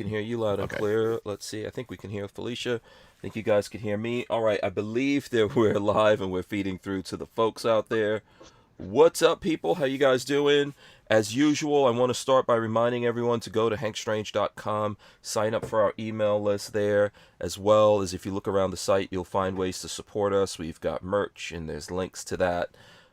can hear you loud and Okay. clear. Let's see. I think we can hear Felicia. I think you guys can hear me. All right. I believe that we're live and we're feeding through to the folks out there. What's up, people? How you guys doing? As usual, I want to start by reminding everyone to go to hankstrange.com, sign up for our email list there, as well as if you look around the site, you'll find ways to support us. We've got merch, and there's links to that.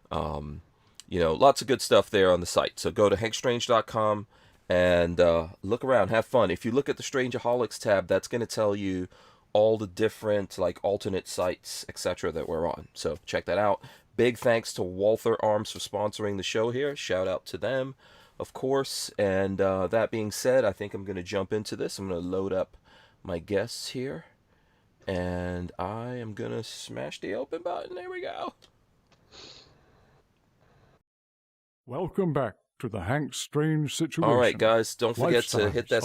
Um, lots of good stuff there on the site. So go to hankstrange.com and look around, have fun. If you look at the Strangeaholics tab, that's going to tell you all the different like alternate sites, etc. that we're on. So check that out. Big thanks to Walther Arms for sponsoring the show here. Shout out to them, of course. And that being said, I think I'm going to jump into this. I'm going to load up my guests here. And I am going to smash the open button. There we go. Welcome back to the Hank Strange situation. All right, guys, don't forget to hit that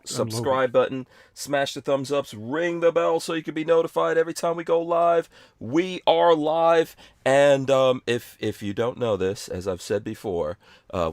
subscribe button, smash the thumbs ups, ring the bell so you can be notified every time we go live. We are live, and if you don't know this, as I've said before,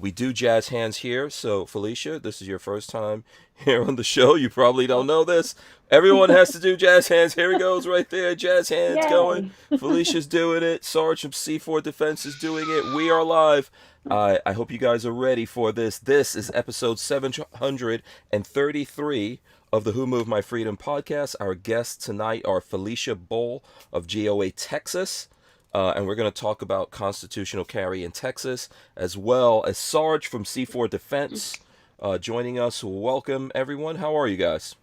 we do jazz hands here. So, Felicia, this is your first time here on the show. You probably don't know this. Everyone has to do jazz hands. Here he goes right there, jazz hands. Yay. Going. Felicia's doing it. Sarge from C4 Defense is doing it. We are live. I hope you guys are ready for this. This is episode 733 of the Who Moved My Freedom podcast. Our guests tonight are Felisha Bull of GOA Texas, and we're going to talk about constitutional carry in Texas, as well as Sarge from C4 Defense joining us. Welcome, everyone. How are you guys?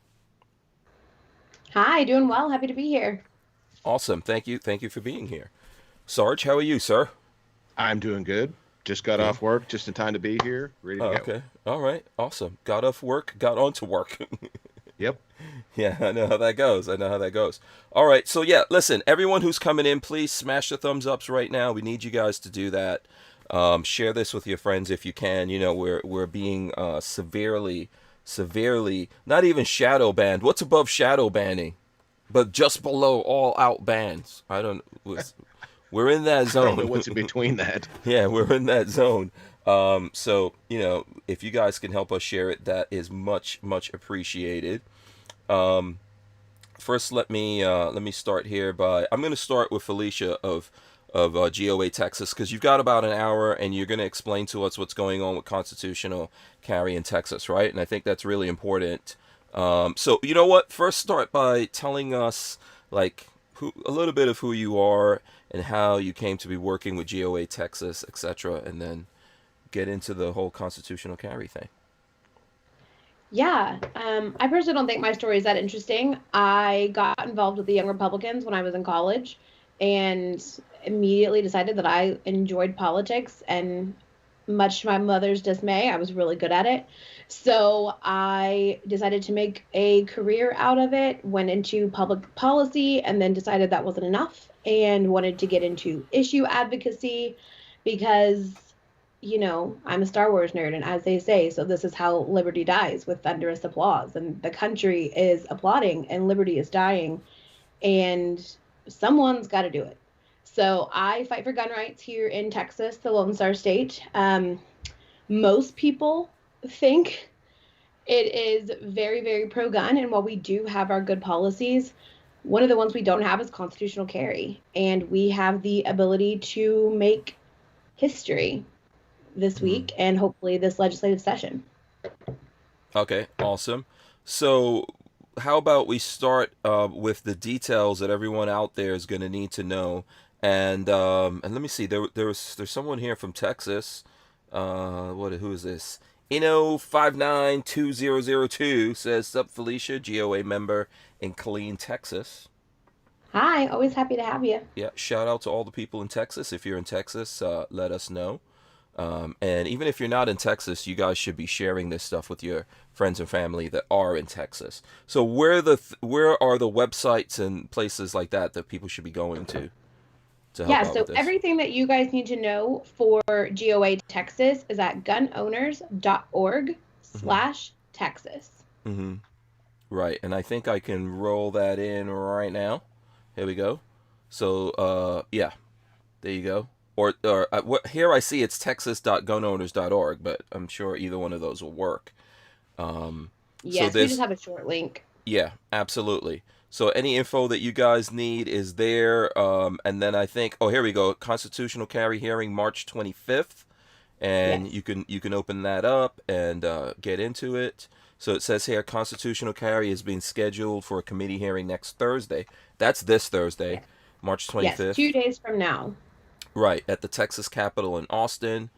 Hi, doing well. Happy to be here. Awesome. Thank you. Thank you for being here. Sarge, how are you, sir? I'm doing good. Just got off work, just in time to be here, ready to go. Okay. All right. Awesome. Got off work, got on to work. Yep. Yeah, I know how that goes. All right. So, yeah, listen, everyone who's coming in, please smash the thumbs ups right now. We need you guys to do that. Share this with your friends if you can. You know, we're being severely, not even shadow banned. What's above shadow banning? But just below all out bans. We're in that zone. I don't know what's in between that. Yeah, we're in that zone. So, if you guys can help us share it, that is much appreciated. First, let me start here by I'm going to start with Felisha of GOA Texas, because you've got about an hour and you're going to explain to us what's going on with constitutional carry in Texas, right? And I think that's really important. So you know what? First, start by telling us a little bit of who you are and how you came to be working with GOA Texas, etc., and then get into the whole constitutional carry thing. Yeah, I personally don't think my story is that interesting. I got involved with the Young Republicans when I was in college and immediately decided that I enjoyed politics, and much to my mother's dismay, I was really good at it. So I decided to make a career out of it, went into public policy, and then decided that wasn't enough and wanted to get into issue advocacy because, I'm a Star Wars nerd, and as they say, so this is how liberty dies, with thunderous applause. And the country is applauding and liberty is dying, and someone's got to do it. So I fight for gun rights here in Texas, the Lone Star State. Most people think it is very, very pro-gun, and while we do have our good policies, one of the ones we don't have is constitutional carry, and we have the ability to make history this week and hopefully this legislative session. Okay, awesome. So how about we start with the details that everyone out there is going to need to know, and let me see, there's someone here from Texas. Who is this? Ino592002 says, "Sup, Felicia, GOA member in Killeen, Texas." Hi, always happy to have you. Yeah, shout out to all the people in Texas. If you're in Texas, let us know. And even if you're not in Texas, you guys should be sharing this stuff with your friends and family that are in Texas. So where are the websites and places like that people should be going to help out so with this? Everything that you guys need to know for GOA Texas is at gunowners.org/Texas. Mm-hmm. Right, and I think I can roll that in right now. Here we go. So, yeah, there you go. Or here I see it's texas.gunowners.org, but I'm sure either one of those will work. So Yes, we just have a short link. yeah, absolutely. So any info that you guys need is there. And then I think, oh, here we go. Constitutional carry hearing March 25th, and Yes. you can open that up and get into it. So it says here constitutional carry is being scheduled for a committee hearing next Thursday. That's this Thursday, Yes. March Yes. 25th. 2 days from now. Right, at the Texas Capitol in Austin.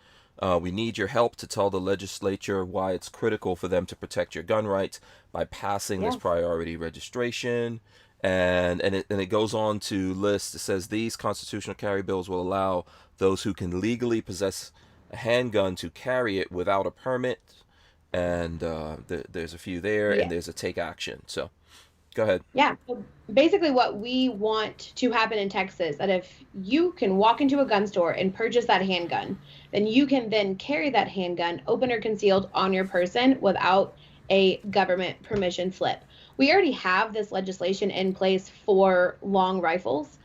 We need your help to tell the legislature why it's critical for them to protect your gun rights by passing this Yes. priority registration. And it goes on to list, it says these constitutional carry bills will allow those who can legally possess a handgun to carry it without a permit. And there's a few there, and Yes. there's a take action. So go ahead. Yeah. So basically, what we want to happen in Texas, that if you can walk into a gun store and purchase that handgun, then you can then carry that handgun, open or concealed, on your person without a government permission slip. We already have this legislation in place for long rifles.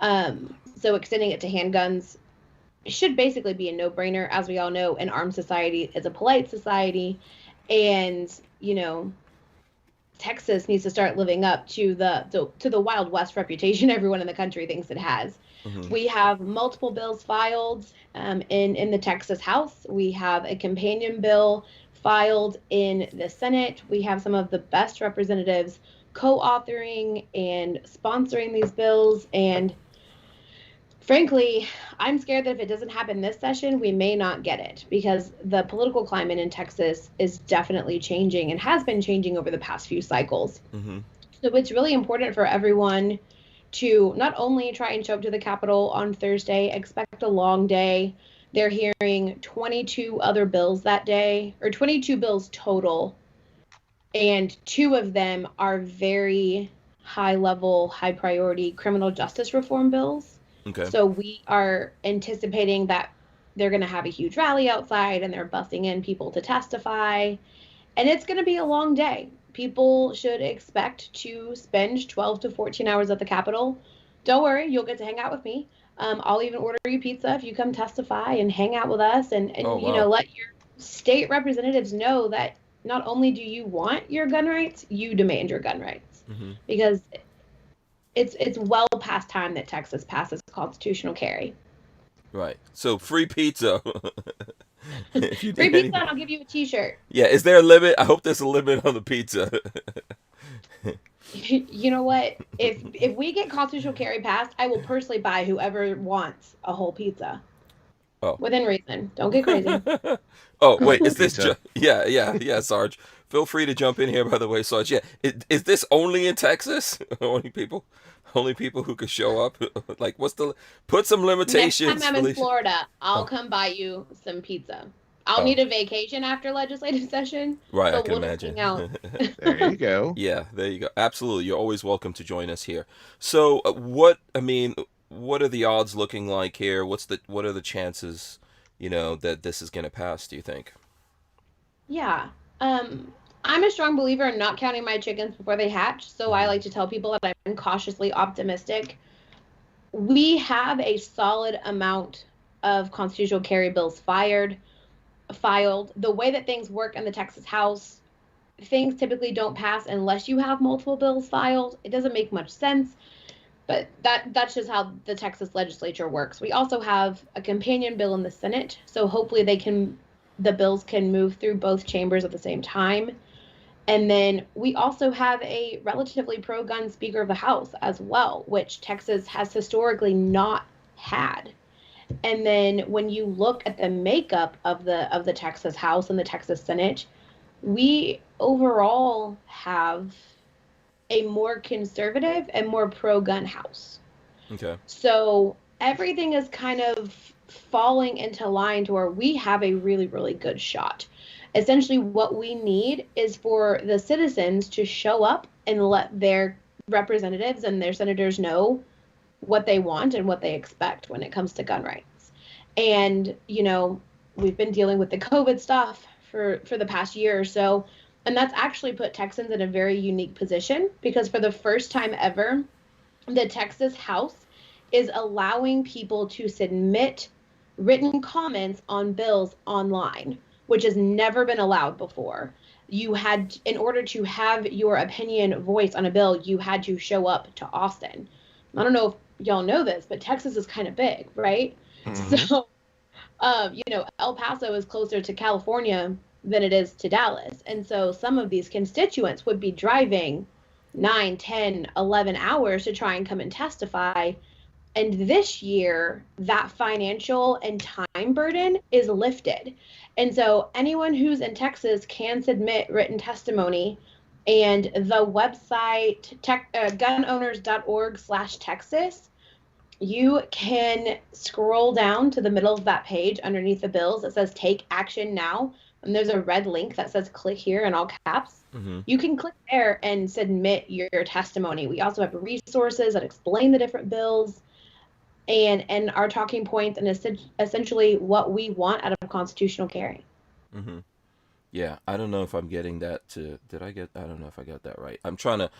So extending it to handguns should basically be a no-brainer. As we all know, an armed society is a polite society. And, Texas needs to start living up to the Wild West reputation everyone in the country thinks it has. Mm-hmm. We have multiple bills filed in the Texas House. We have a companion bill filed in the Senate. We have some of the best representatives co-authoring and sponsoring these bills. And frankly, I'm scared that if it doesn't happen this session, we may not get it, because the political climate in Texas is definitely changing and has been changing over the past few cycles. Mm-hmm. So it's really important for everyone to not only try and show up to the Capitol on Thursday, expect a long day. They're hearing 22 other bills that day, or 22 bills total, and 2 of them are very high level, high priority criminal justice reform bills. Okay. So we are anticipating that they're going to have a huge rally outside, and they're busing in people to testify. And it's going to be a long day. People should expect to spend 12 to 14 hours at the Capitol. Don't worry, you'll get to hang out with me. I'll even order you pizza if you come testify and hang out with us, and Oh, wow. let your state representatives know that not only do you want your gun rights, you demand your gun rights. Mm-hmm. Because it's well past time that Texas passes constitutional carry. Right. So free pizza. If you Free need pizza, any- and I'll give you a T-shirt. Yeah, is there a limit? I hope there's a limit on the pizza. You know what? If we get constitutional carry passed, I will personally buy whoever wants a whole pizza. Oh. Within reason. Don't get crazy. Oh, wait, is this Pizza. yeah, Sarge. Feel free to jump in here, by the way, Sarge. Yeah, is this only in Texas? Only people who could show up? Like, put some Next limitations, time I'm in Felicia. Florida, I'll Oh. come buy you some pizza. I'll Oh. need a vacation after legislative session. Right, so I can we'll imagine. hang out. There you go. Yeah, there you go. Absolutely. You're always welcome to join us here. So, what are the odds looking like here? What are the chances, that this is going to pass, do you think? Yeah. I'm a strong believer in not counting my chickens before they hatch, so I like to tell people that I'm cautiously optimistic. We have a solid amount of constitutional carry bills filed. The way that things work in the Texas House, things typically don't pass unless you have multiple bills filed. It doesn't make much sense, but that's just how the Texas legislature works. We also have a companion bill in the Senate, so hopefully the bills can move through both chambers at the same time. And then we also have a relatively pro-gun Speaker of the House as well, which Texas has historically not had. And then when you look at the makeup of the Texas House and the Texas Senate, we overall have a more conservative and more pro-gun House. Okay. So everything is kind of falling into line to where we have a really, really good shot. Essentially, what we need is for the citizens to show up and let their representatives and their senators know what they want and what they expect when it comes to gun rights. And, we've been dealing with the COVID stuff for the past year or so, and that's actually put Texans in a very unique position, because for the first time ever, the Texas House is allowing people to submit written comments on bills online, which has never been allowed before. in order to have your opinion voiced on a bill, you had to show up to Austin. I don't know if y'all know this, but Texas is kind of big, right? Mhm. So, El Paso is closer to California than it is to Dallas. And so some of these constituents would be driving 9, 10, 11 hours to try and come and testify. And this year, that financial and time burden is lifted. And so anyone who's in Texas can submit written testimony. And the website, gunowners.org/Texas, you can scroll down to the middle of that page underneath the bills. It says take action now. And there's a red link that says click here in all caps. Mm-hmm. You can click there and submit your testimony. We also have resources that explain the different bills and our talking points and essentially what we want out of constitutional carry. Mm-hmm. Yeah, I don't know if I'm getting that to. I don't know if I got that right. I'm trying to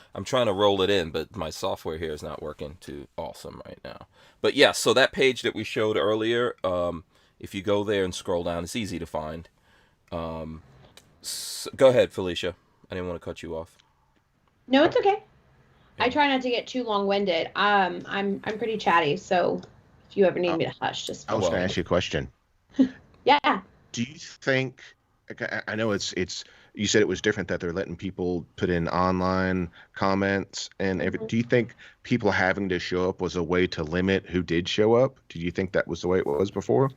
roll it in, but my software here is not working too awesome right now. But yeah, so that page that we showed earlier, if you go there and scroll down, it's easy to find. Go ahead, Felisha. I didn't want to cut you off. No, it's okay. Yeah. I try not to get too long-winded. I'm pretty chatty, so if you ever need me to hush, just. I was going to ask you a question. Yeah. Do you think? I know it's. You said it was different that they're letting people put in online comments and everything. Do you think people having to show up was a way to limit who did show up? Do you think that was the way it was before?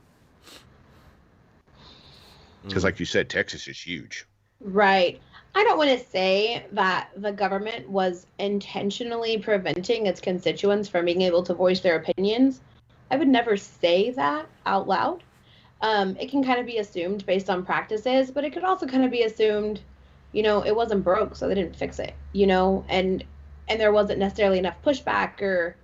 Because, like you said, Texas is huge. Right. I don't want to say that the government was intentionally preventing its constituents from being able to voice their opinions. I would never say that out loud. It can kind of be assumed based on practices, but it could also kind of be assumed, it wasn't broke, so they didn't fix it, and there wasn't necessarily enough pushback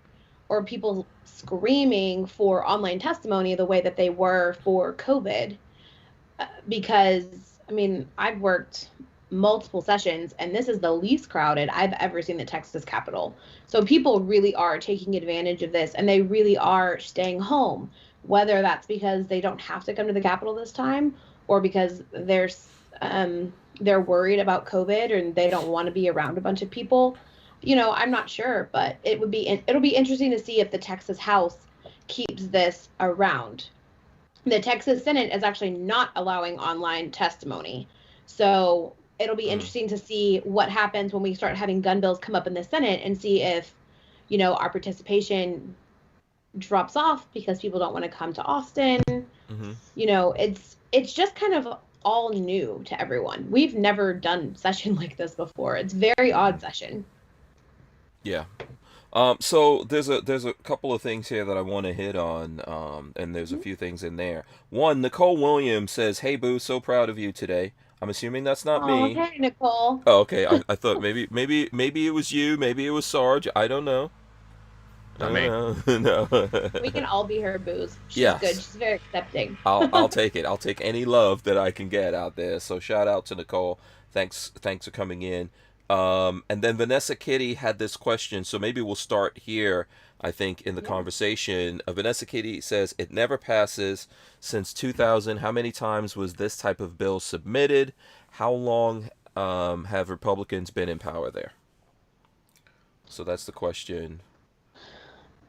or people screaming for online testimony the way that they were for COVID. Because, I've worked multiple sessions, and this is the least crowded I've ever seen the Texas Capitol. So people really are taking advantage of this, and they really are staying home, whether that's because they don't have to come to the Capitol this time or because they're worried about COVID and they don't want to be around a bunch of people. I'm not sure, but it'll be interesting to see if the Texas House keeps this around. The Texas Senate is actually not allowing online testimony. So it'll be interesting to see what happens when we start having gun bills come up in the Senate and see if, our participation drops off because people don't want to come to Austin. Mm-hmm. It's just kind of all new to everyone. We've never done session like this before. It's very odd session. Yeah. So there's a couple of things here that I want to hit on, and there's a few things in there. One, Nicole Williams says, "Hey Boo, so proud of you today." I'm assuming that's not me. Hey Nicole. Oh, okay. I thought maybe it was you, maybe it was Sarge. I don't know. Not me. No. We can all be her boos. She's Yes. good. She's very accepting. I'll take it. I'll take any love that I can get out there. So shout out to Nicole. Thanks for coming in. And then Vanessa Kitty had this question, so maybe we'll start here, I think, in the conversation. Vanessa Kitty says, it never passes since 2000. How many times was this type of bill submitted? How long have Republicans been in power there? So that's the question.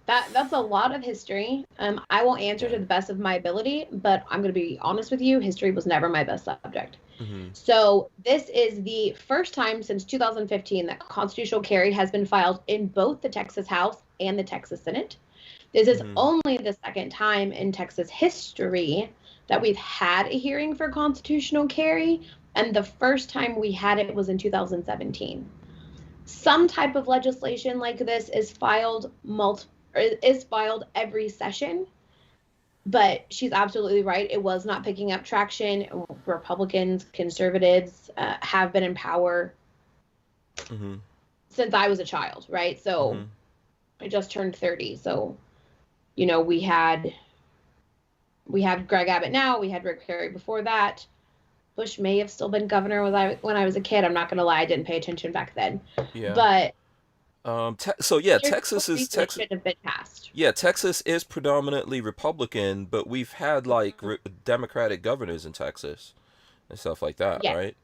That's a lot of history. I will answer to the best of my ability, but I'm going to be honest with you. History was never my best subject. Mm-hmm. So this is the first time since 2015 that constitutional carry has been filed in both the Texas House and the Texas Senate. This is only the second time in Texas history that we've had a hearing for constitutional carry, and the first time we had it was in 2017. Some type of legislation like this is filed every session, but she's absolutely right. It was not picking up traction. Republicans, conservatives have been in power since I was a child, right? So I just turned 30. So, we have Greg Abbott now. We had Rick Perry before that. Bush may have still been governor when I was a kid. I'm not going to lie. I didn't pay attention back then. Yeah. But Texas should have been passed. Yeah, Texas is predominantly Republican, but we've had Democratic governors in Texas and stuff like that, Yes. right?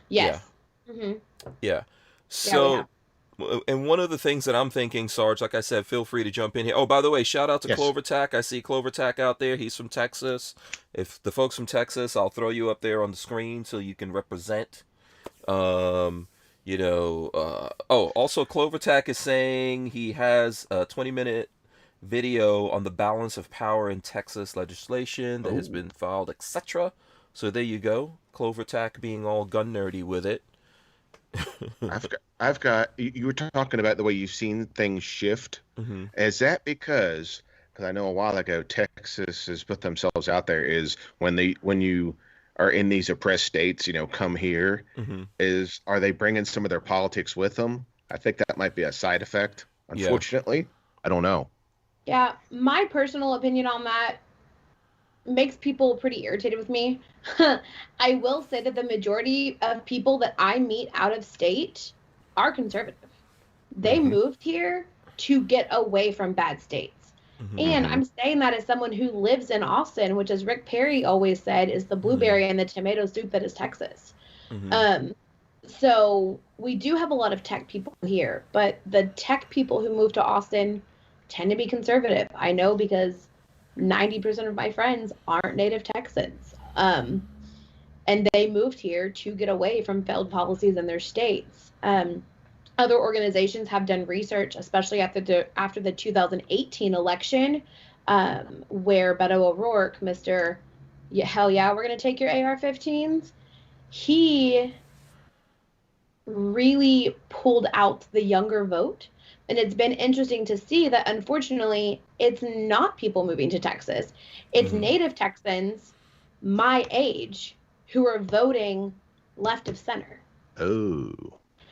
Yeah, Yes. Hmm. yeah. Yeah, we So, have. and one of the things that I'm thinking, Sarge, like I said, feel free to jump in here. Oh, by the way, shout out to Yes. Clover Tack. I see Clover Tack out there. He's from Texas. If the folks from Texas, I'll throw you up there on the screen so you can represent. Um, oh, also Clover Tack is saying he has a 20-minute video on the balance of power in Texas legislation that has Oh, been filed, etc. So there you go. Clover Tack being all gun nerdy with it. I've got. You were talking about the way you've seen things shift. Hmm. Is that because I know a while ago Texas has put themselves out there is when you are in these oppressed states, come here, Hmm. are they bringing some of their politics with them? I think that might be a side effect. Yeah. Unfortunately, I don't know. Yeah, my personal opinion on that makes people pretty irritated with me. I will say that the majority of people that I meet out of state are conservative. They Hmm. moved here to get away from bad states. Hmm. And Hmm. I'm saying that as someone who lives in Austin, which, as Rick Perry always said, is the Hmm. blueberry and the tomato soup that is Texas. Hmm. Um, so we do have a lot of tech people here, but the tech people who move to Austin tend to be conservative. I know because 90% of my friends aren't native Texans. And they moved here to get away from failed policies in their states. Other organizations have done research, especially after the 2018 election, where Beto O'Rourke, Mr. Yeah, hell yeah, we're going to take your AR-15s. He really pulled out the younger vote. And it's been interesting to see that unfortunately, it's not people moving to Texas. It's Hmm. native Texans my age who are voting left of center. Oh,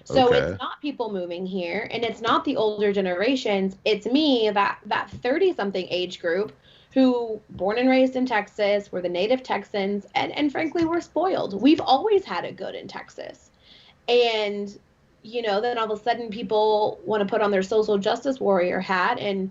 So it's okay. not people moving here and it's not the older generations. It's me, that 30 something age group who born and raised in Texas, we're the native Texans, and frankly, we're spoiled. We've always had it good in Texas. And then all of a sudden people want to put on their social justice warrior hat and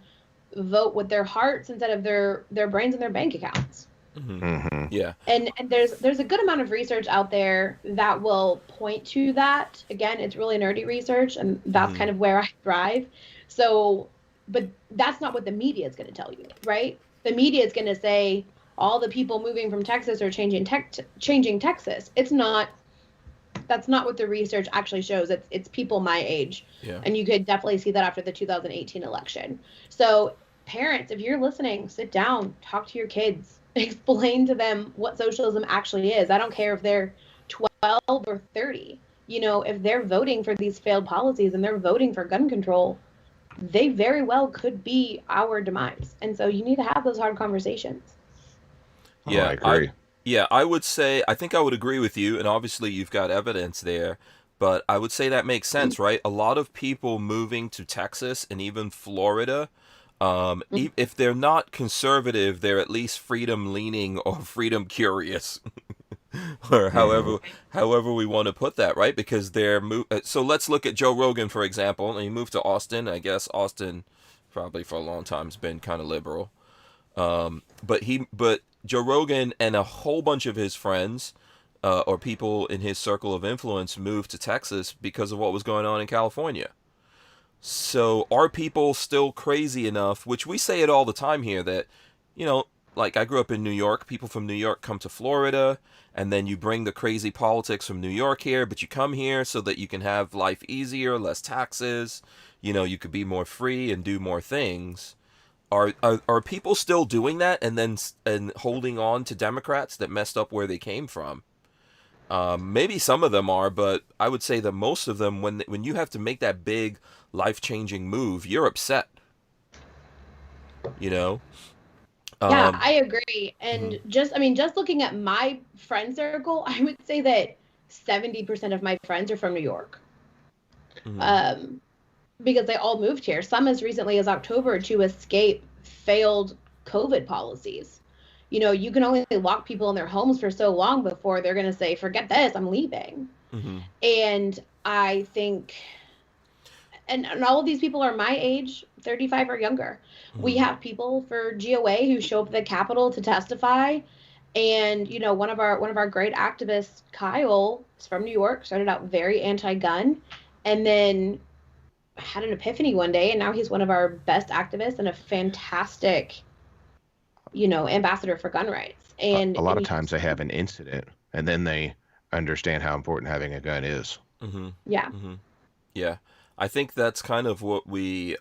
vote with their hearts instead of their brains and their bank accounts. Hmm. Hmm. Yeah. And there's a good amount of research out there that will point to that. Again, it's really nerdy research, and that's Hmm. kind of where I thrive. So, but that's not what the media is going to tell you, right? The media is going to say all the people moving from Texas are changing Texas. It's not. That's not what the research actually shows. It's people my age, Yeah. and you could definitely see that after the 2018 election. So parents, if you're listening, sit down, talk to your kids, explain to them what socialism actually is. I don't care if they're 12 or 30. If they're voting for these failed policies and they're voting for gun control, they very well could be our demise. And so you need to have those hard conversations. Oh, I Yeah. agree. I would say I think I would agree with you, and obviously you've got evidence there, but I would say that makes sense, right? A lot of people moving to Texas and even Florida, if they're not conservative, they're at least freedom leaning or freedom curious, or Hmm. however we want to put that, right? Because so let's look at Joe Rogan for example. He moved to Austin. I guess Austin probably for a long time has been kind of liberal. But Joe Rogan and a whole bunch of his friends, or people in his circle of influence, moved to Texas because of what was going on in California. So are people still crazy enough? Which we say it all the time here that, you know, like I grew up in New York. People from New York come to Florida, and then you bring the crazy politics from New York here, but you come here so that you can have life easier, less taxes. You could be more free and do more things. Are people still doing that and holding on to Democrats that messed up where they came from? Maybe some of them are, but I would say that most of them, when you have to make that big life changing move, you're upset. You know. Yeah, Um, I agree. mhm. And just looking at my friend circle, I would say that 70% of my friends are from New York. Mhm. Um, because they all moved here, some as recently as October to escape failed COVID policies. You can only lock people in their homes for so long before they're going to say, forget this, I'm leaving. Mhm. And I think, and all of these people are my age, 35 or younger. We Mhm. have people for GOA who show up at the Capitol to testify And one of our great activists, Kyle, is from New York, started out very anti-gun, and then had an epiphany one day, and now he's one of our best activists and a fantastic, ambassador for gun rights. And A lot of he, times they have an incident and then they understand how important having a gun is. Mm-hmm. yeah, Mm-hmm. Yeah, I think that's kind of what we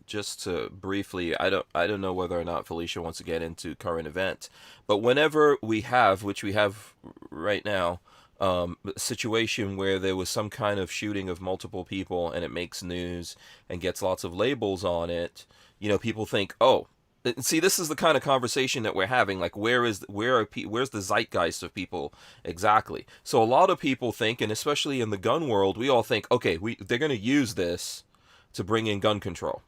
just to briefly. I don't know whether or not Felicia wants to get into current event, but whenever we have, which we have right now, a situation where there was some kind of shooting of multiple people and it makes news and gets lots of labels on it, people think, oh. See, this is the kind of conversation that we're having. Like, where's the zeitgeist of people exactly? So a lot of people think, and especially in the gun world, we all think, okay, they're going to use this to bring in gun control,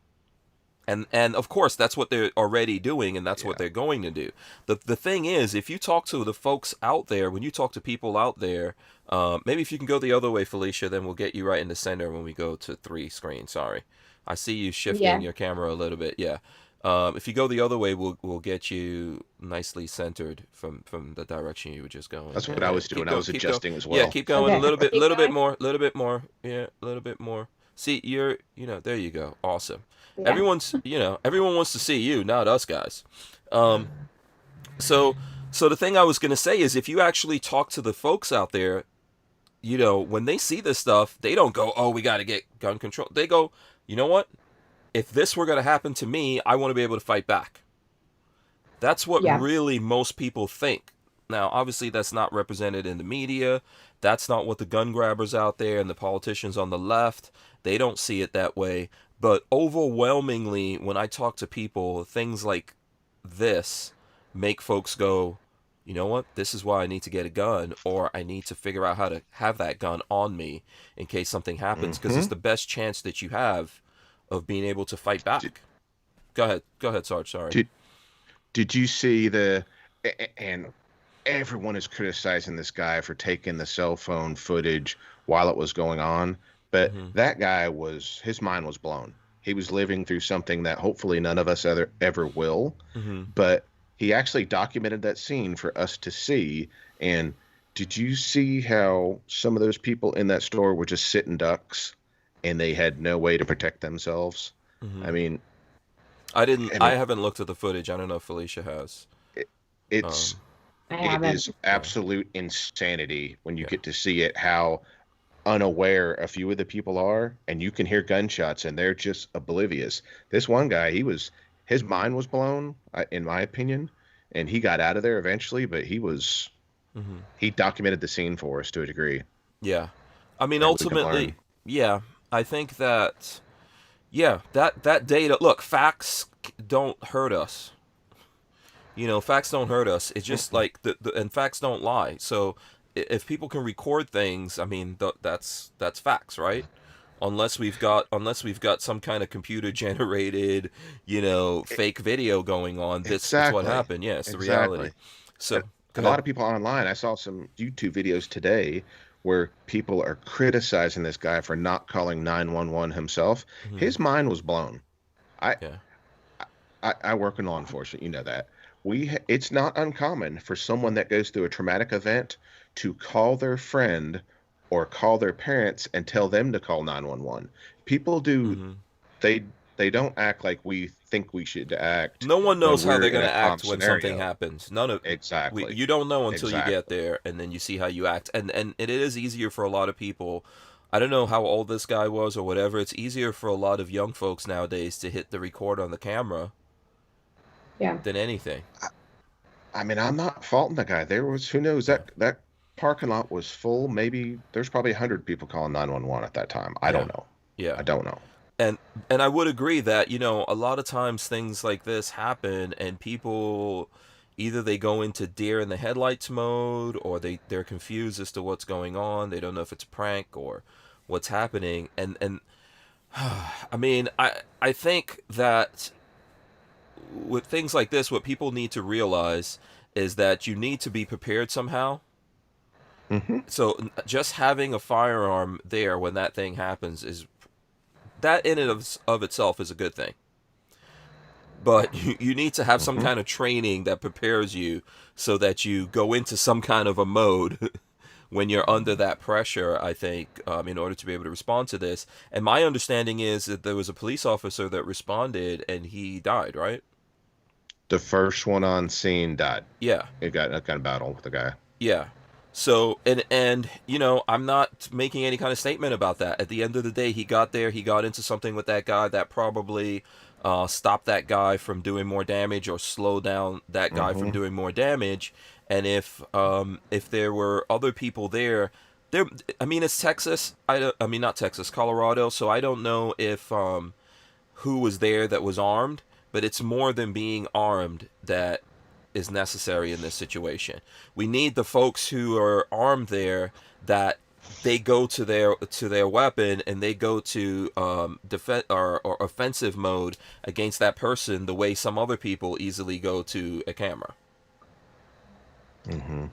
and of course that's what they're already doing, and that's what they're going to do. The thing is, if you talk to the folks out there, when you talk to people out there, maybe if you can go the other way, Felicia, then we'll get you right in the center when we go to 3 screen. Sorry, I see you shifting your camera a little bit. Yeah. If you go the other way, we'll get you nicely centered from the direction you were just going. That's what I was doing. I was adjusting as well. Yeah, keep going a little bit, Keep little bit going. more, little bit more. Yeah, a little bit more. See, there you go. Awesome. Yeah. Everyone wants to see you, not us guys. So the thing I was gonna say is, if you actually talk to the folks out there, when they see this stuff, they don't go, "Oh, we got to get gun control." They go, "You know what? If this were going to happen to me, I want to be able to fight back." That's what really most people think. Now, obviously, that's not represented in the media. That's not what the gun grabbers out there and the politicians on the left, they don't see it that way. But overwhelmingly, when I talk to people, things like this make folks go, you know what? This is why I need to get a gun, or I need to figure out how to have that gun on me in case something happens, because it's the best chance that you have of being able to fight back. Go ahead, Sarge. Sorry. Did you see and everyone is criticizing this guy for taking the cell phone footage while it was going on, but that guy his mind was blown. He was living through something that hopefully none of us ever will, but he actually documented that scene for us to see. And did you see how some of those people in that store were just sitting ducks and they had no way to protect themselves? I mean, I haven't looked at the footage. I don't know if Felicia has. It is absolute insanity when you get to see it, how unaware a few of the people are, and you can hear gunshots and they're just oblivious. This one guy, his mind was blown, in my opinion, and he got out of there eventually, but he documented the scene for us to a degree. Yeah. I mean, ultimately, yeah, I think that, that data, look, facts don't hurt us. Facts don't hurt us. It's just like, and facts don't lie. So if people can record things, I mean, that's facts, right? Unless we've got some kind of computer generated, fake video going on. This is what happened. Yeah, it's the reality. So a lot of people online, I saw some YouTube videos today where people are criticizing this guy for not calling 911 himself. His mind was blown. I work in law enforcement, you know that. It's not uncommon for someone that goes through a traumatic event to call their friend or call their parents and tell them to call 911. People do, they don't act like we think we should act. No one knows how they're going to act when something happens. Exactly. You don't know until you get there, and then you see how you act. And it is easier for a lot of people. I don't know how old this guy was or whatever. It's easier for a lot of young folks nowadays to hit the record on the camera than anything. I mean, I'm not faulting the guy. There was, who knows, that parking lot was full. Maybe there's probably 100 people calling 911 at that time. I don't know. Yeah. I don't know. And I would agree that, a lot of times things like this happen and people either they go into deer in the headlights mode, or they're confused as to what's going on. They don't know if it's a prank or what's happening. And I mean, I think that with things like this, what people need to realize is that you need to be prepared somehow. So just having a firearm there when that thing happens, is that in and of itself is a good thing. but you need to have some Mm-hmm. kind of training that prepares you so that you go into some kind of a mode when you're under that pressure, I think, in order to be able to respond to this. And my understanding is that there was a police officer that responded and he died, right? The first one on scene died. Yeah. It got a kind of battle with the guy. Yeah. So and I'm not making any kind of statement about that. At the end of the day, he got there, he got into something with that guy that probably stopped that guy from doing more damage or slow down that guy from Mm-hmm. doing more damage. And if there were other people there, I mean, it's Texas. I mean, not Texas, Colorado. So I don't know if who was there that was armed, but it's more than being armed that is necessary in this situation. We need the folks who are armed there that they go to their weapon and they go to defense or offensive mode against that person the way some other people easily go to a camera. Mm-hmm.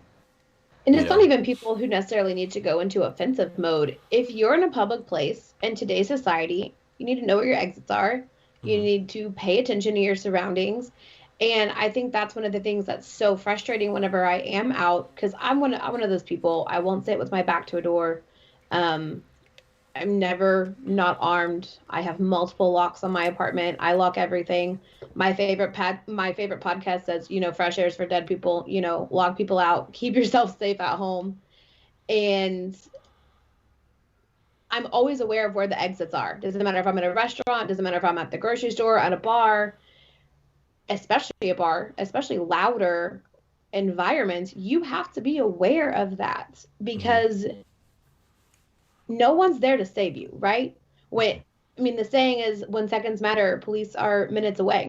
And You it's not know. even people who necessarily need to go into offensive mode. If you're in a public place in today's society, you need to know what your exits are. You Mhm. need to pay attention to your surroundings. And I think that's one of the things that's so frustrating whenever I am out, because I'm one of those people. I won't sit with my back to a door. Um, I'm never not armed. I have multiple locks on my apartment. I lock everything. My favorite podcast says, fresh airs for dead people, lock people out, keep yourself safe at home. And I'm always aware of where the exits are. Doesn't matter if I'm at a restaurant, doesn't matter if I'm at the grocery store, at a bar, especially a bar, especially louder environments, you have to be aware of that because no one's there to save you, right? The saying is when seconds matter, police are minutes away.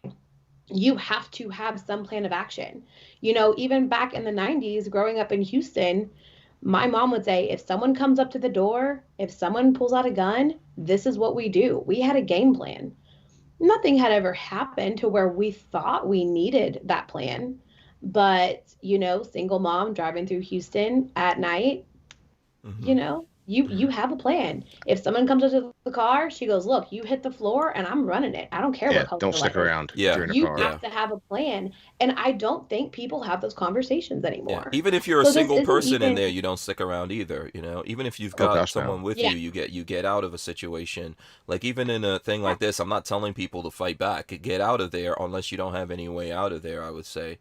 You have to have some plan of action. Even back in the 90s, growing up in Houston, my mom would say, if someone comes up to the door, if someone pulls out a gun, this is what we do. We had a game plan. Nothing had ever happened to where we thought we needed that plan. But, single mom driving through Houston at night, Mhm. you know, you have a plan. If someone comes into the car, she goes, look, you hit the floor and I'm running it. I don't care Yeah, what color don't the stick light is. around if Yeah. you're in a You car. Yeah. have to have a plan. And I don't think people have those conversations Yeah. anymore. Even if you're a So this single isn't person in even, there, you don't stick around either. Even if you've Oh got gosh, no. someone with yeah, you get out of a situation. Like even in a thing like this, I'm not telling people to fight back. Get out of there unless you don't have any way out of there. I would say,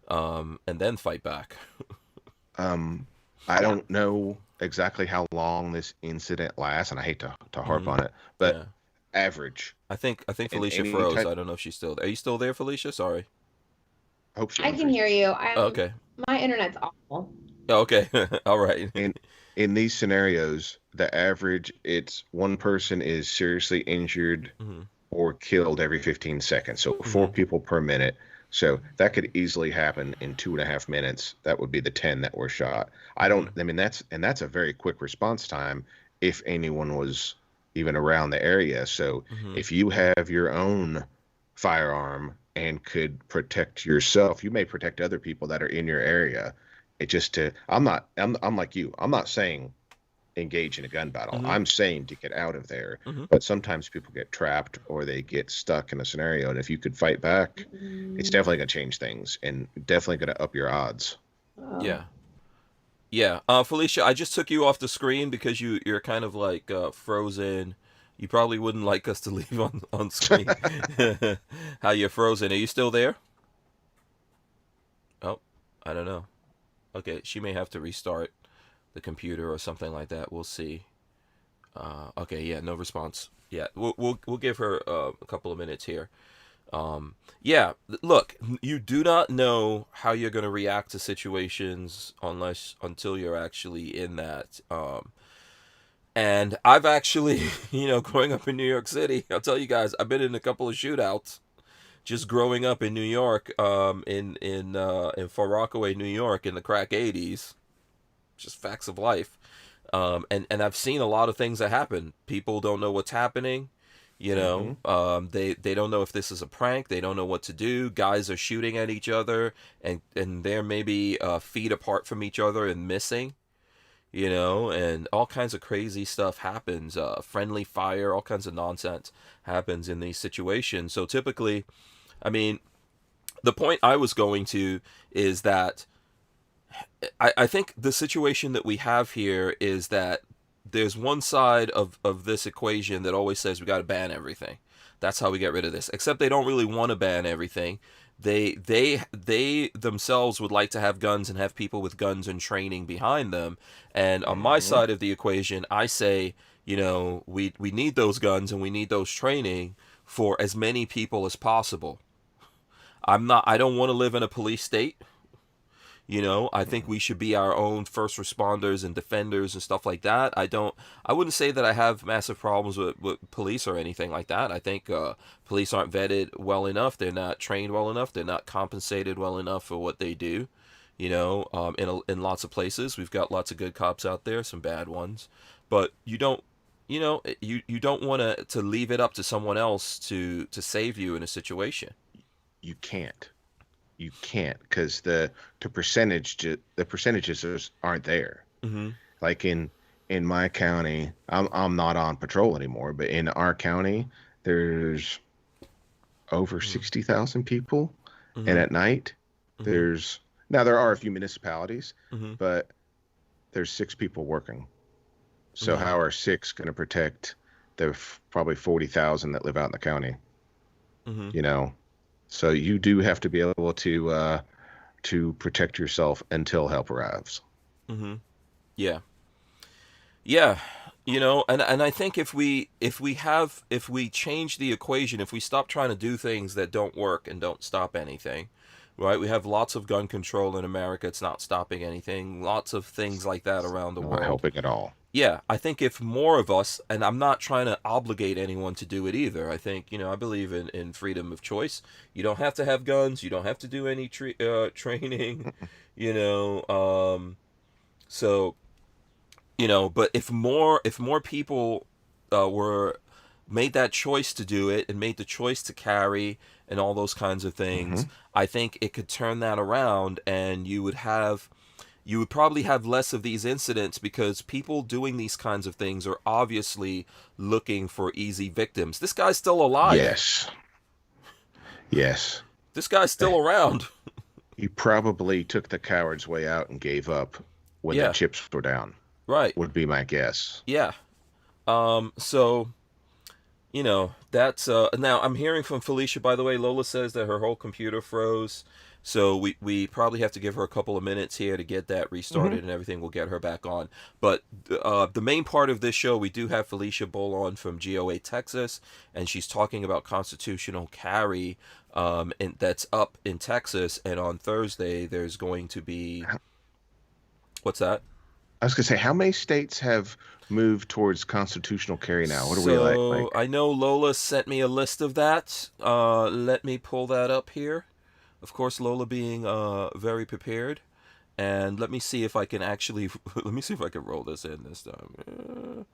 and then fight back. Um, I yeah. don't know exactly how long this incident lasts, and I hate to harp Hmm. on it, but Yeah. average I think in Felicia any froze. type. I don't know if she's still there. Are you still there, Felicia? Sorry. I hope she I can hear unfreezes. you. Oh, okay. My internet's awful. Oh, okay. All right. In these scenarios, the average it's one person is seriously injured Hmm. or killed every 15 seconds. So four Hmm. people per minute. So that could easily happen in 2.5 minutes. That would be the 10 that were shot. Hmm. I mean, that's a very quick response time if anyone was even around the area. So Hmm. if you have your own firearm and could protect yourself, you may protect other people that are in your area. It just to, I'm like you. I'm not saying engage in a gun battle. Hmm. I'm saying to get out of there. Hmm. But sometimes people get trapped or they get stuck in a scenario. And if you could fight back, it's definitely going to change things and definitely going to up your odds. Yeah. Yeah. Felicia, I just took you off the screen because you're kind of like frozen. You probably wouldn't like us to leave on screen. How you're frozen. Are you still there? Oh, I don't know. Okay, she may have to restart the computer or something like that. We'll see. Okay, yeah, no response. Yeah, we'll give her a couple of minutes here. Yeah, look, you do not know how you're going to react to situations until you're actually in that. And I've actually, growing up in New York City, I'll tell you guys, I've been in a couple of shootouts just growing up in New York, in Far Rockaway, New York, in the crack '80s. Just facts of life. And I've seen a lot of things that happen. People don't know what's happening. They don't know if this is a prank. They don't know what to do. Guys are shooting at each other, and they're maybe feet apart from each other and missing. And all kinds of crazy stuff happens. Friendly fire, all kinds of nonsense happens in these situations. So typically, I mean, the point I was going to is that I think the situation that we have here is that there's one side of this equation that always says we got to ban everything. That's how we get rid of this. Except they don't really want to ban everything. They themselves would like to have guns and have people with guns and training behind them. And on my Hmm. side of the equation, I say, we need those guns and we need those training for as many people as possible. I don't want to live in a police state. I think we should be our own first responders and defenders and stuff like that. I wouldn't say that I have massive problems with police or anything like that. I think police aren't vetted well enough. They're not trained well enough. They're not compensated well enough for what they do. In lots of places, we've got lots of good cops out there, some bad ones, but you don't want to leave it up to someone else to save you in a situation. You can't. You can't because the percentages aren't there. Mm-hmm. Like in my county, I'm not on patrol anymore, but in our county, there's over 60,000 people, and Mm-hmm. at night, Mm-hmm. there's now there are a few municipalities, Mm-hmm. but there's six people working. So Mm-hmm. how are six going to protect the probably 40,000 that live out in the county? Mm-hmm. You know, so you do have to be able to protect yourself until help arrives. Mm-hmm. Yeah. Yeah, and I think if we change the equation, if we stop trying to do things that don't work and don't stop anything, right? We have lots of gun control in America. It's not stopping anything. Lots of things like that around the Not world. helping at all. Yeah, I think if more of us, and I'm not trying to obligate anyone to do it either. I think, I believe in freedom of choice. You don't have to have guns. You don't have to do any training, you know. So but if more people were made that choice to do it and made the choice to carry and all those kinds of things, Hmm. I think it could turn that around, and you would probably have less of these incidents because people doing these kinds of things are obviously looking for easy victims. This guy's still alive. Yes, yes. This guy's still around. He probably took the coward's way out and gave up when the Yeah, chips were down, right. would be my guess. Yeah. So that's now I'm hearing from Felisha, by the way. Lola says that her whole computer froze, so we probably have to give her a couple of minutes here to get that Hmm. restarted and everything. We'll get her back on. But the main part of this show, we do have Felisha Bull on from GOA Texas, and she's talking about constitutional carry, and that's up in Texas. And on Thursday there's going to be, what's that? I was gonna say, how many states have moved towards constitutional carry now? What are we like? So Like, I know Lola sent me a list of that. Let me pull that up here. Of course, Lola being very prepared. And let me see if I can actually let me see if I can roll this in this time.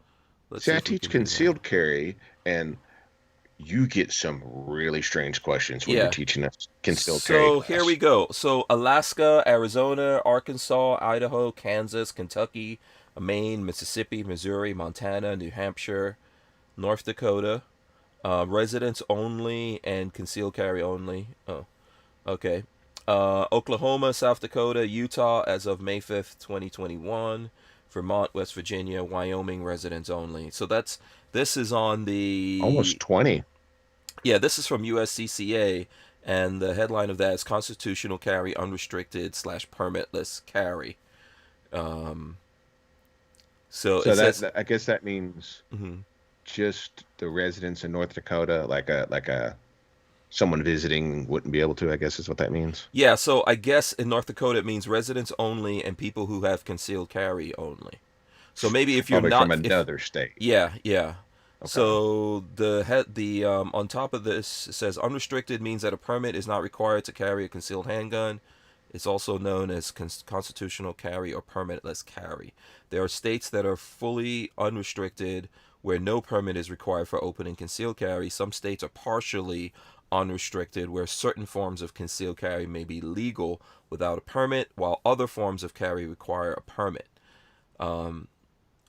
Let's see, see I if we teach can do that. concealed carry, and you get some really strange questions when you're Yeah. teaching a concealed carry So here we class. go. So Alaska, Arizona, Arkansas, Idaho, Kansas, Kentucky, Maine, Mississippi, Missouri, Montana, New Hampshire, North Dakota, residents only and concealed carry only. Oh, okay. Oklahoma, South Dakota, Utah as of May 5th, 2021. Vermont, West Virginia, Wyoming residents only. So this is on Almost the 20. yeah, this is from USCCA, and the headline of that is constitutional carry unrestricted slash permitless carry. Um, so it So that, says, that I guess that means mhm. just the residents in North Dakota, like a someone visiting wouldn't be able to, I guess is what that means. Yeah, so I guess in North Dakota it means residents only and people who have concealed carry only. So maybe if you're Probably from not, if another state. yeah, yeah. Okay. So the on top of this it says unrestricted means that a permit is not required to carry a concealed handgun. It's also known as constitutional carry or permitless carry. There are states that are fully unrestricted where no permit is required for open and concealed carry. Some states are partially unrestricted where certain forms of concealed carry may be legal without a permit, while other forms of carry require a permit. Um,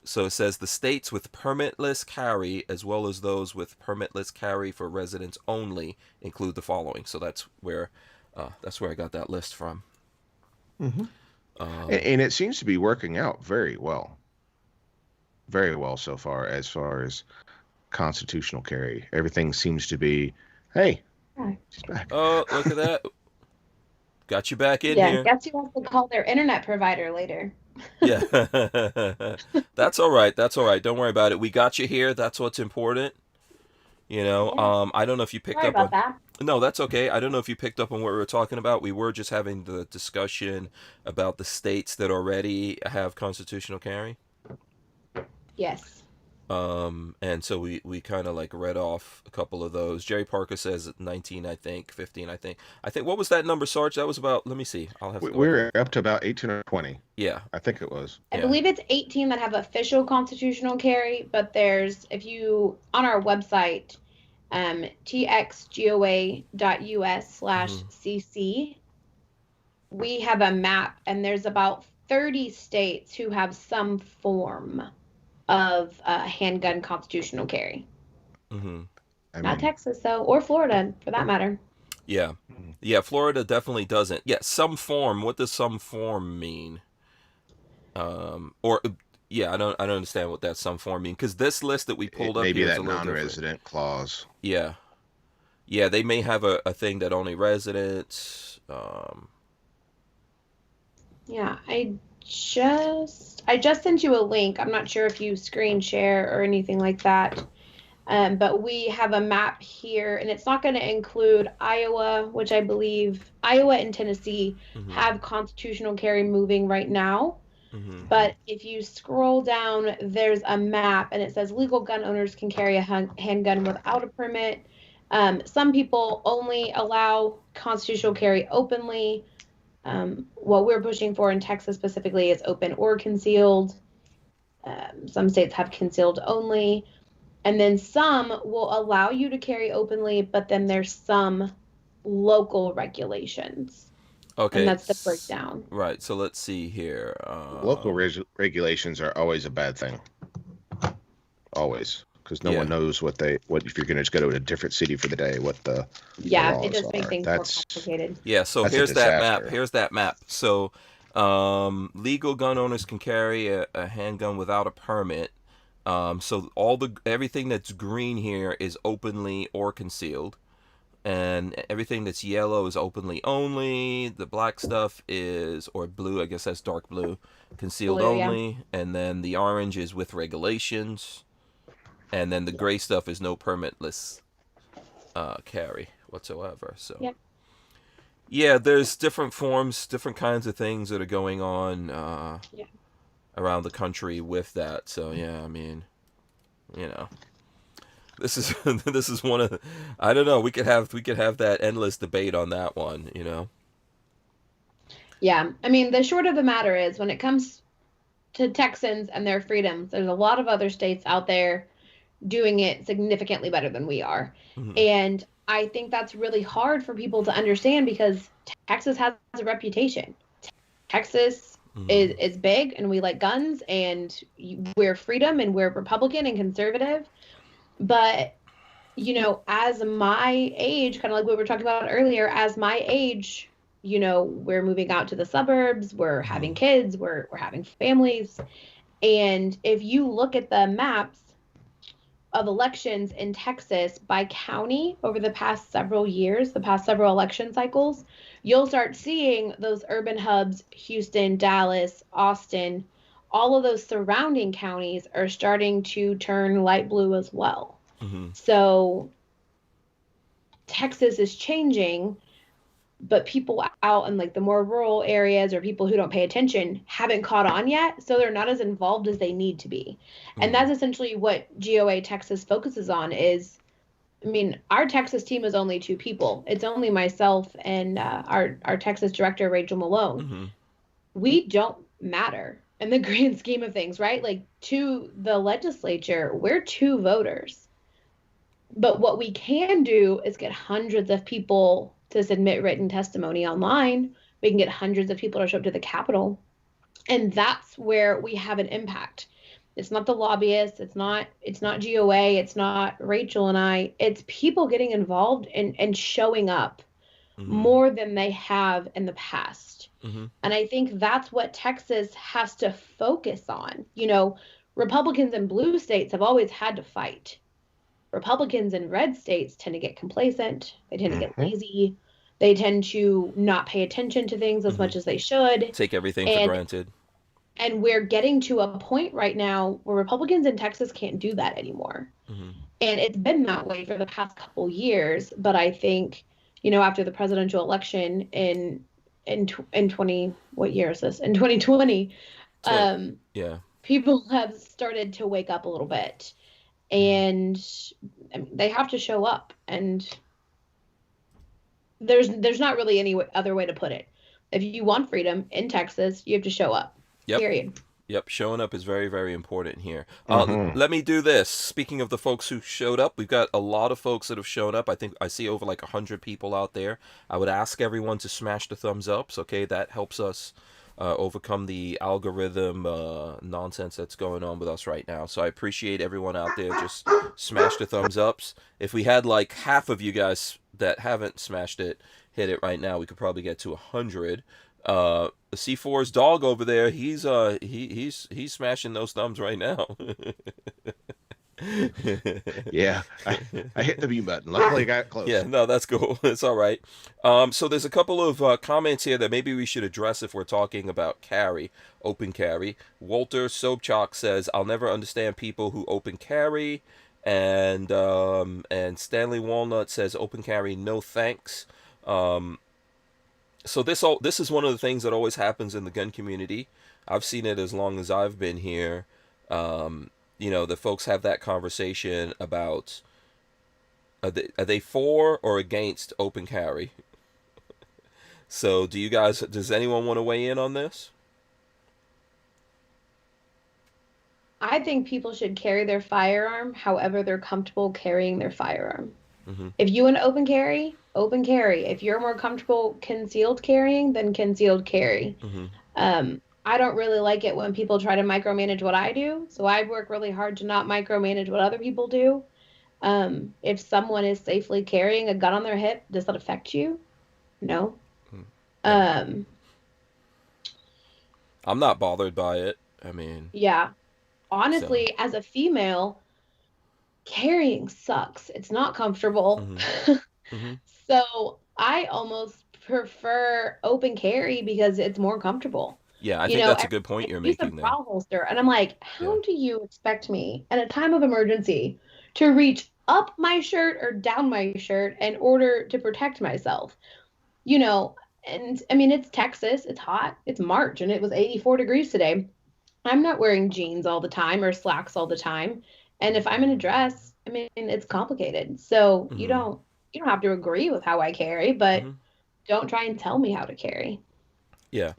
So it says the states with permitless carry, as well as those with permitless carry for residents only, include the following. So that's where I got that list from. Mm-hmm. And it seems to be working out very well so far as constitutional carry. Everything seems to be, hey, she's back. Oh, look at that. Got you back in Yeah, here. guess who has to call their internet provider later? Yeah. That's all right. That's all right. Don't worry about it. We got you here. That's what's important. Yeah. I don't know if you picked Sorry up on. about that. No, that's okay. I don't know if you picked up on what we were talking about. We were just having the discussion about the states that already have constitutional carry. Yes. And so we kind of like read off a couple of those. Jerry Parker says 19, I think, 15, I think. What was that number, Sarge? That was about, let me see. I'll have to go We're up to about 18 or 20. Yeah. I think it was. I believe it's 18 that have official constitutional carry, but there's, if you, on our website, txgoa.us/cc, we have a map, and there's about 30 states who have some form of handgun constitutional carry. Mm-hmm. Not Texas, though, or Florida, for that matter. Yeah. Yeah, Florida definitely doesn't. Yeah, some form. What does some form mean? Yeah, I don't understand what that some form mean, because this list that we pulled up maybe here is that a little non-resident different. clause. Yeah. Yeah, they may have a thing that only residents. Yeah, I just sent you a link. I'm not sure if you screen share or anything like that. But we have a map here, and it's not going to include Iowa, which I believe Iowa and Tennessee have constitutional carry moving right now. Mm-hmm. But if you scroll down, there's a map, and it says legal gun owners can carry a handgun without a permit. Some people only allow constitutional carry openly. What we're pushing for in Texas specifically is open or concealed. Some states have concealed only. And then some will allow you to carry openly, but then there's some local regulations. Okay. And that's the breakdown. Right. So let's see here. Local regulations are always a bad thing. Always. Because no one knows what if you're going to just go to a different city for the day, what the laws it does make are. things more complicated. Yeah, so here's that map. Here's that map. So legal gun owners can carry a handgun without a permit. So everything that's green here is openly or concealed, and everything that's yellow is openly only. The black stuff is, or blue, I guess that's dark blue, concealed only, yeah. And then the orange is with regulations, and then the gray stuff is no permitless carry whatsoever. So yeah, there's different forms, different kinds of things that are going on around the country with that. So yeah, I mean, this is this is one of I don't know, we could have that endless debate on that one. Yeah, I mean, the short of the matter is, when it comes to Texans and their freedoms, there's a lot of other states out there doing it significantly better than we are. And I think that's really hard for people to understand, because Texas has a reputation. Texas is big, and we like guns, and we're freedom, and we're Republican and conservative. But, as my age, kind of like what we were talking about earlier, as my age, we're moving out to the suburbs, we're having kids, we're having families. And if you look at the maps of elections in Texas by county over the past several years, the past several election cycles, you'll start seeing those urban hubs, Houston, Dallas, Austin, all of those surrounding counties are starting to turn light blue as well. So Texas is changing, but people out in like the more rural areas, or people who don't pay attention, haven't caught on yet, so they're not as involved as they need to be. And that's essentially what GOA Texas focuses on. Is, I mean, our Texas team is only 2 people. It's only myself and our Texas director, Rachel Malone. We don't matter in the grand scheme of things, right? Like, to the legislature, we're 2 voters. But what we can do is get hundreds of people to submit written testimony online. We can get hundreds of people to show up to the Capitol. And that's where we have an impact. It's not the lobbyists. It's not GOA. It's not Rachel and I. It's people getting involved and showing up Mm-hmm. more than they have in the past. Mm-hmm. And I think that's what Texas has to focus on. You know, Republicans in blue states have always had to fight. Republicans in red states tend to get complacent. They tend to get Mm-hmm. lazy. They tend to not pay attention to things as Mm-hmm. much as they should. Take everything for And granted. we're getting to a point right now where Republicans in Texas can't do that anymore. Mm-hmm. And it's been that way for the past couple years, but I think, you know, after the presidential election in 20, what year is this? In 2020, Yeah. people have started to wake up a little bit, and they have to show up, and there's not really any other way to put it. If you want freedom in Texas, you have to show up. Yep. Period. Yep, showing up is very, very important here. Mm-hmm. Let me do this. Speaking of the folks who showed up, we've got a lot of folks that have shown up. I think I see over like 100 people out there. I would ask everyone to smash the thumbs ups. Okay, that helps us overcome the algorithm nonsense that's going on with us right now. So I appreciate everyone out there. Just smash the thumbs ups. If we had like half of you guys that haven't smashed it, hit it right now, we could probably get to 100. The C4's dog over there, he's smashing those thumbs right now. Yeah, I hit the mute button. Luckily, I got close. Yeah, no, that's cool. It's all right. So there's a couple of comments here that maybe we should address if we're talking about carry, open carry. Walter Sobchak says, "I'll never understand people who open carry," and Stanley Walnut says, "Open carry, no thanks." So this is one of the things that always happens in the gun community. I've seen it as long as I've been here. You know, the folks have that conversation about are they for or against open carry? So does anyone want to weigh in on this? I think people should carry their firearm however they're comfortable carrying their firearm. Mm-hmm. If you want to open carry, open carry. If you're more comfortable concealed carrying, then concealed carry. Mm-hmm. I don't really like it when people try to micromanage what I do, so I work really hard to not micromanage what other people do. If someone is safely carrying a gun on their hip, does that affect you? No. Yeah. I'm not bothered by it. I mean, Yeah. Honestly, as a female, carrying sucks. It's not comfortable. Mm-hmm. Mm-hmm. So I almost prefer open carry because it's more comfortable. Yeah, I You think know, that's a good point you're use a making there. brow holster, and I'm like, Yeah. how do you expect me at a time of emergency to reach up my shirt or down my shirt in order to protect myself? You know, and I mean, it's Texas, it's hot, it's March, and it was 84 degrees today. I'm not wearing jeans all the time or slacks all the time. And if I'm in a dress, I mean, it's complicated. So Mm-hmm. you don't have to agree with how I carry, but Mm-hmm. don't try and tell me how to carry. Yeah.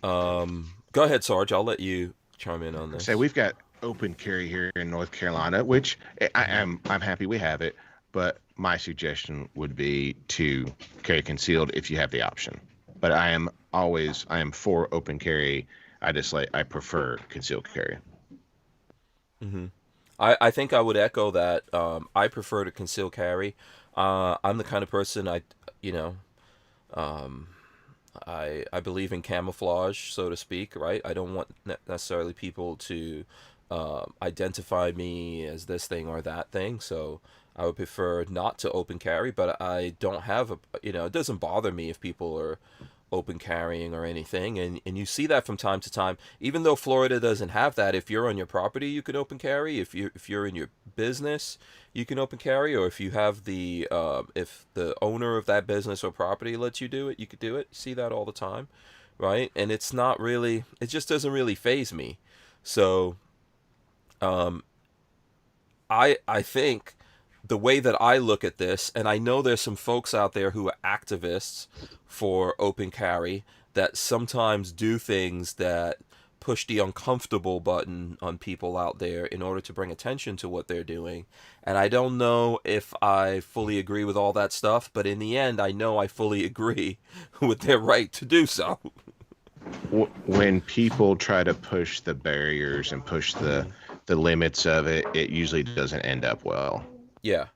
Go ahead, Sarge. I'll let you chime in on this. Say we've got open carry here in North Carolina, which I'm happy we have it. But my suggestion would be to carry concealed if you have the option. But I am for open carry. I prefer concealed carry. Mm-hmm. I think I would echo that. I prefer to conceal carry. I'm the kind of person I believe in camouflage, so to speak, right? I don't want necessarily people to identify me as this thing or that thing. So I would prefer not to open carry, but I don't have it doesn't bother me if people are open carrying or anything, and you see that from time to time. Even though Florida doesn't have that, if you're on your property you can open carry. If you're in your business you can open carry, or if you have if the owner of that business or property lets you do it, you could do it. You see that all the time, right? And it just doesn't really faze me. So I think the way that I look at this, and I know there's some folks out there who are activists for open carry that sometimes do things that push the uncomfortable button on people out there in order to bring attention to what they're doing. And I don't know if I fully agree with all that stuff, but in the end, I know I fully agree with their right to do so. When people try to push the barriers and push the limits of it, it usually doesn't end up well. Yeah.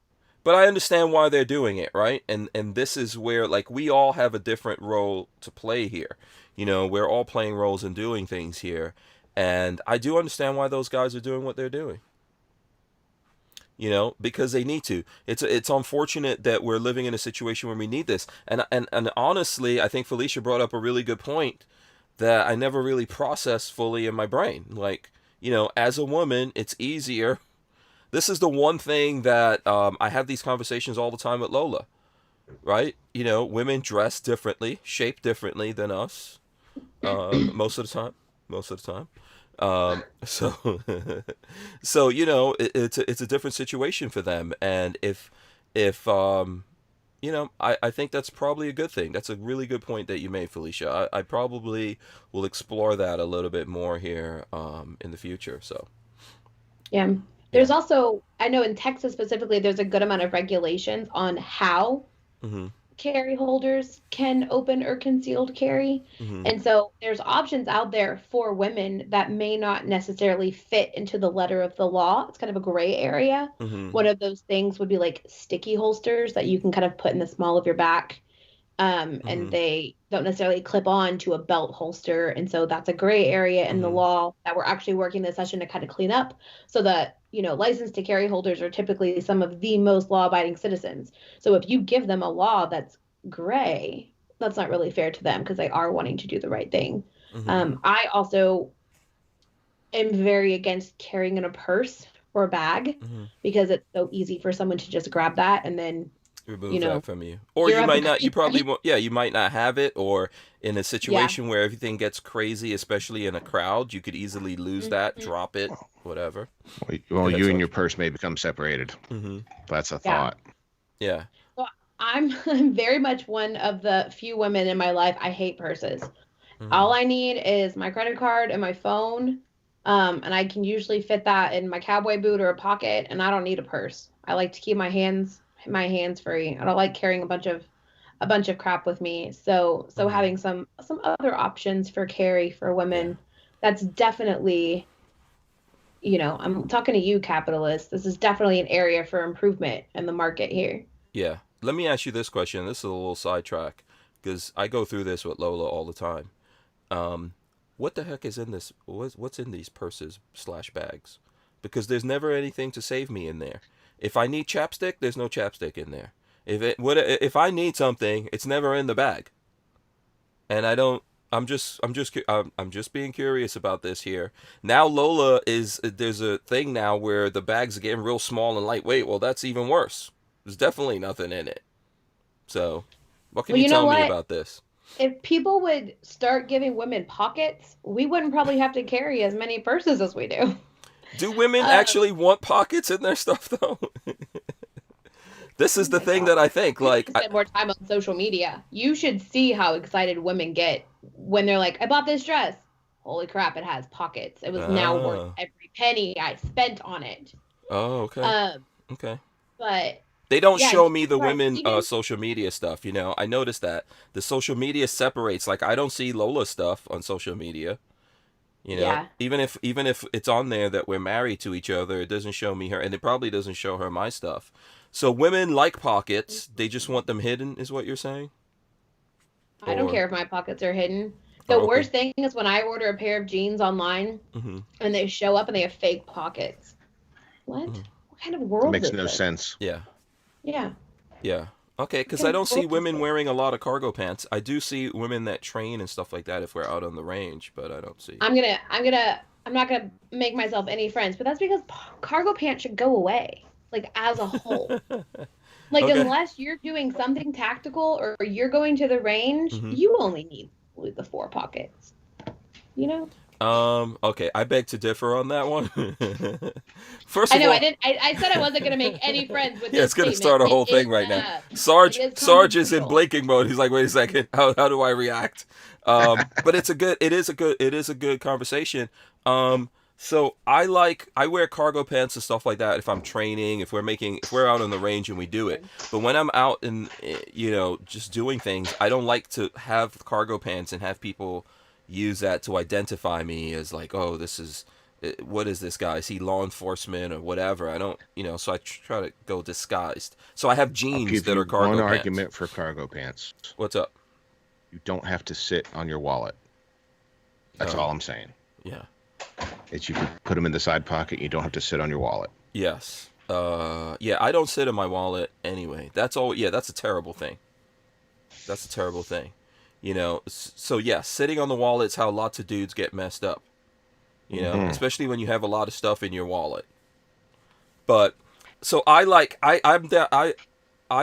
But I understand why they're doing it, right? And this is where, like, we all have a different role to play here. You know, we're all playing roles and doing things here. And I do understand why those guys are doing what they're doing. You know, because they need to. It's unfortunate that we're living in a situation where we need this. And honestly, I think Felisha brought up a really good point that I never really processed fully in my brain. Like, you know, as a woman, it's easier. This is the one thing that I have these conversations all the time with Lola, right? You know, women dress differently, shape differently than us, most of the time. Most of the time. So, so you know, it's a different situation for them, and if you know, I think that's probably a good thing. That's a really good point that you made, Felisha. I probably will explore that a little bit more here in the future. So, Yeah. yeah. There's also, I know in Texas specifically, there's a good amount of regulations on how Mm-hmm. carry holders can open or concealed carry. Mm-hmm. And so there's options out there for women that may not necessarily fit into the letter of the law. It's kind of a gray area. Mm-hmm. One of those things would be like sticky holsters that you can kind of put in the small of your back. Mm-hmm. And they don't necessarily clip on to a belt holster. And so that's a gray area in the Mm-hmm. law that we're actually working this session to kind of clean up so that, you know, licensed to carry holders are typically some of the most law-abiding citizens. So if you give them a law that's gray, that's not really fair to them because they are wanting to do the right thing. Mm-hmm. I also am very against carrying in a purse or a bag Mm-hmm. because it's so easy for someone to just grab that and then, Remove you know, that from you, or you're you up might and not. You probably running. won't. Yeah, you might not have it, or in a Yeah. situation where everything gets crazy, especially in a crowd, you could easily lose that, Mhm. drop it, whatever. Well, Go ahead, you and Sarge. your purse may become separated. Mm-hmm. That's a Yeah. thought. Yeah. So I'm very much one of the few women in my life. I hate purses. Mm-hmm. All I need is my credit card and my phone. And I can usually fit that in my cowboy boot or a pocket, and I don't need a purse. I like to keep my hands free. I don't like carrying a bunch of crap with me. So Mm-hmm. having some other options for carry for Yeah. women, that's definitely, you know, I'm talking to you, capitalists. This is definitely an area for improvement in the market here. Yeah. Let me ask you this question. This is a little sidetrack because I go through this with Lola all the time. Um, what the heck is in this? What's in these purses slash bags? Because there's never anything to save me in there. If I need chapstick, there's no chapstick in there. If I need something, it's never in the bag. And I don't. I'm just being curious about this here. Now Lola is there's a thing now where the bags are getting real small and lightweight. Well, that's even worse. There's definitely nothing in it. So, what can Well, you you know tell me what? about this? If people would start giving women pockets, we wouldn't probably have to carry as many purses as we do. Do women Um, actually want pockets in their stuff though? This oh is the my thing God. that I think. You Like, should spend more time on social media. You should see how excited women get when they're like, I bought this dress. Holy crap, it has pockets. It was now worth oh, every penny I spent on it. okay, Um, okay. but They don't yeah, show you me the are women even social media stuff. You know, I noticed that the social media separates. Like, I don't see Lola stuff on social media. You know, yeah. even if it's on there that we're married to each other, it doesn't show me her, and it probably doesn't show her my stuff. So women like pockets; they just want them hidden, is what you're saying? I don't Or care if my pockets are hidden. oh, The okay. worst thing is when I order a pair of jeans online Mm-hmm. and they show up and they have fake pockets. What? Mm-hmm. What kind of It world makes is no this? sense. Yeah, Yeah. yeah. Okay, What because kind I of don't see world is women this? wearing a lot of cargo pants. I do see women that train and stuff like that if we're out on the range, but I don't see. I'm not gonna make myself any friends, but that's because cargo pants should go away, like as a whole. Like Okay. unless you're doing something tactical or you're going to the range, Mm-hmm. you only need the four pockets. You know? Okay, I beg to differ on that one. First I of know I all, didn't. I said I wasn't gonna make any friends with yeah, this it's gonna statement. start a whole thing right now. It is Sarge is in controversial. blinking mode. He's like, wait a second, how do I react? But it is a good conversation. So I wear cargo pants and stuff like that if I'm training, if we're out on the range and we do it. But when I'm out and you know just doing things, I don't like to have cargo pants and have people use that to identify me as like, oh, this is what is this guy? Is he law enforcement or whatever? I don't, so I try to go disguised. So I have I'll jeans give that you are cargo one pants. argument for cargo pants. What's up? You don't have to sit on your wallet. That's all I'm saying. Yeah. It's you can put them in the side pocket. You don't have to sit on your wallet. Yes. Yeah, I don't sit in my wallet anyway. That's all. Yeah, that's a terrible thing. That's a terrible thing. So yeah, sitting on the wallet's how lots of dudes get messed up. Especially when you have a lot of stuff in your wallet. But so I like I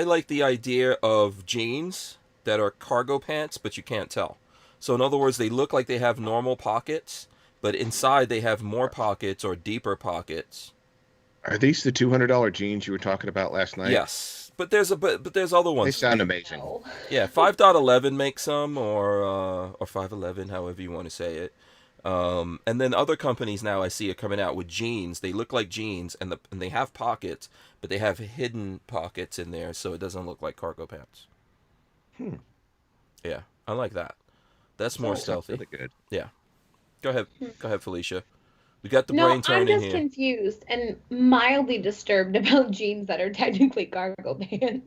like the idea of jeans that are cargo pants, but you can't tell. So in other words, they look like they have normal pockets, but inside they have more pockets or deeper pockets. Are these the $200 jeans you were talking about last night? Yes, but there's other ones. They sound amazing. Yeah, 5.11 makes some, or 511, however you want to say it. And then other companies now I see are coming out with jeans. They look like jeans, and they have pockets, but they have hidden pockets in there, so it doesn't look like cargo pants. Yeah, I like that. That's more stealthy. Really good. Yeah. Go ahead, Felisha. We got the brain turning here. I'm just confused and mildly disturbed about jeans that are technically cargo pants.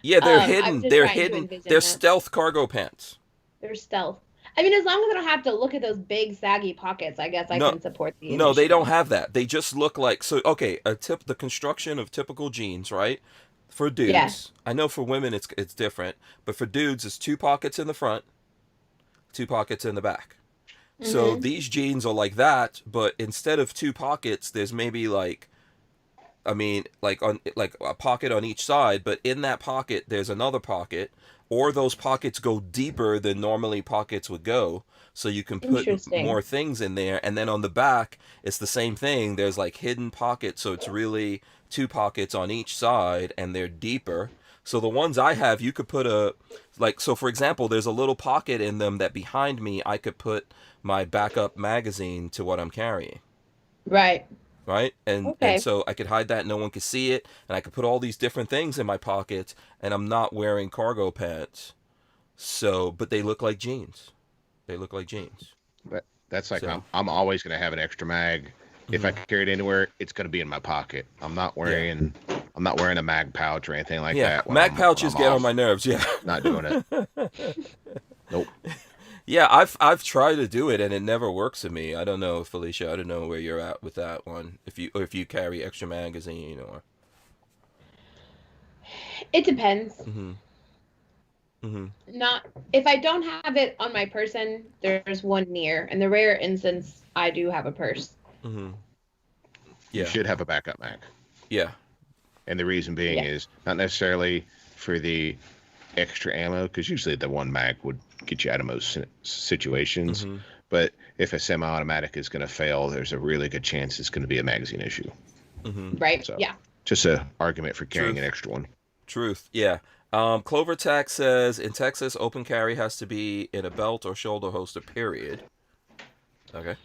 Yeah, they're hidden. They're hidden. They're that. Stealth cargo pants. They're stealth. I mean, as long as I don't have to look at those big saggy pockets, I guess I can support the No, they don't have that. They just look like okay. The construction of typical jeans, right? For dudes, yeah. I know for women it's different, but for dudes, it's 2 pockets in the front, 2 pockets in the back. So these jeans are like that, but instead of 2 pockets, there's maybe like a pocket on each side, but in that pocket there's another pocket, or those pockets go deeper than normally pockets would go, so you can put more things in there. And then on the back, it's the same thing. There's like hidden pockets, so it's really 2 pockets on each side, and they're deeper. So the ones I have, you could put so for example, there's a little pocket in them that behind me I could put my backup magazine to what I'm carrying. Right. And so I could hide that, no one could see it, and I could put all these different things in my pockets, and I'm not wearing cargo pants. So, but they look like jeans. That's like I'm always going to have an extra mag. If I carry it anywhere, it's going to be in my pocket. I'm not wearing a mag pouch or anything like that. Mag pouches get on my nerves. Yeah. Not doing it. Nope. Yeah, I've tried to do it and it never works for me. I don't know, Felisha. I don't know where you're at with that one. If you carry extra magazine or. It depends. Not if I don't have it on my person, there's one near. In the rare instance, I do have a purse. Yeah. You should have a backup mag. Yeah. And the reason being is not necessarily for the extra ammo, because usually the one mag would get you out of most situations. But if a semi-automatic is going to fail, there's a really good chance it's going to be a magazine issue. Right. So, yeah. Just an argument for carrying an extra one. Truth. Yeah. Clover Tax says in Texas, open carry has to be in a belt or shoulder holster. Period. Okay.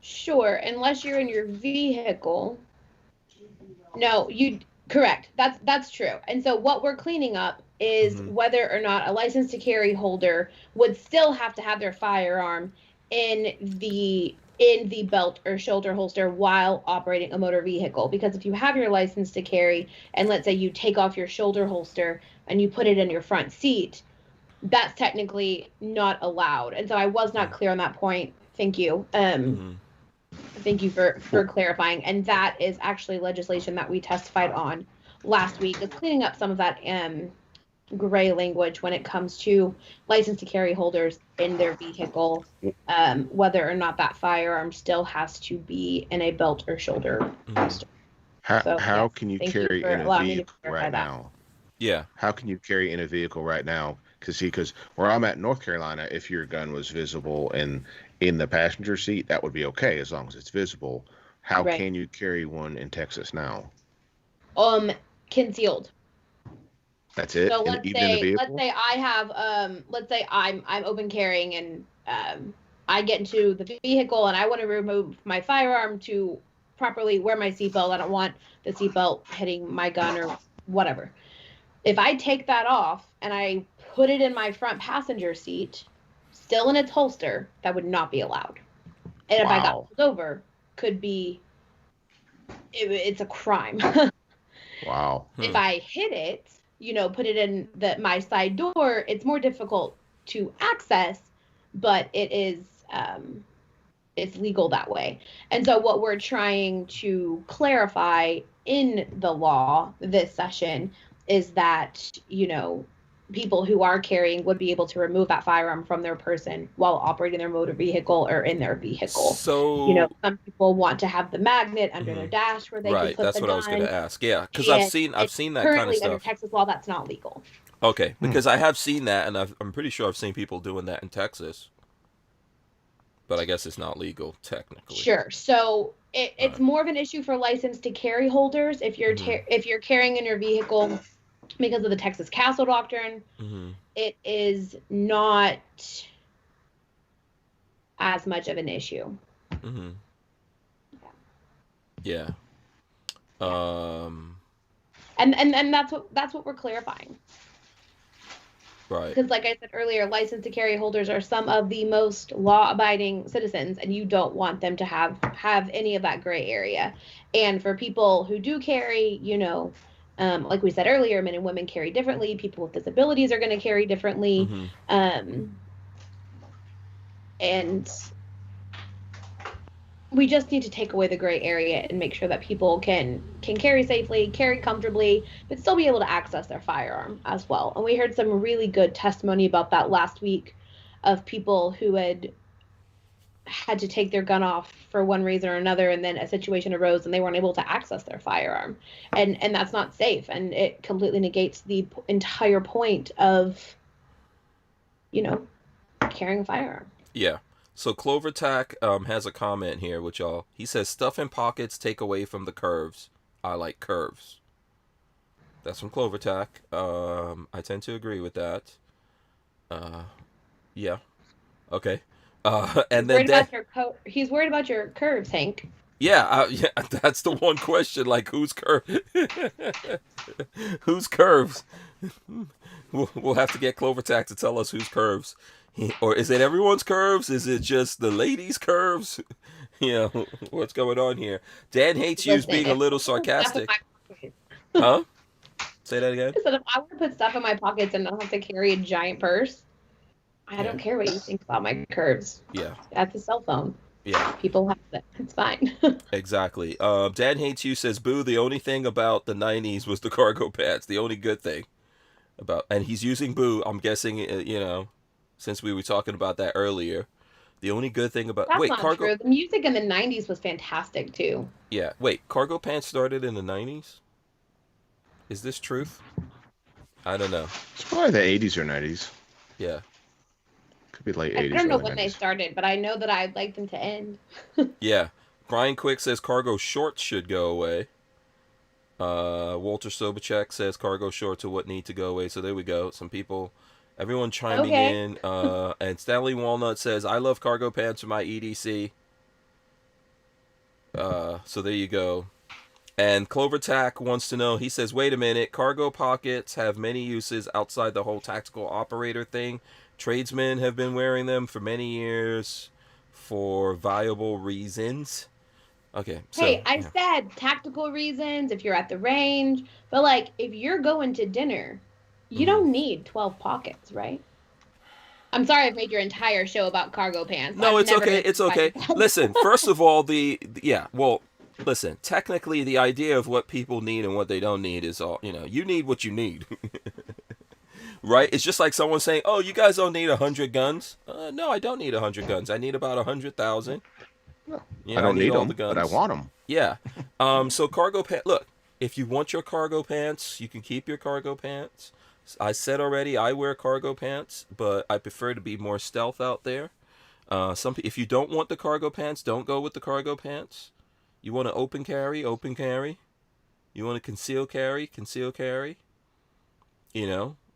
Sure, unless you're in your vehicle. No, correct. That's true. And so what we're cleaning up is whether or not a license to carry holder would still have to have their firearm in the belt or shoulder holster while operating a motor vehicle. Because if you have your license to carry and let's say you take off your shoulder holster and you put it in your front seat, that's technically not allowed. And so I was not clear on that point. Thank you. Thank you for clarifying. And that is actually legislation that we testified on last week, is cleaning up some of that gray language when it comes to license to carry holders in their vehicle, whether or not that firearm still has to be in a belt or shoulder holster. How can you carry in a vehicle right now? Yeah. How can you carry in a vehicle right now? Because where I'm at in North Carolina, if your gun was visible in the passenger seat, that would be okay as long as it's visible. How can you carry one in Texas now? Concealed. That's it. So let's say I have let's say I'm open carrying and I get into the vehicle and I want to remove my firearm to properly wear my seatbelt. I don't want the seatbelt hitting my gun or whatever. If I take that off and I put it in my front passenger seat, still in its holster, that would not be allowed. And if I got pulled over, it's a crime. Wow. If I hid it, put it in my side door, it's more difficult to access, but it's legal that way. And so what we're trying to clarify in the law this session is that, people who are carrying would be able to remove that firearm from their person while operating their motor vehicle or in their vehicle. So, some people want to have the magnet under their dash where they can put that's the what gun. I was going to ask. Yeah, because I've seen that kind of currently stuff. Under Texas law, that's not legal. Okay, because I have seen that, and I'm pretty sure I've seen people doing that in Texas. But I guess it's not legal technically. Sure. So it's more of an issue for license to carry holders if you're if you're carrying in your vehicle because of the Texas Castle Doctrine. It is not as much of an issue. Yeah. And that's what we're clarifying. Right. Because like I said earlier, license to carry holders are some of the most law-abiding citizens, and you don't want them to have any of that gray area. And for people who do carry, like we said earlier, men and women carry differently. People with disabilities are going to carry differently. And we just need to take away the gray area and make sure that people can carry safely, carry comfortably, but still be able to access their firearm as well. And we heard some really good testimony about that last week of people who had to take their gun off for one reason or another, and then a situation arose and they weren't able to access their firearm. And that's not safe, and it completely negates the entire point of, carrying a firearm. Yeah. So CloverTac has a comment here, he says, stuff in pockets take away from the curves. I like curves. That's from CloverTac. I tend to agree with that. Yeah. Okay. And then he's worried about your curves, Hank. Yeah, that's the one question. Like, whose whose curves? We'll have to get CloverTac to tell us whose curves. Or is it everyone's curves? Is it just the ladies' curves? What's going on here? Dan hates you being a little sarcastic. Huh? Say that again? I said if I were to put stuff in my pockets and not have to carry a giant purse, I don't care what you think about my curves. Yeah. That's a cell phone. Yeah. People have it. It's fine. Exactly. Dan hates you says, boo, the only thing about the 90s was the cargo pants. The only good thing and he's using boo, I'm guessing, since we were talking about that earlier. The only good thing about... That's not cargo... true. The music in the 90s was fantastic, too. Yeah. Wait, cargo pants started in the 90s? Is this truth? I don't know. It's probably the 80s or 90s. Yeah. Could be late 80s. I don't know when they started, but I know that I'd like them to end. Yeah. Brian Quick says cargo shorts should go away. Walter Sobachek says cargo shorts are what need to go away. So there we go. Some people... Everyone chiming in. And Stanley Walnut says, I love cargo pants for my EDC. So there you go. And CloverTac wants to know, he says, wait a minute, cargo pockets have many uses outside the whole tactical operator thing. Tradesmen have been wearing them for many years for viable reasons. Okay. So, hey, I said tactical reasons if you're at the range. But, like, if you're going to dinner... You don't need 12 pockets, right? I'm sorry I've made your entire show about cargo pants. No, it's okay. It's okay. Listen, first of all, listen, technically the idea of what people need and what they don't need is all, you need what you need. Right? It's just like someone saying, oh, you guys don't need 100 guns. No, I don't need 100 guns. I need about 100,000. I don't need them, but I want them. Yeah. So cargo pants, look, if you want your cargo pants, you can keep your cargo pants. I said already, I wear cargo pants, but I prefer to be more stealth out there. If you don't want the cargo pants, don't go with the cargo pants. You want to open carry. You want to conceal carry.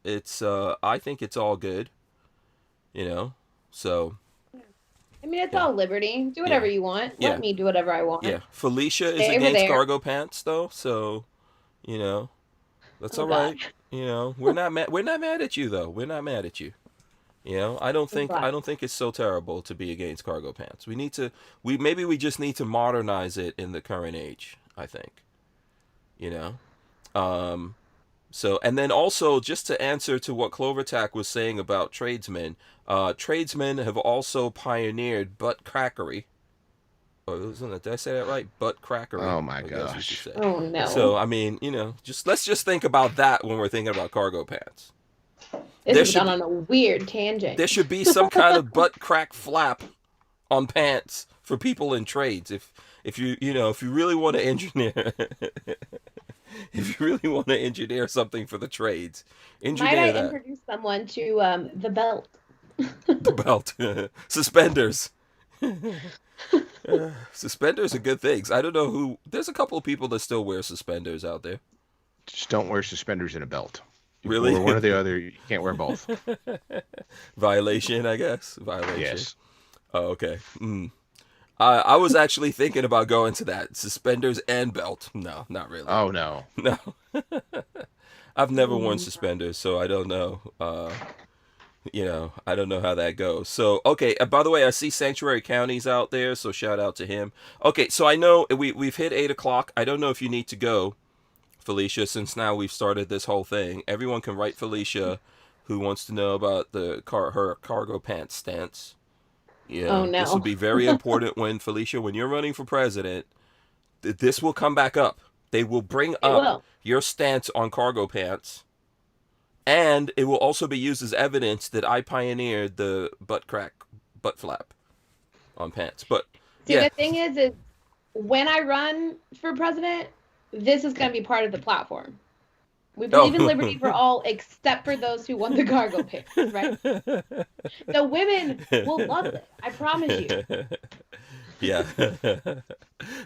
It's I think it's all good. So. I mean, it's all liberty. Do whatever you want. Let me do whatever I want. Yeah, Felicia is against cargo pants though, so that's all right. We're not mad. We're not mad at you though. We're not mad at you. I don't think Right. it's so terrible to be against cargo pants. We just need to modernize it in the current age, I think. You know. Um so, and then also, just to answer to what Clovertack was saying about tradesmen, tradesmen have also pioneered butt crackery. Oh, did I say that right? Butt crackery, Oh my I guess we should gosh. say. Oh no. So, I mean, let's just think about that when we're thinking about cargo pants. This There has should gone be on a weird tangent. some kind of butt crack flap on pants for people in trades. If you really want to engineer, if you really want to engineer something for the trades, Might I engineer that. introduce someone to the belt? The belt, suspenders. Suspenders are good things. I don't know who. There's a couple of people that still wear suspenders out there. Just don't wear suspenders and a belt. Really? Or one or the other. You can't wear both. Violation, I guess. Violation. Yes. Oh, okay. I was actually thinking about going to that suspenders and belt. No, not really. Oh no. No. I've never worn suspenders, so I don't know. I don't know how that goes. So, okay. By the way, I see Sanctuary County's out there, so shout out to him. Okay, so I know we've hit 8 o'clock. I don't know if you need to go, Felisha, since now we've started this whole thing. Everyone can write Felisha, who wants to know about her cargo pants stance. Oh no. This will be very important when Felisha, when you're running for president, this will come back up. They will bring up your stance on cargo pants. And it will also be used as evidence that I pioneered the butt flap on pants. But see, the thing is when I run for president, this is going to be part of the platform. We believe in liberty for all, except for those who want the cargo pants, right? The women will love it. I promise you. Yeah.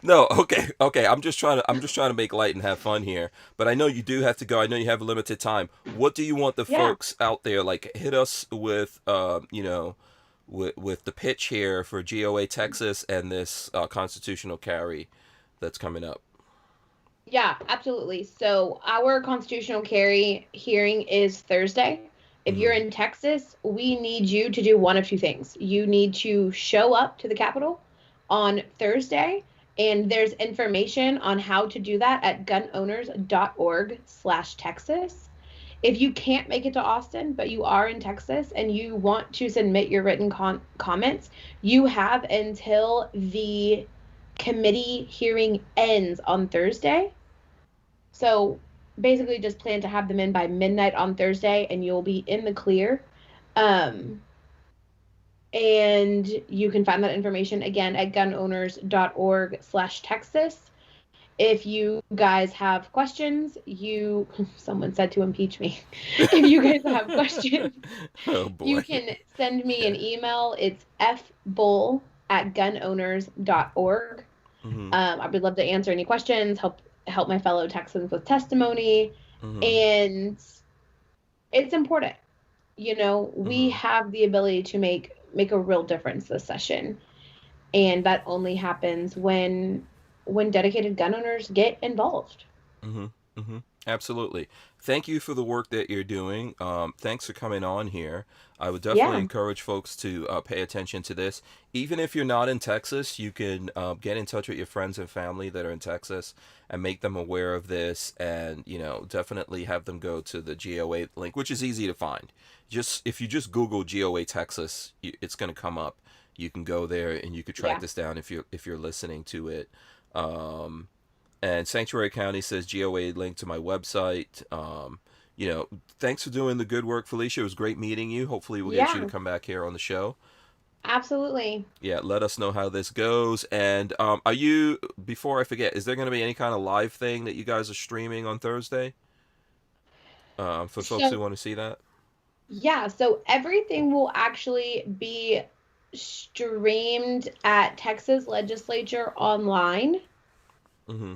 No, okay. I'm just trying to make light and have fun here. But I know you do have to go. I know you have a limited time. What do you want the folks out there, like, hit us with with the pitch here for GOA Texas and this constitutional carry that's coming up? Yeah, absolutely. So our constitutional carry hearing is Thursday. If you're in Texas, we need you to do one of two things. You need to show up to the Capitol on Thursday, and there's information on how to do that at gunowners.org/Texas. If you can't make it to Austin, but you are in Texas and you want to submit your written comments, you have until the committee hearing ends on Thursday. So basically just plan to have them in by midnight on Thursday and you'll be in the clear. And you can find that information again at gunowners.org/Texas. If you guys have questions, someone said to impeach me. If you guys have questions, you can send me an email. It's fbull@gunowners.org. I would love to answer any questions, help my fellow Texans with testimony. And it's important. We have the ability to make a real difference this session. And that only happens when dedicated gun owners get involved. Absolutely. Thank you for the work that you're doing. Thanks for coming on here. I would definitely encourage folks to pay attention to this. Even if you're not in Texas, you can get in touch with your friends and family that are in Texas and make them aware of this, and definitely have them go to the GOA link, which is easy to find. If you just Google GOA Texas, it's going to come up. You can go there and you could track this down if you're listening to it. And Sanctuary County says GOA link to my website. Thanks for doing the good work, Felisha. It was great meeting you. Hopefully we'll get you to come back here on the show. Absolutely. Yeah, let us know how this goes. And before I forget, is there going to be any kind of live thing that you guys are streaming on Thursday? For folks who want to see that? Yeah, so everything will actually be streamed at Texas Legislature online.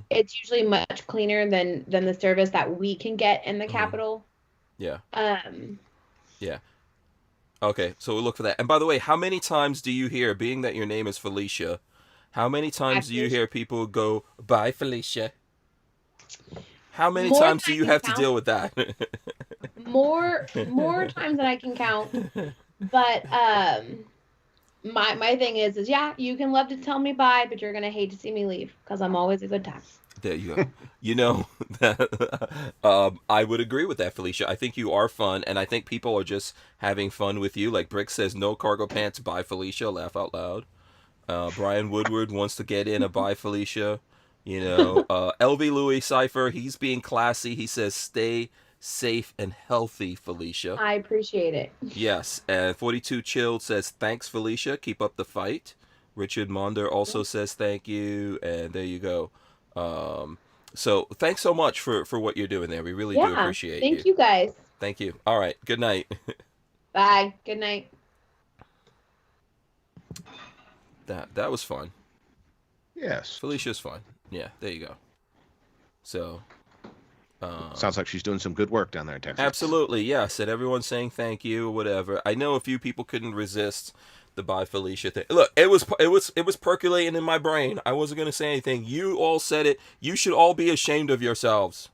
It's usually much cleaner than the service that we can get in the Capitol. Yeah. Yeah. Okay, so we'll look for that. And by the way, how many times do you hear, being that your name is Felisha, how many times do you hear people go, "Bye, Felisha"? How many times do you have to deal with that? More times than I can count. But my thing is yeah, you can love to tell me bye, but you're gonna hate to see me leave because I'm always a good time. There you go. You know, I would agree with that, Felicia. I think you are fun, and I think people are just having fun with you. Like Brick says, no cargo pants, bye, Felicia. Laugh out loud. Brian Woodward wants to get in a bye, Felicia. You know, LV Louis Cipher, he's being classy. He says, stay safe and healthy, Felicia. I appreciate it. Yes, and 42 Chilled says, thanks, Felicia. Keep up the fight. Richard Monder also says thank you, and there you go. So thanks so much for what you're doing there. We really do appreciate you. Thank you guys. Thank you. All right. Good night. Bye. Good night. That was fun. Yes. Felicia's fun. Yeah, there you go. So sounds like she's doing some good work down there in Texas. Absolutely, yes. And everyone's saying thank you or whatever. I know a few people couldn't resist the bye Felicia thing. Look, it was percolating in my brain. I wasn't gonna say anything. You all said it. You should all be ashamed of yourselves.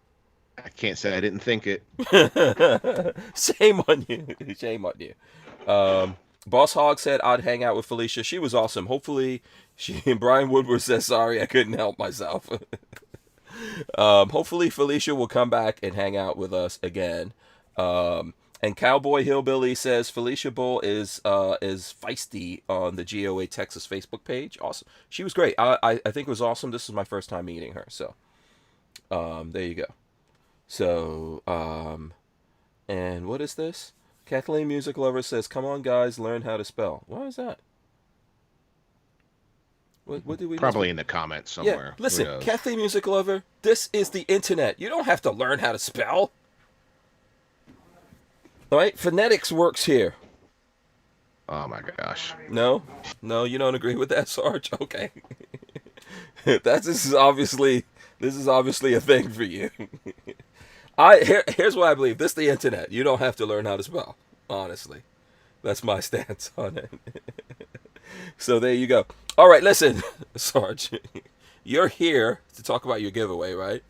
I can't say I didn't think it. Shame on you. Shame on you. Boss Hog said I'd hang out with Felicia. She was awesome. Hopefully, Brian Woodward says sorry I couldn't help myself. Hopefully Felicia will come back and hang out with us again. And Cowboy Hillbilly says Felicia Bull is feisty on the GOA Texas Facebook page. Awesome. She was great. I think it was awesome. This is my first time meeting her. So there you go. So and what is this? Kathleen Music Lover says, come on guys, learn how to spell. What is that? What did we probably in the comments somewhere? Yeah, listen, Kathleen Music Lover, this is the internet. You don't have to learn how to spell. All right, phonetics works here. Oh my gosh. No, you don't agree with that, Sarge? Okay. This is obviously a thing for you. Here's what I believe. This is the internet. You don't have to learn how to spell. Honestly, that's my stance on it. So there you go. All right, listen, Sarge, you're here to talk about your giveaway, right?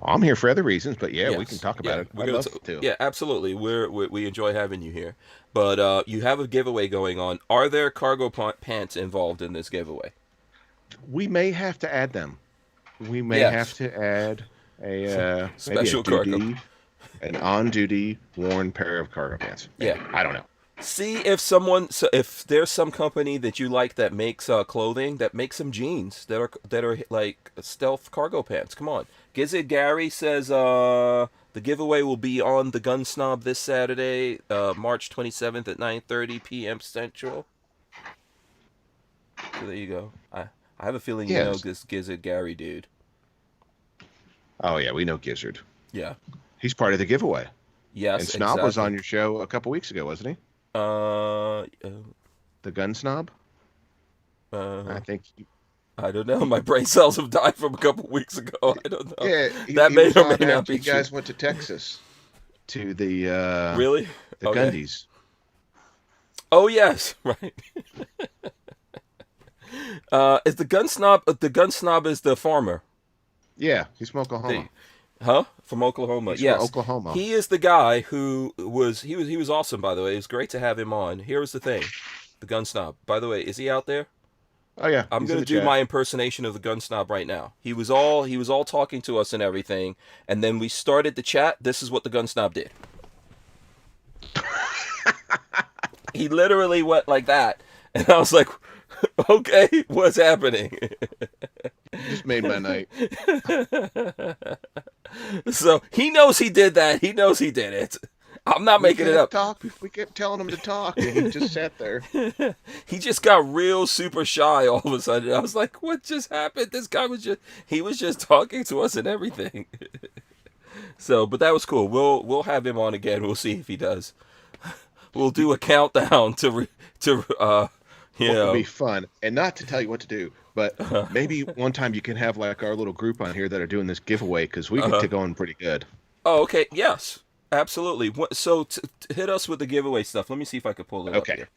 I'm here for other reasons, but yeah, we can talk about it. I'd love to. Yeah, absolutely. We enjoy having you here. But you have a giveaway going on. Are there cargo pants involved in this giveaway? We may have to add them. We may have to add a special cargo, an on-duty worn pair of cargo pants. Yeah, I don't know. See if if there's some company that you like that makes clothing that makes some jeans that are like stealth cargo pants. Come on, Gizzard Gary says the giveaway will be on the Gun Snob this Saturday, March 27th at 9:30 p.m. Central. So there you go. I have a feeling you know this Gizzard Gary dude. Oh yeah, we know Gizzard. Yeah, he's part of the giveaway. Yes, and Snob was on your show a couple weeks ago, wasn't he? The Gun Snob? I think. I don't know. My brain cells have died from a couple weeks ago. I don't know. Yeah, that may or may not be you guys went to Texas to the really the Gundies. Oh yes, right. Is the Gun Snob? The Gun Snob is the farmer. Yeah, he's from Oklahoma. From Oklahoma. He's yes, from Oklahoma. He is the guy who was awesome. By the way, it was great to have him on. Here's the thing, the Gun Snob. By the way, is he out there? Oh yeah, I'm going to do my impersonation of the Gun Snob right now. He was all talking to us and everything, and then we started the chat. This is what the Gun Snob did. He literally went like that, and I was like, okay, what's happening? Just made my night. So he knows he did that. He knows he did it. I'm not making it up. We kept telling him to talk, and he just sat there. He just got real super shy all of a sudden. I was like, what just happened? This guy was just talking to us and everything. So, but that was cool. We'll have him on again. We'll see if he does. We'll do a countdown to It'll be fun. And not to tell you what to do, but maybe one time you can have like our little group on here that are doing this giveaway, because we get to going pretty good. Oh, okay. Yes, absolutely. So hit us with the giveaway stuff. Let me see if I can pull it up here.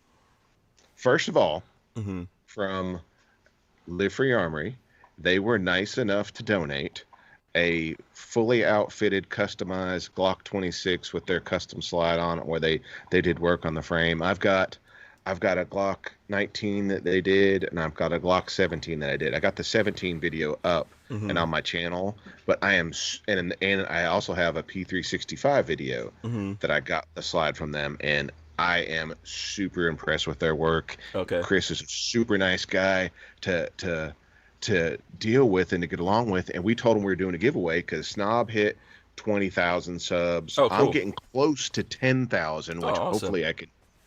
First of all, from Live Free Armory, they were nice enough to donate a fully outfitted, customized Glock 26 with their custom slide on it, where they did work on the frame. I've got a Glock 19 that they did, and I've got a Glock 17 that I did. I got the 17 video up and Mm-hmm. on my channel, but and I also have a P365 video Mm-hmm. that I got the slide from them, and I am super impressed with their work. Okay. Chris is a super nice guy to deal with and to get along with, and we told him we were doing a giveaway because Snob hit 20,000 subs. Oh, I'm cool. getting close to 10,000, Oh, which awesome. hopefully I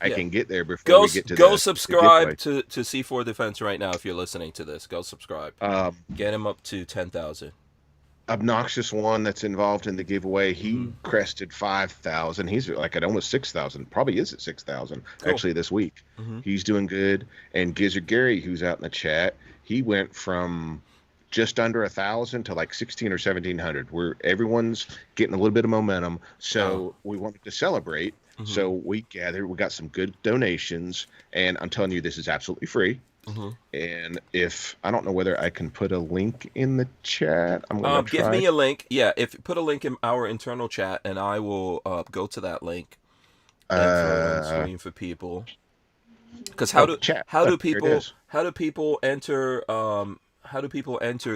Yeah. can get there before Go we get to go the giveaway. subscribe to C4 Defense right now if you're listening to this. Go subscribe. Um, Get him up to 10,000. Obnoxious One that's involved in the giveaway, he Mm-hmm. crested 5,000. He's like at almost 6,000. Probably is at 6,000 Cool. actually this week. Mm-hmm. He's doing good. And Gizzard Gary, who's out in the chat, he went from just under 1,000 to like 16 or 1,700. Where everyone's getting a little bit of momentum. So we wanted to celebrate. Mm-hmm. So we gathered. We got some good donations, and I'm telling you, this is absolutely free. Mm-hmm. And if I don't know whether I can put a link in the chat, I'm gonna Give try. me a link. Yeah, if put a link in our internal chat, and I will go to that link and throw it on the screen for people. Because how do chat. how do There it people is. how do people enter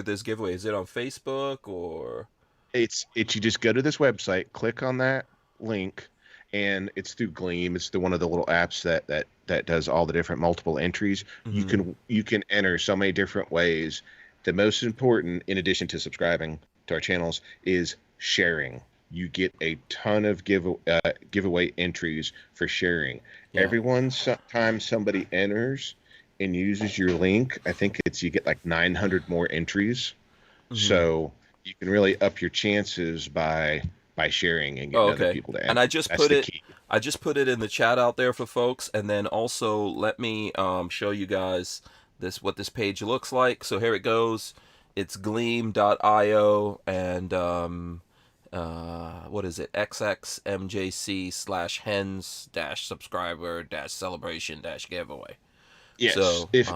this giveaway? Is it on Facebook or? It's you just go to this website, click on that link, and it's through Gleam. It's the one of the little apps that does all the different multiple entries. Mhm. You can enter so many different ways. The most important, in addition to subscribing to our channels, is sharing. You get a ton of giveaway entries for sharing. Yeah. Time somebody enters and uses your link, I think you get like 900 more entries. Mhm. So you can really up your chances by sharing and getting other people to enter. And I just That's put the it. key. I just put it in the chat out there for folks, and then also let me show you guys what this page looks like. So here it goes. It's gleam.io and what is it? xxmjc/hens-subscriber-celebration-giveaway. Yes. So If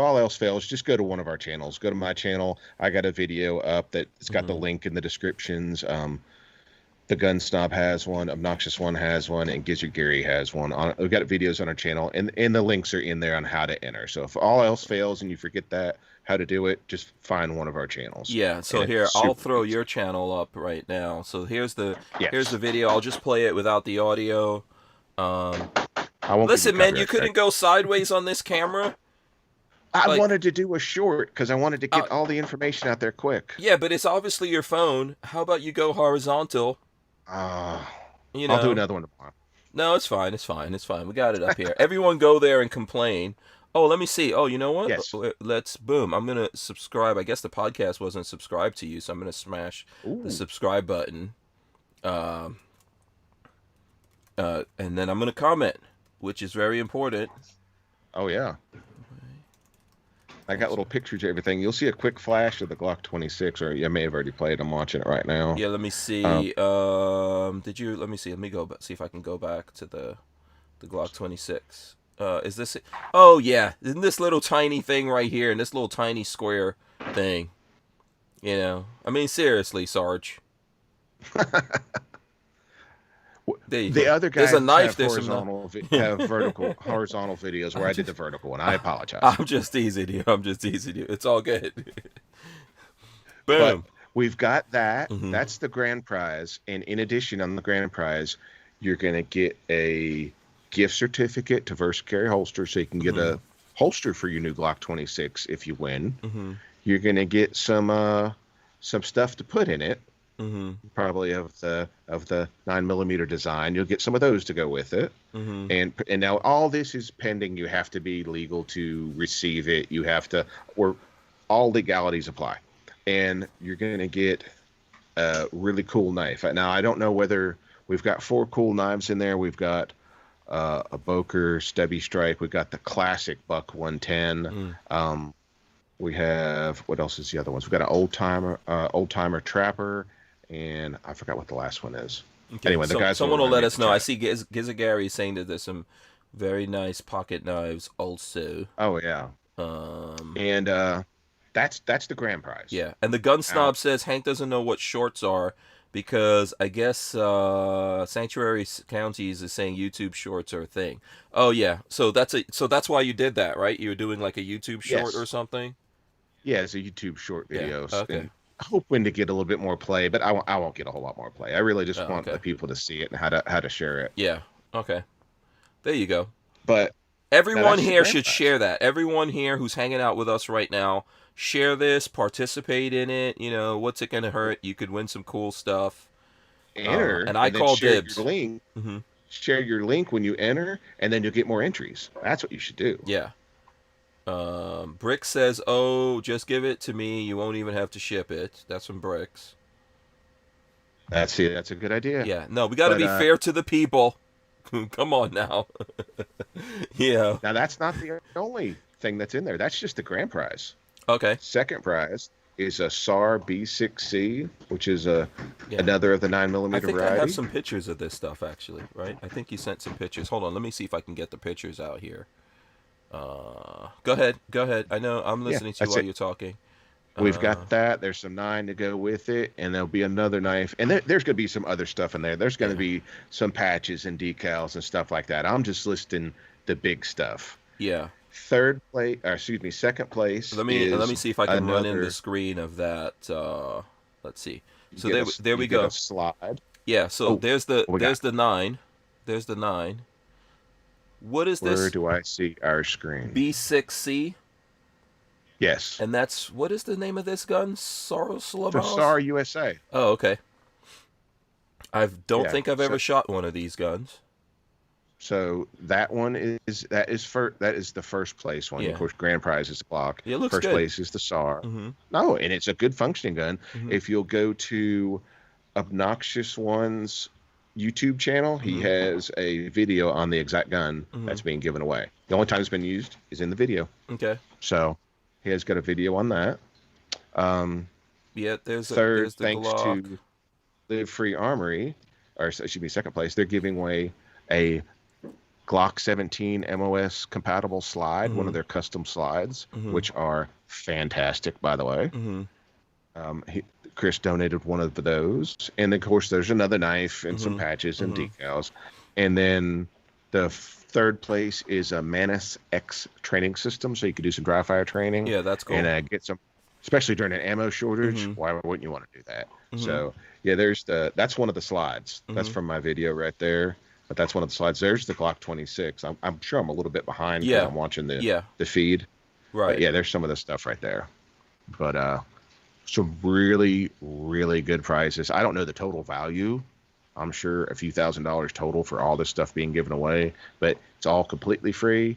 all else fails, just go to one of our channels. Go to my channel. I got a video up that's got the link in the descriptions. The Gun Snob has one, Obnoxious One has one, and Gizzard Gary has one. We've got videos on our channel, and the links are in there on how to enter. So if all else fails and you forget how to do it, just find one of our channels. yeah, so And here it's I'll super throw easy. your channel up right now. So here's the Yes. video. I'll just play it without the audio. I won't Listen, give man, you copyright couldn't strike. go sideways on this camera. I like- wanted to do a short because I wanted to get all the information out there quick. Yeah, but it's obviously your phone. How about you go horizontal? You know. I'll do another one tomorrow. No, it's fine. It's fine. It's fine. We got it up here. Everyone go there and complain. Oh, let me see. Oh, you know what? Yes. Let's boom. I'm gonna subscribe. I guess the podcast wasn't subscribed to you, so I'm gonna smash Ooh. the subscribe button. And then I'm gonna comment, which is very important. Oh yeah. I got little pictures of everything. You'll see a quick flash of the Glock 26, or you may have already played. I'm watching it right now. Yeah, let me see. Did you? Let me see. Let me go. See if I can go back to the Glock 26. Is this it? Oh yeah, in this little tiny thing right here, in this little tiny square thing. You know, I mean, seriously, Sarge. There you The go. other guys There's a knife. have There's some. have horizontal videos where I did the vertical, and I apologize. I'm just teasing you. I'm just teasing you. It's all good. But Boom. we've got that. Mhm. That's the grand prize. And in addition, on the grand prize, you're going to get a gift certificate to Versa Carry Holster, so you can get a holster for your new Glock 26 if you win. Mm-hmm. You're going to get some stuff to put in it, Mm-hmm. probably of the 9mm design. You'll get some of those to go with it. Mm-hmm. And now all this is pending. You have to be legal to receive it. You have to, or all legalities apply. And you're going to get a really cool knife. Now, I don't know whether we've got 4 cool knives in there. We've got a Boker Stubby Strike. We've got the classic Buck 110. We have, what else is the other ones? We've got an old timer Trapper, and I forgot what the last one is. Okay. Anyway, the guys someone will remind let me us in the know. I chat. see Gizzard Gary saying that there's some very nice pocket knives also. Oh yeah. And That's the grand prize. Yeah, and the gun Now, snob says Hank doesn't know what shorts are because I guess Sanctuary Counties is saying YouTube shorts are a thing. Oh yeah, so that's why you did that, right? You were doing like a YouTube short or yes, something. yeah, it's a YouTube short Yeah. videos, Okay. and hoping to get a little bit more play, but I won't get a whole lot more play. I really just Oh, want the okay. people to see it and how to share it. Yeah. Okay. There you go. But now Everyone that's the here grand should prize. share that. Everyone here who's hanging out with us right now, share this, participate in it. You know, what's it gonna hurt? You could win some cool stuff. Enter And I and then call share your dibs. link. Hmm. Share your link when you enter, and then you'll get more entries. That's what you should do. Yeah. Brick says, "Oh, just give it to me. You won't even have to ship it." That's from Bricks. That's a good idea. Yeah. No, we got to But be fair to the people. Come on now. Yeah. now that's not the only thing that's in there. That's just the grand prize. Okay. Second prize is a SAR B6C, which is a Yeah. another of the 9 I millimeter think I have variety. some pictures of this stuff actually, right? I think you sent some pictures. Hold on, let me see if I can get the pictures out here. Go ahead, go ahead. I know I'm Yeah, listening to you that's while it. you're talking. We've Uh, got that. There's some 9 to go with it, and there'll be another knife. And there's going to be some other stuff in there. There's going to yeah, be some patches and decals and stuff like that. I'm just listing the big stuff. yeah. Third place, or excuse me, second place Let me is see if I can run in the another. screen of that. Let's see. You So get there you we get a go. slide. Yeah. So Oh, there's the what we got? there's the nine. There's the nine. What is Where this? do I see our screen? B6C. Yes, And that's what is the name of this gun? the Soros. SAR USA. Oh, okay. I don't Yeah. think I've So ever shot one of these guns. so that is the first place one. Of Yeah. course, grand prize is the Glock. It looks First good. place is the SAR. Mm-hmm. No, and it's a good functioning gun. Mm-hmm. If you'll go to Obnoxious One's YouTube channel, he Mm-hmm. has a video on the exact gun Mm-hmm. that's being given away. The only time it's been used is in the video. Okay. So he has got a video on that. Um, Yeah, Third, there's the thanks Glock. to Live Free Armory, or excuse me, second place, they're giving away a Glock 17 MOS compatible slide, one Mm-hmm. of their custom slides, Mm-hmm. which are fantastic, by the way. Mm-hmm. Chris donated one of those, and of course, there's another knife and some Mm-hmm. patches and Mm-hmm. decals, and then the third place is a Manus X training system, so you could do some dry fire training Yeah, that's cool. and get some, especially during an ammo shortage. Mm-hmm. Why wouldn't you want to do that? Mm-hmm. So yeah, that's one of the slides. That's Mm-hmm. from my video right there. But that's one of the slides. There's the Glock 26. I'm sure I'm a little bit behind because Yeah. I'm watching Yeah. the feed. But Right. yeah, there's some of the stuff right there. But some really, really good prizes. I don't know the total value. I'm sure a few $1,000s total for all this stuff being given away, but it's all completely free.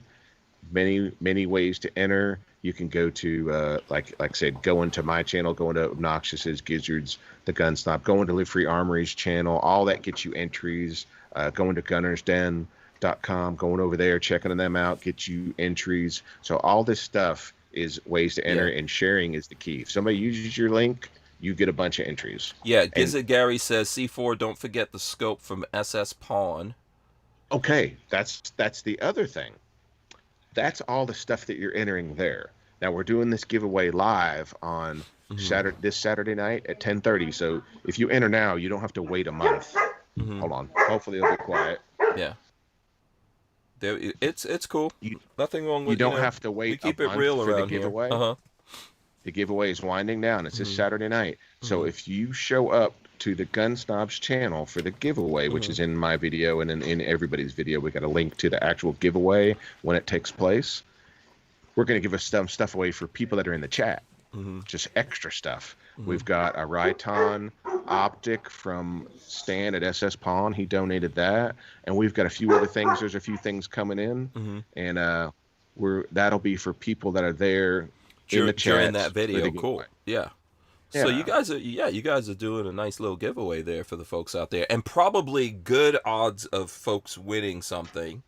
Many ways to enter. You can go to like I said, go into my channel, go into Obnoxious's, Gizzards, the Gun Snob, go into Live Free Armory's channel. All that gets you entries. Going to gunnersden.com, going over there, checking them out, get you entries. So all this stuff is ways to enter, Yeah. and sharing is the key. If somebody uses your link, you get a bunch of entries. Yeah, And Gizzard Gary says C4, don't forget the scope from SS Pawn. okay, that's the other thing. That's all the stuff that you're entering there. Now we're doing this giveaway live on Mm-hmm. this Saturday night at 10:30. So if you enter now, you don't have to wait a month. Mm-hmm. Hold on. Hopefully it'll be quiet. Yeah. It's cool. You Nothing wrong you with don't know, have to we wait a keep it month real for the around here. giveaway. Uh-huh. The giveaway is winding down. It's this Mhm. Saturday night. So Mhm. if you show up to the Gun Snobs channel for the giveaway, which Mhm. is in my video and in everybody's video, we got a link to the actual giveaway when it takes place. We're going to give us some stuff away for people that are in the chat, Mm-hmm. just extra stuff. Mhm. We've got a Ryton optic from Stan at SS Pawn. He donated that, and we've got a few other things. There's a few things coming in, Mm-hmm. and that'll be for people that are there in the During chats that for video, the cool. giveaway. Yeah. So you Yeah. guys are doing a nice little giveaway there for the folks out there, and probably good odds of folks winning something.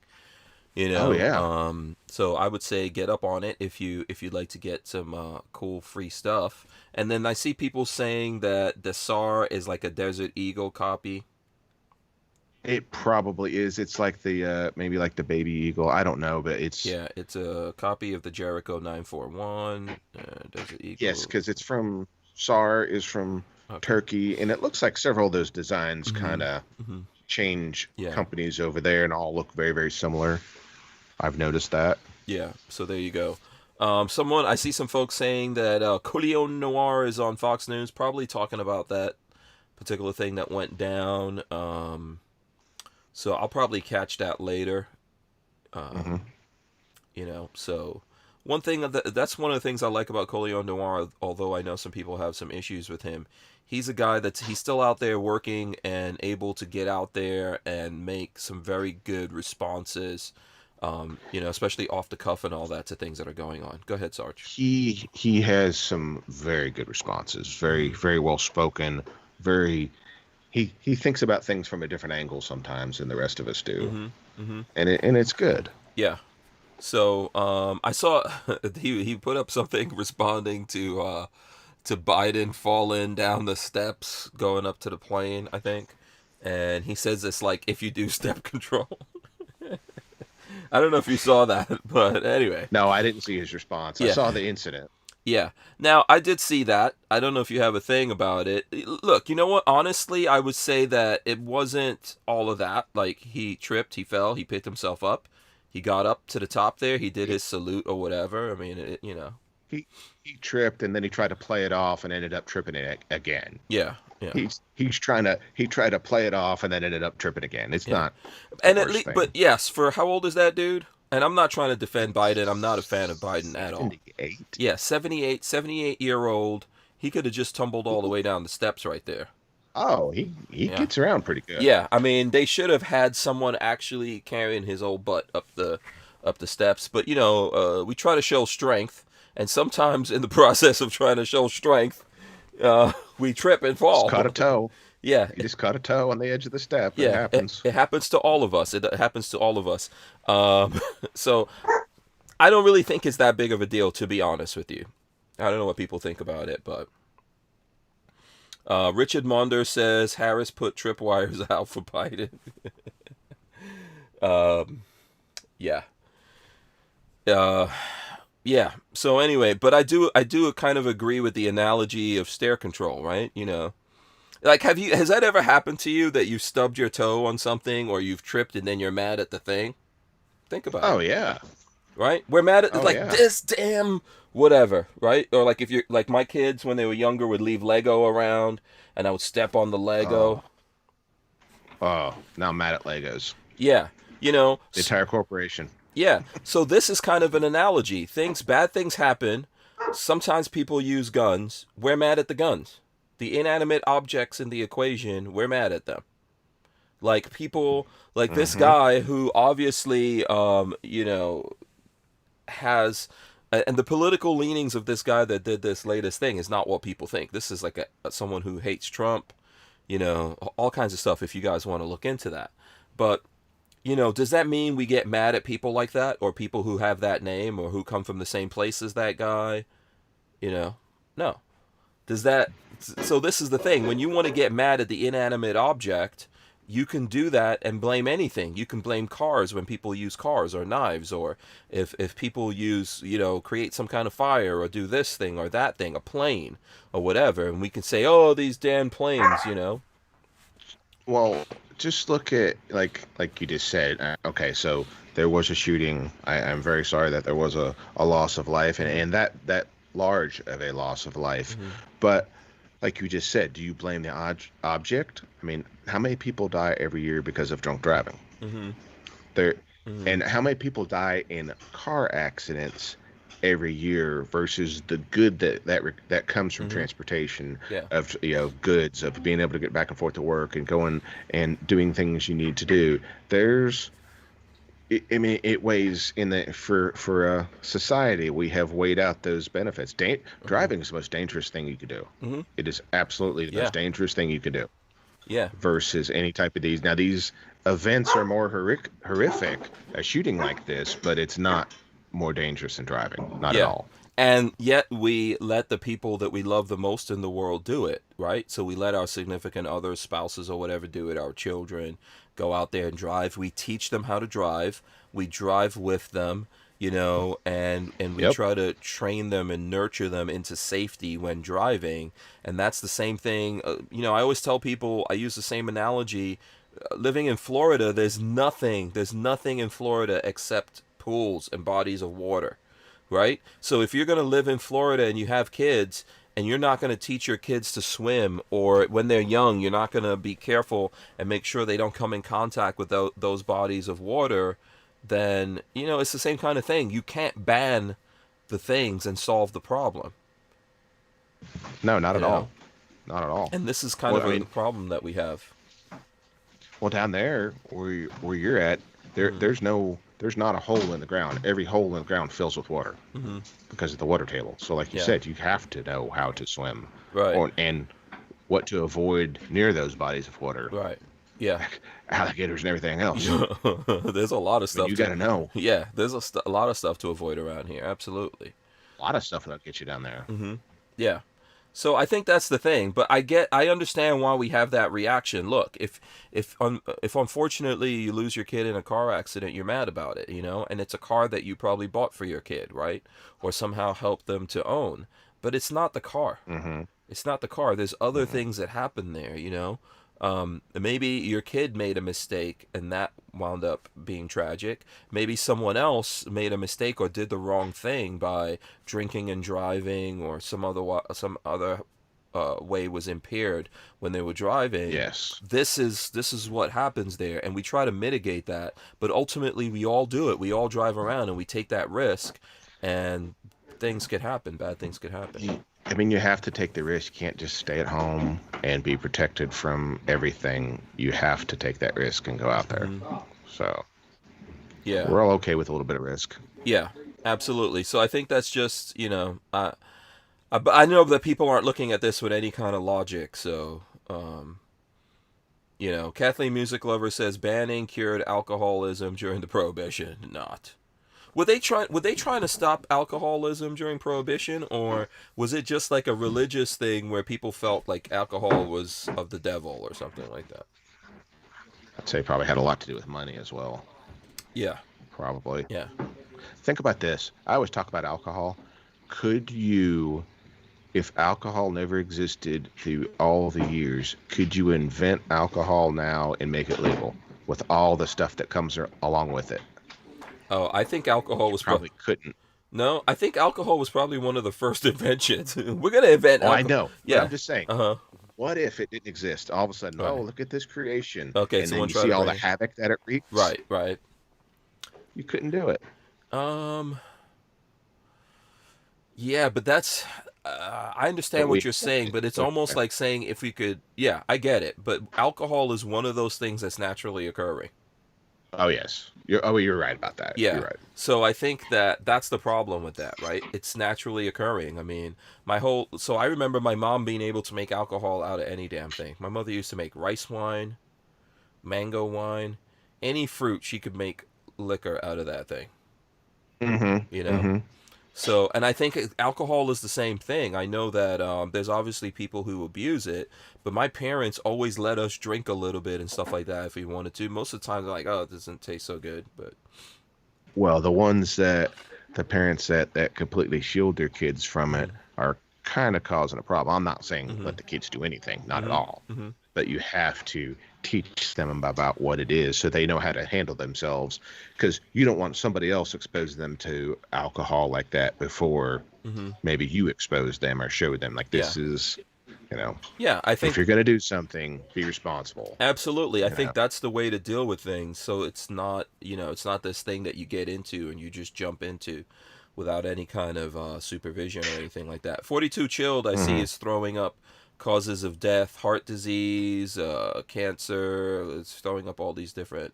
You Oh know, yeah. so I would say get up on it if you'd like to get some cool free stuff. And then I see people saying that the SAR is like a Desert Eagle copy. It probably is. It's like the maybe like the Baby Eagle. I don't know, but it's Yeah, it's a copy of the Jericho 941. Does it yes, equal? because it's from SAR is from Okay. Turkey, and it looks like several of those designs kind Mhm. of Mhm. change Yeah. companies over there, and all look very very similar. I've noticed that. Yeah. So there you go. Someone I see some folks saying that Coleon Noir is on Fox News, probably talking about that particular thing that went down. So I'll probably catch that later. Hmm. Um, so one thing that's one of the things I like about Coleon Noir, although I know some people have some issues with him. He's a guy he's still out there working and able to get out there and make some very good responses, especially off the cuff and all that to things that are going on. Go ahead, Sarge. He has some very good responses. Very Hmm. very well spoken. Very he thinks about things from a different angle sometimes than the rest of us do, Hmm. Hmm. and it's good. Yeah. So I saw he put up something responding to Biden falling down the steps going up to the plane, I think. And he says it's like if you do step control. I don't know if you saw that, but anyway. No, I didn't see his response. I Yeah. saw the incident. Yeah. Now, I did see that. I don't know if you have a thing about it. Look, you know what? Honestly, I would say that it wasn't all of that. Like, he tripped, he fell, he picked himself up. He got up to the top there, he did He his salute or whatever. I mean, he, he tripped and then he tried to play it off and ended up tripping it again. Yeah, yeah. He tried to play it off and then ended up tripping again. It's Yeah. not the And at worst least, but thing. yes, for how old is that dude? And I'm not trying to defend Biden. I'm not a fan of Biden at all. 78. Yeah, 78 year old. He could have just tumbled all the way down the steps right there. Oh, he Yeah. gets around pretty good. Yeah, I mean, they should have had someone actually carrying his old butt up the steps. But we try to show strength, and sometimes in the process of trying to show strength, we trip and Just caught a fall. toe. Yeah, He just caught a toe on the edge of the step. It yeah, it, happens. it happens to all of us. It happens to all of us. So I don't really think it's that big of a deal, to be honest with you. I don't know what people think about it, but Richard Monder says Harris put tripwires out for Biden. Um, yeah, uh, yeah. So anyway, but I do kind of agree with the analogy of stair control, right? Like, has that ever happened to you that you stubbed your toe on something or you've tripped and then you're mad at the thing? Think about Oh it, yeah. right? We're mad at Oh like yeah. this damn whatever, right? Or like if you're like my kids when they were younger would leave Lego around and I would step on the Oh Lego. oh. Now I'm mad at Legos. Yeah, you know, The entire corporation. yeah. So this is kind of an analogy. Bad things happen. Sometimes people use guns. We're mad at the guns. The inanimate objects in the equation, we're mad at them. Like people, like this Hmm. guy who obviously, has, and the political leanings of this guy that did this latest thing is not what people think. This is like someone who hates Trump, all kinds of stuff. If you guys want to look into that, but does that mean we get mad at people like that or people who have that name or who come from the same place as that guy? No. Does that So this is the thing. When you want to get mad at the inanimate object, you can do that and blame anything. You can blame cars when people use cars or knives or if people use, create some kind of fire or do this thing or that thing, a plane or whatever, and we can say, "Oh, these damn planes." Well, just look at like you just said. Okay, so there was a shooting. I'm very sorry that there was a loss of life, and, Mhm. and that large of a loss of life. Mhm. But like you just said, do you blame the object? I mean, how many people die every year because of drunk driving? Mhm. There, Mhm. and how many people die in car accidents every year versus the good that comes from Mhm. transportation Yeah. of goods of being able to get back and forth to work and going and doing things you need to do. There's I mean, it weighs in the for a society. We have weighed out those benefits. Mhm. Driving is the most dangerous thing you could do. Mhm. It is absolutely the Yeah. most dangerous thing you could do Yeah. versus any type of these. Now, these events are more horrific, a shooting like this, but it's not more dangerous than driving. Not at Yeah. all. And yet we let the people that we love the most in the world do it, right? So we let our significant others, spouses, or whatever do it, our children go out there and drive. We teach them how to drive. We drive with them, and we Yep. try to train them and nurture them into safety when driving. And that's the same thing. I always tell people, I use the same analogy. Living in Florida, there's nothing in Florida except pools and bodies of water, right? So if you're going to live in Florida and you have kids and you're not going to teach your kids to swim, or when they're young, you're not going to be careful and make sure they don't come in contact with those bodies of water, then, it's the same kind of thing. You can't ban the things and solve the problem. No, not You at know? all. Not at all. And this is kind Well, of I a mean, problem that we have. well, down there where you're at, there's not a hole in the ground. Every hole in the ground fills with water Hmm. because of the water table. So, like you Yeah. said, you have to know how to swim, Right. and what to avoid near those bodies of water, Right. Yeah. alligators and everything else. There's a lot of I mean, stuff you to. got to know Yeah, there's a lot of stuff to avoid around here. Absolutely. a lot of stuff that'll get you down there. Hmm. Yeah. So I think that's the thing, but I understand why we have that reaction. Look, if unfortunately you lose your kid in a car accident, you're mad about it, and it's a car that you probably bought for your kid, right? Or somehow helped them to own. But it's not the car. Mm-hmm. It's not the car. There's other Mm-hmm. things that happen there. Maybe your kid made a mistake and that wound up being tragic. Maybe someone else made a mistake or did the wrong thing by drinking and driving, or some other way was impaired when they were driving. Yes. This is what happens there, and we try to mitigate that. But ultimately, we all do it. We all drive around and we take that risk, and things could happen. Bad things could happen. I mean, you have to take the risk. You can't just stay at home and be protected from everything. You have to take that risk and go out there. Mhm. So Yeah. we're all okay with a little bit of risk. Yeah, absolutely. So I think that's just, I know that people aren't looking at this with any kind of logic. So, Kathleen Music Lover says banning cured alcoholism during the Prohibition. Not. Were they trying to stop alcoholism during Prohibition, or was it just like a religious thing where people felt like alcohol was of the devil or something like that? I'd say probably had a lot to do with money as well. Yeah. Probably. Yeah. Think about this. I always talk about alcohol. Could you, if alcohol never existed through all the years, could you invent alcohol now and make it legal with all the stuff that comes along with it? Oh, I think alcohol was Probably couldn't. No, I think alcohol was probably one of the first inventions. We're gonna invent Oh, I alcohol. know. But Yeah. I'm just saying, Uh-huh. what if it didn't exist? All of a sudden, Right. oh, look at this creation. Okay, And then someone you try see to all the bring it. havoc that it wreaks. Right, right. You couldn't do it. Um, yeah, but that's I understand But what we you're saying, but it's almost like saying if we could, yeah, I get it, but alcohol is one of those things that's naturally occurring. Oh, yes. You're right about that. Yeah. You're right. So I think that that's the problem with that, right? It's naturally occurring. I mean, so I remember my mom being able to make alcohol out of any damn thing. My mother used to make rice wine, mango wine, any fruit she could make liquor out of that thing, Mm-hmm. you know? Mm-hmm. So, and I think alcohol is the same thing. I know that there's obviously people who abuse it, but my parents always let us drink a little bit and stuff like that if we wanted to. Most of the time, they're like, "Oh, it doesn't taste so good," but Well, the parents that completely shield their kids from it are kind of causing a problem. I'm not saying let the kids do anything, not at all. mm-hmm. But you have to teach them about what it is so they know how to handle themselves, because you don't want somebody else exposing them to alcohol like that before Mm-hmm. maybe you expose them or show them like this is, Yeah, I if think you're going to do something, be responsible. absolutely. I think Yeah. that's the way to deal with things. So it's not, it's not this thing that you get into and you just jump into without any kind of supervision or anything like that. 42 Chilled, I see, Mhm. is throwing up causes of death, heart disease, cancer. It's throwing up all these different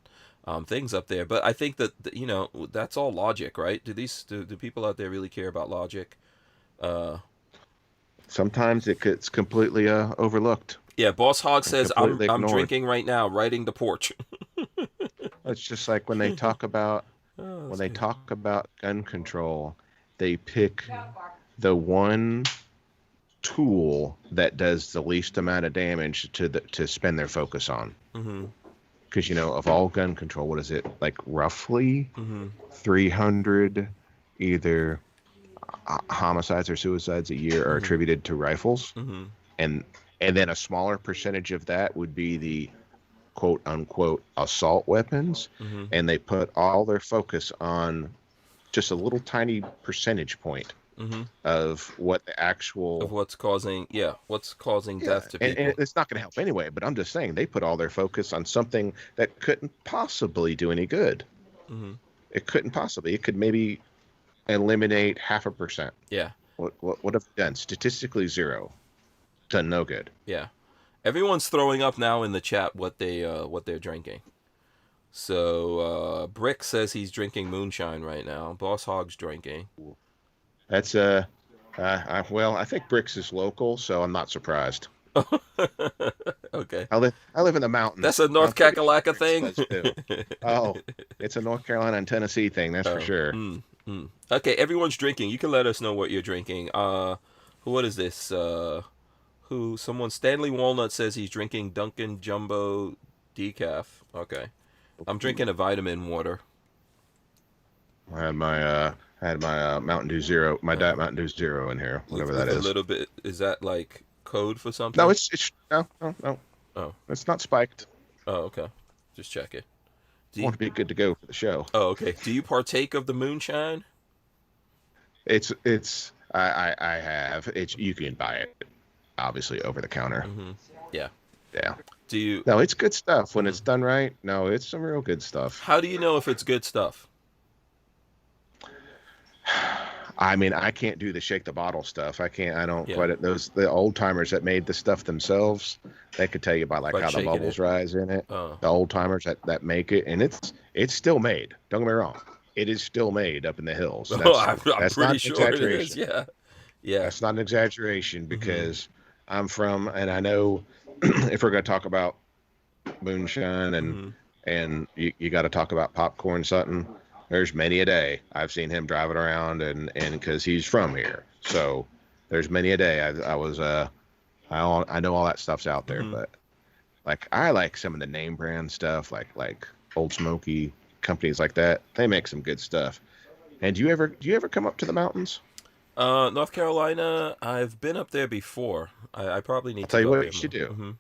things up there. But I think that, that's all logic, right? Do people out there really care about logic? Uh, Sometimes it gets completely overlooked yeah, Boss Hog and says, I'm completely I'm ignored. drinking right now, riding the porch. It's just like when they talk about Oh, when that's they good. talk about gun control, they pick the one tool that does the least amount of damage to spend their focus on. Because of all gun control, what is it, like roughly 300 either homicides or suicides a year are attributed to rifles, and then a smaller percentage of that would be the quote unquote assault weapons, and they put all their focus on just a little tiny percentage point of what the actual of what's causing death to people. And it's not going to help anyway, but I'm just saying they put all their focus on something that couldn't possibly do any good. It couldn't possibly. It could maybe eliminate 0.5%. Yeah. What have they done? Statistically, 0. Done no good. Yeah. Everyone's throwing up now in the chat what they're drinking. So Brick says he's drinking moonshine right now. Boss Hog's drinking. That's I think Brick's is local, so I'm not surprised. Okay. I live in the mountains. That's a North Kakalaka thing. Oh, it's a North Carolina and Tennessee thing, that's for sure. Okay, everyone's drinking. You can let us know what you're drinking. What is this? Stanley Walnut says he's drinking Dunkin' Jumbo Decaf. Okay. I'm drinking a vitamin water. I had my Mountain Dew Zero, my Diet Mountain Dew Zero in here, whatever that is. A little bit. Is that like code for something? No, it's no. Oh. It's not spiked. Oh, okay. Just check it. I want to be good to go for the show. Oh, okay. Do you partake of the moonshine? I have. You can buy it, obviously, over the counter. Yeah. Yeah. Do you? No, it's good stuff when it's done right. No, it's some real good stuff. How do you know if it's good stuff? I mean, I can't do the shake the bottle stuff. I don't quite it. The old timers that made the stuff themselves, they could tell you about how the bubbles rise in it. The old timers that make it, and it's still made. Don't get me wrong, it is still made up in the hills. That's pretty sure it is. Yeah. That's not an exaggeration because I'm from, and I know if we're going to talk about moonshine and you got to talk about popcorn something. There's many a day I've seen him driving around and because he's from here. So there's many a day I know all that stuff's out there, but I like some of the name brand stuff, like Old Smoky, companies like that. They make some good stuff. And do you ever come up to the mountains? North Carolina, I've been up there before. I probably need to go. Tell you what you should do.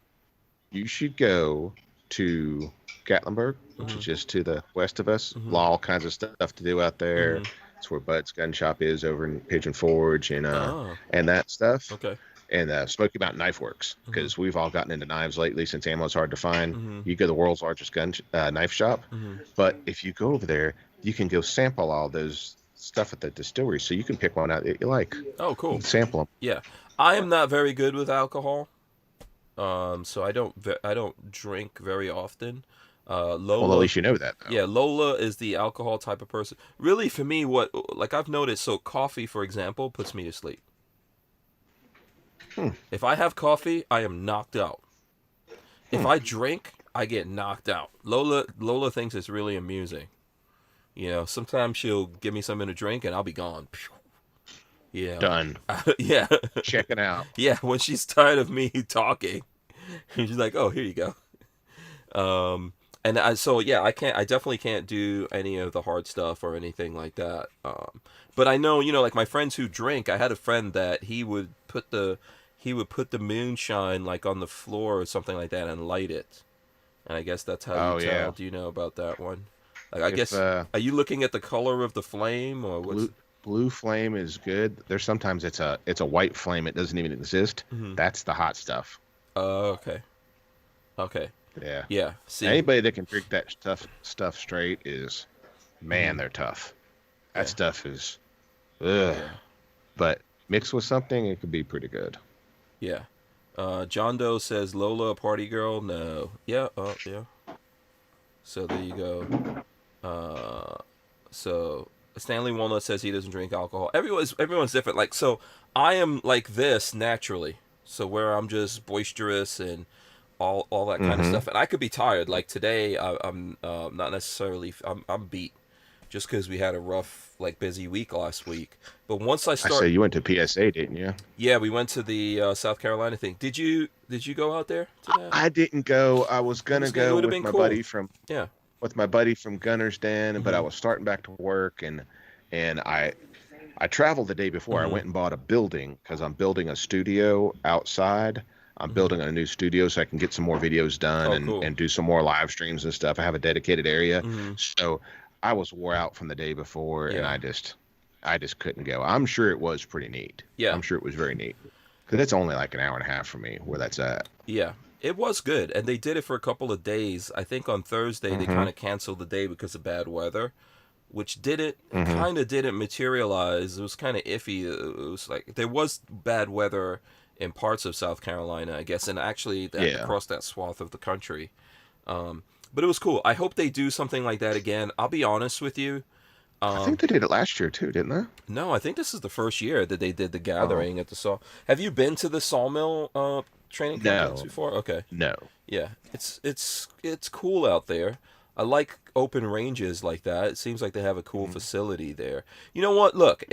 You should go to Gatlinburg, which is just to the west of us. All kinds of stuff to do out there. It's where Bud's Gun Shop is over in Pigeon Forge and that stuff. Okay. And Smoky Mountain Knife Works, because we've all gotten into knives lately since ammo's hard to find. You go to the world's largest knife shop, but if you go over there, you can go sample all those stuff at the distillery, so you can pick one out that you like. Oh, cool. Sample them. Yeah, I am not very good with alcohol, so I don't drink very often. Lola, well, at least you know that, though. Yeah, Lola is the alcohol type of person. Really, for me, I've noticed, so coffee, for example, puts me to sleep. If I have coffee, I am knocked out. If I drink, I get knocked out. Lola thinks it's really amusing. Sometimes she'll give me something to drink and I'll be gone. Yeah. Done. Yeah. Checking out. Yeah, when she's tired of me talking, she's like, "Oh, here you go." I definitely can't do any of the hard stuff or anything like that. But I know, like my friends who drink, I had a friend that he would put the moonshine like on the floor or something like that and light it. And I guess that's how you tell. Yeah. Do you know about that one? Like, I guess, are you looking at the color of the flame or what's... Blue flame is good. There's sometimes it's a white flame. It doesn't even exist. That's the hot stuff. Oh, okay. Yeah. Yeah. See, anybody that can drink that stuff straight is, man, they're tough. That stuff is, ugh. Yeah. But mixed with something, it could be pretty good. Yeah. John Doe says, Lola a party girl? No. Yeah. Oh, yeah. So there you go. So Stanley Walnut says he doesn't drink alcohol. Everyone's different. Like, so I am like this naturally. So where I'm just boisterous and all that kind of stuff. And I could be tired. Like today, I'm not necessarily. I'm beat. just because we had a rough, like, busy week last week. But once I I say start, you went to PSA, didn't you? yeah, we went to the South Carolina thing. Did you go out there to that? I didn't go. I was It gonna was good. It go would have been cool. Yeah. with my buddy from Gunner's Den, but I Hmm. was starting back to work, and I traveled the day before. I Hmm. went and bought a building because I'm building a studio outside. I'm Hmm. building a new studio so I can get some more videos done Oh, cool. and do some more live streams and stuff. I have a dedicated area. Hmm. So I was wore out from the day before and Yeah. I just couldn't go. I'm sure it was pretty neat. Yeah. I'm sure it was very neat. Because it's only like an hour and a half from me where that's at. Yeah. It was good, and they did it for a couple of days. I think on Thursday they Mm-hmm. kind of canceled the day because of bad weather, which didn't Mm-hmm. kind of didn't materialize. It was kind of iffy. It was like there was bad weather in parts of South Carolina, I guess, and actually that Yeah. across that swath of the country. But it was cool. I hope they do something like that again. I'll be honest with you. I think they did it last year too, didn't they? No, I think this is the first year that they did the Oh, gathering at the saw. Have you been to the sawmill training complex no, before? Okay. no. Yeah, it's cool out there. I like open ranges like that. It seems like they have a cool Mhm. facility there. You know what? Look,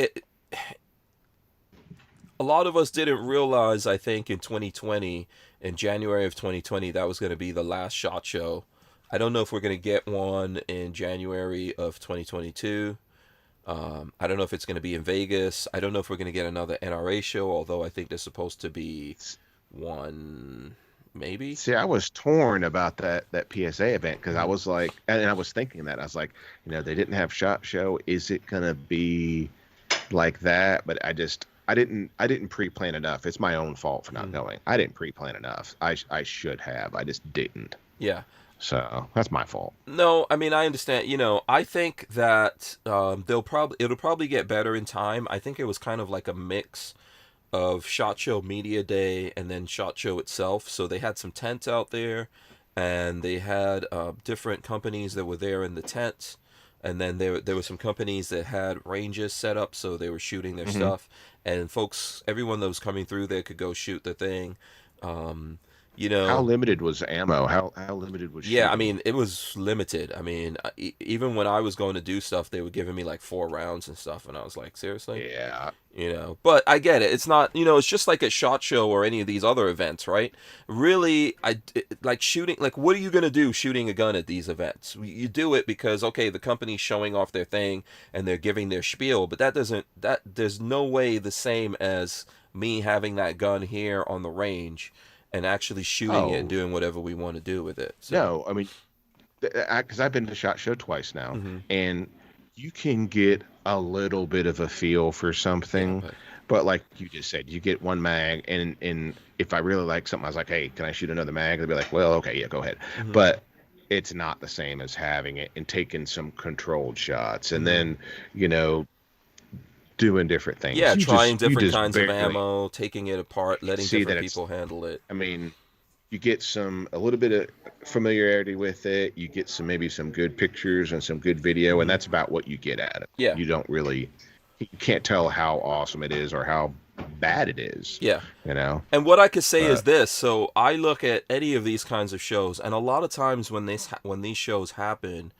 a lot of us didn't realize, I think, in 2020, in January of 2020, that was going to be the last SHOT Show. I don't know if we're going to get one in January of 2022. I don't know if it's going to be in Vegas. I don't know if we're going to get another NRA show, although I think there's supposed to be one, maybe. See, I was torn about that PSA event because I was like, and I was thinking that I was like, they didn't have SHOT Show. Is it gonna be like that? But I didn't pre-plan enough. It's my own fault for not Mm. going. I didn't pre-plan enough. I should have. I just didn't. Yeah. So that's my fault. No, I mean I understand. I think that it'll probably get better in time. I think it was kind of like a mix of SHOT Show Media Day and then SHOT Show itself. So they had some tents out there, and they had different companies that were there in the tents, and then there were some companies that had ranges set up, so they were shooting their Hmm. stuff, and folks, everyone that was coming through there could go shoot the thing. Um, you How know, limited was ammo? How limited was yeah, I shooting? mean, it was limited. I mean, even when I was going to do stuff, they were giving me like 4 rounds and stuff, and I was like, seriously? Yeah. But I get it. It's not, it's just like a SHOT Show or any of these other events, right? Really, like shooting, like what are you going to do shooting a gun at these events? You do it because, okay, the company's showing off their thing and they're giving their spiel, but there's no way the same as me having that gun here on the range and actually shooting it and Oh doing whatever we want to do with it. So, no, I mean, because I've been to SHOT Show twice now, hmm, and you can get a little bit of a feel for yeah, something, but like you just said, you get one mag, and if I really like something, I was like, hey, can I shoot another mag? They'll be like, well, okay, yeah, go ahead. hmm, But it's not the same as having it and taking some controlled shots, and hmm, then you know doing different things. yeah, trying You different just kinds of barely ammo, taking it apart, letting see that different it's. people handle it. I mean, you get a little bit of familiarity with it. You get maybe some good pictures and some good video, and Hmm. that's about what you get at it. Yeah, You can't tell how awesome it is or how bad it is, yeah. you know. And what I could say is But this: so I look at any of these kinds of shows, and a lot of times when these shows happen,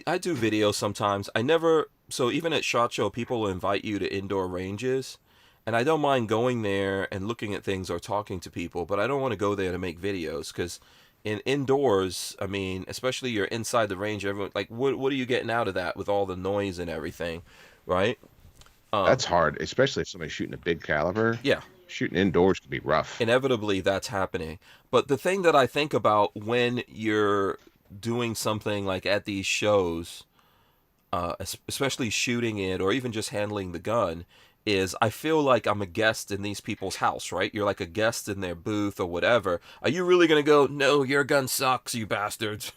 I do videos sometimes. I never so even at SHOT Show, people will invite you to indoor ranges, and I don't mind going there and looking at things or talking to people, but I don't want to go there to make videos because in indoors, I mean, especially you're inside the range, everyone like what are you getting out of that with all the noise and everything, right? Um, that's hard, especially if somebody's shooting a big caliber. yeah, Shooting indoors can be rough. inevitably that's happening. But the thing that I think about when you're doing something like at these shows, especially shooting it or even just handling the gun, is I feel like I'm a guest in these people's house, right? You're like a guest in their booth or whatever. Are you really going to go, no, your gun sucks, you bastards?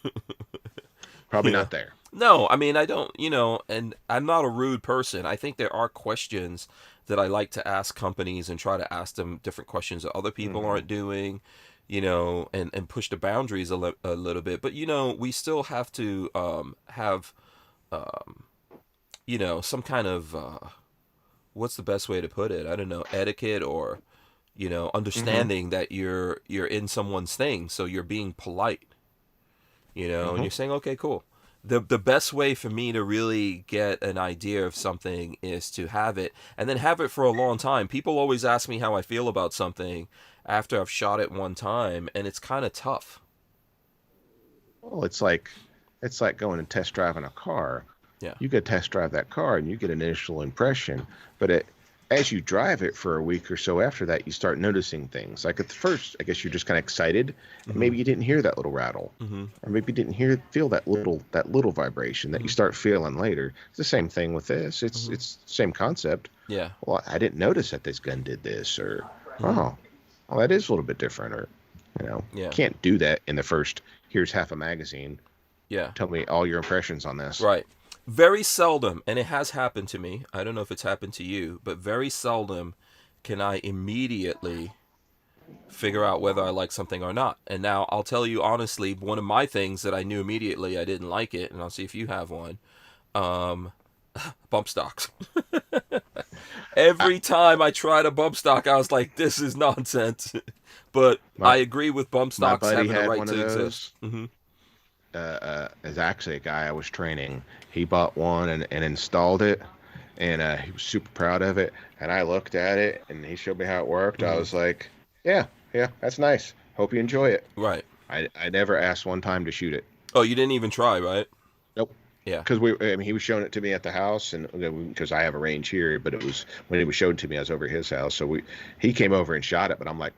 Probably you know? not there. No, I mean, I don't, and I'm not a rude person. I think there are questions that I like to ask companies and try to ask them different questions that other people Hmm. aren't doing, and push the boundaries a little bit. But, we still have to have, um, some kind of, what's the best way to put it? I don't know, etiquette or, Hmm. understanding that you're in someone's thing. So you're being polite, and Hmm. you're saying, okay, cool. the best way for me to really get an idea of something is to have it and then have it for a long time. People always ask me how I feel about something after I've shot it one time, and it's kind of tough. Well, it's like going and test driving a car. Yeah. You get test drive that car and you get an initial impression, but as you drive it for a week or so after that, you start noticing things. Like at the first, I guess you're just kind of excited, and maybe you didn't hear that little rattle, or maybe you didn't feel that little vibration that you start feeling later. It's the same thing with this. It's the same concept. Yeah. Well, I didn't notice that this gun did this, or oh, well, that is a little bit different, or Yeah. can't do that in the first. Here's half a magazine. Yeah. Tell me all your impressions on this. Right. Very seldom, and it has happened to me. I don't know if it's happened to you, but very seldom can I immediately figure out whether I like something or not. And now I'll tell you honestly, one of my things that I knew immediately I didn't like it, and I'll see if you have one. Bump stocks. Every time I tried a bump stock, I was like, "This is nonsense." But I agree with bump My stocks buddy having the had right one to of exist. those. Is actually a guy I was training. He bought one and installed it, and he was super proud of it. And I looked at it, and he showed me how it worked. I was like, yeah, that's nice. Hope you enjoy it. Right. I never asked one time to shoot it. Oh, you didn't even try, right? Nope. Yeah. Because he was showing it to me at the house, and because I have a range here, but it was when he was showing it to me, I was over at his house. So he came over and shot it, but I'm like,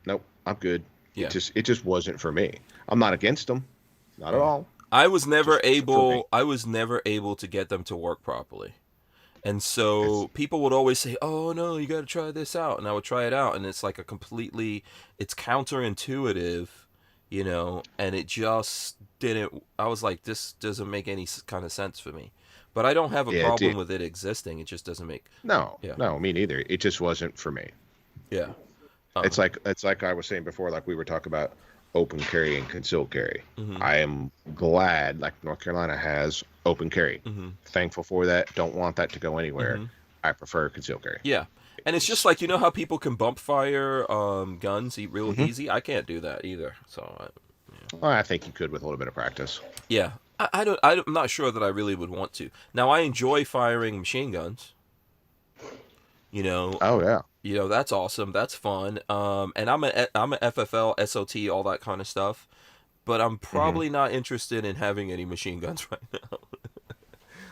nope, I'm good. Yeah. It just wasn't for me. I'm not against them, not at all. I was never able to get them to work properly. And so people would always say, "Oh no, you got to try this out." And I would try it out, and it's like it's counterintuitive, and it just didn't. I was like, this doesn't make any kind of sense for me. But I don't have a problem with it existing. It just doesn't make. No, me neither. It just wasn't for me. Yeah. It's like I was saying before, like we were talking about open carry and concealed carry. I am glad, like North Carolina has open carry. Thankful for that. Don't want that to go anywhere. I prefer concealed carry. Yeah. And it's just like, how people can bump fire guns real easy? I can't do that either. So, Well, I think you could with a little bit of practice. yeah. I'm not sure that I really would want to. Now, I enjoy firing machine guns. Oh, yeah. That's awesome. That's fun. And I'm a FFL, SOT, all that kind of stuff. But I'm probably not interested in having any machine guns right now.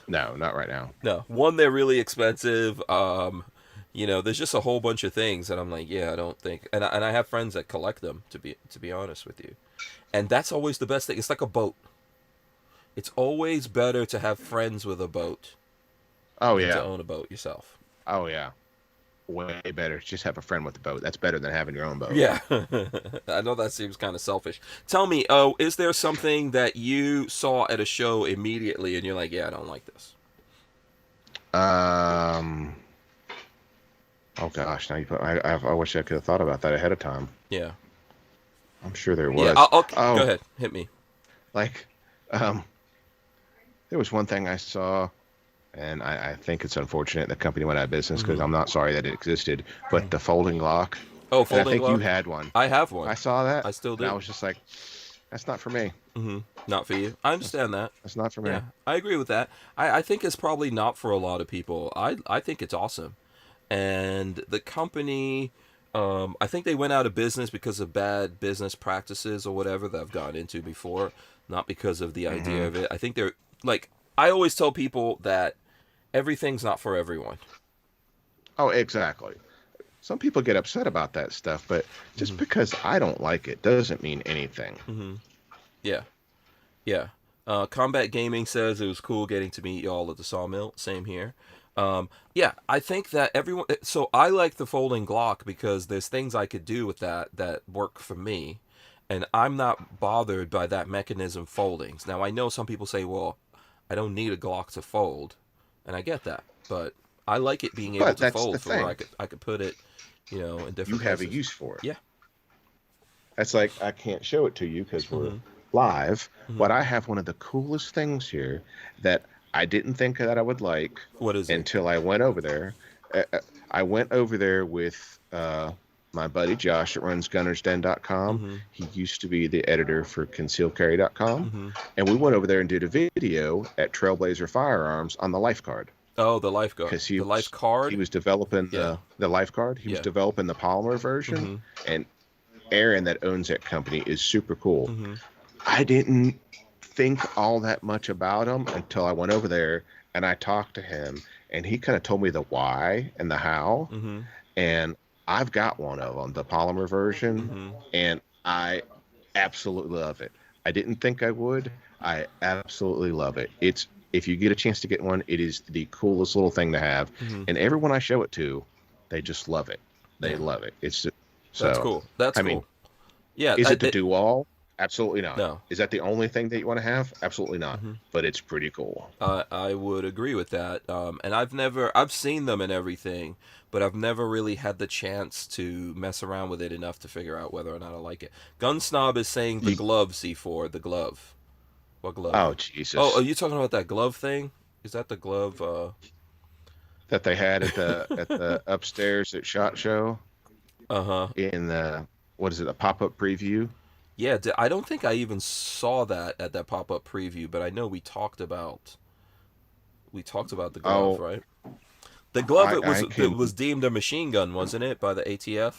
No, not right now. No. One, they're really expensive. There's just a whole bunch of things that I'm like, yeah, I don't think. And I have friends that collect them, to be honest with you. And that's always the best thing. It's like a boat. It's always better to have friends with a boat. Oh, than yeah. to own a boat yourself. Oh, yeah. Way better. Just have a friend with a boat. That's better than having your own boat. Yeah. I know that seems kind of selfish. Tell me, is there something that you saw at a show immediately and you're like, yeah, I don't like this? Oh gosh, now I wish I could have thought about that ahead of time. Yeah. I'm sure there was. Yeah, go ahead. Hit me. Like, there was one thing I saw, and I think it's unfortunate the company went out of business because I'm not sorry that it existed, but the folding lock. Oh, folding lock? I think lock? you had one. I have one. I saw that. I still do. And I was just like, that's not for me. Not for you. I understand that. That's not for me. Yeah, I agree with that. I think it's probably not for a lot of people. I think it's awesome. And the company, I think they went out of business because of bad business practices or whatever that I've gotten into before, not because of the idea of it. I think they're, like, I always tell people that everything's not for everyone. Oh, exactly. Some people get upset about that stuff, but just because I don't like it doesn't mean anything. Yeah. Yeah. Combat Gaming says it was cool getting to meet y'all at the Sawmill. Same here. Yeah, I think that everyone... So I like the folding Glock because there's things I could do with that work for me. And I'm not bothered by that mechanism foldings. Now, I know some people say, well, I don't need a Glock to fold. And I get that. But I like it being able to fold for where I could put it, in different You have places. a use for it. Yeah. That's like, I can't show it to you because we're live, but I have one of the coolest things here that I didn't think that I would like. What is it? Until I went over there. I went over there with my buddy Josh that runs gunnersden.com. Mm-hmm. He used to be the editor for concealedcarry.com. Mm-hmm. And we went over there and did a video at Trailblazer Firearms on the life card. Oh, the lifeguard. Because The life he card? was developing Yeah. the life card. He was Yeah. developing the polymer version. Mm-hmm. And Aaron that owns that company is super cool. Mm-hmm. I didn't think all that much about him until I went over there and I talked to him, and he kind of told me the why and the how. Mm-hmm. And I've got one of them, the polymer version, Mm-hmm. and I absolutely love it. I didn't think I would. I absolutely love it. It's, if you get a chance to get one, it is the coolest little thing to have. Mm-hmm. And everyone I show it to, they just love it. They Yeah. love it. It's so. That's cool. That's I cool. mean, Yeah. is it the do all? Absolutely not. No. Is that the only thing that you want to have? Absolutely not. Mm-hmm. But it's pretty cool. I would agree with that. And I've seen them and everything, but I've never really had the chance to mess around with it enough to figure out whether or not I like it. Gun Snob is saying the glove, C4, the glove. What glove? Oh Jesus! Oh, are you talking about that glove thing? Is that the glove? That they had at the upstairs at SHOT Show Uh-huh. in the, what is it, a pop-up preview? Yeah, I don't think I even saw that at that pop-up preview, but I know we talked about the glove, right? The glove it was deemed a machine gun, wasn't it, by the ATF?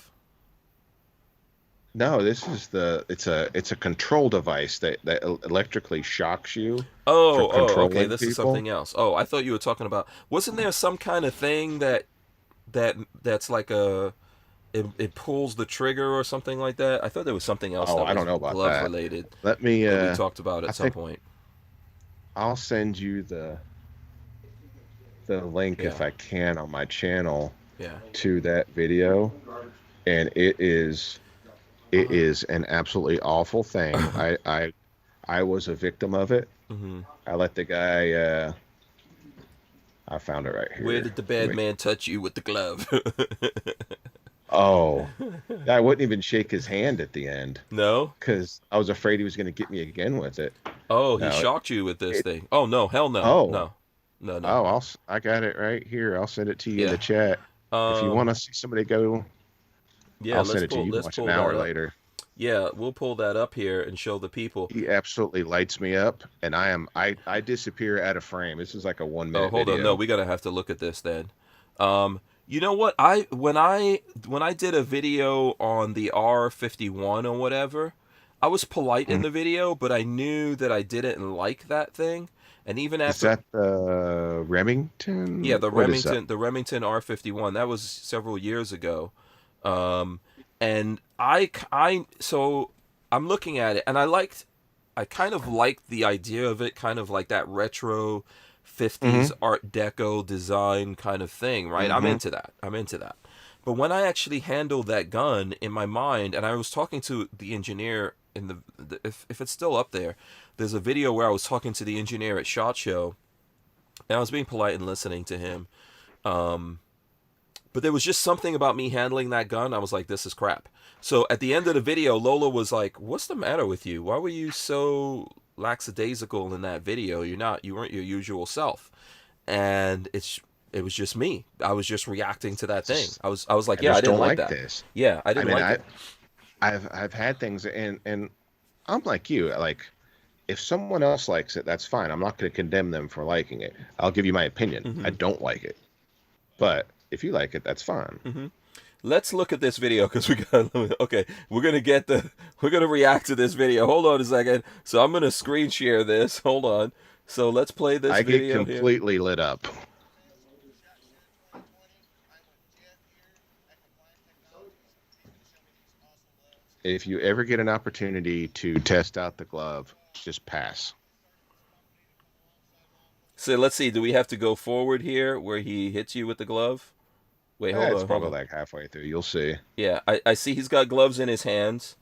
No, this is it's a control device that electrically shocks you for Oh, okay, controlling this is people. something else. Oh, I thought you were talking about, wasn't there some kind of thing that's like it pulls the trigger or something like that? I thought there was something else Oh, that I was don't know about glove that. related Let me that we talked about I at some think point. I'll send you the link if Yeah. I can on my channel Yeah. to that video, and it is an absolutely awful thing. I was a victim of it. Mm-hmm. I let the guy. I found it right here. Where did the bad Wait. man touch you with the glove? Oh, I wouldn't even shake his hand at the end No? because I was afraid he was going to get me again with it. Oh, he No, shocked you with this it- thing. Oh, no, hell no. Oh. No. No, no. Oh, I got it right here. I'll send it to you in Yeah. the chat. If you want to see somebody go, yeah, I'll let's send it to pull, you. let's Watch pull an hour that up. later. Yeah, we'll pull that up here and show the people. He absolutely lights me up, and I disappear out of frame. This is like a 1 minute Oh, hold video. on. No, we gotta have to look at this then. You know what? When I did a video on the R51 or whatever, I was polite in the video, but I knew that I didn't like that thing. And even Is after, that the Remington? yeah, the What is that? Remington R51, that was several years ago. And so I'm looking at it, and I kind of liked the idea of it, kind of like that retro 50s Art Deco design kind of thing, right? I'm into that. But when I actually handled that gun in my mind, and I was talking to the engineer in if it's still up there's a video where I was talking to the engineer at SHOT Show, and I was being polite and listening to him. But there was just something about me handling that gun. I was like, this is crap. So at the end of the video, Lola was like, what's the matter with you? Why were you so lackadaisical in that video? You weren't your usual self. And it was just me. I was just reacting to that thing. I was like, I yeah, I just didn't don't like like that. this. Yeah, I didn't like it. I've had things, and I'm like you. Like, if someone else likes it, that's fine. I'm not going to condemn them for liking it. I'll give you my opinion. I don't like it, but if you like it, that's fine. Let's look at this video because we're gonna react to this video. Hold on a second. So I'm gonna screen share this. Hold on. So let's play this I video get completely lit up. If you ever get an opportunity to test out the glove, just pass. So let's see. Do we have to go forward here where he hits you with the glove? Wait, hold It's on. probably Hold on. like halfway through. You'll see. Yeah, I see he's got gloves in his hands.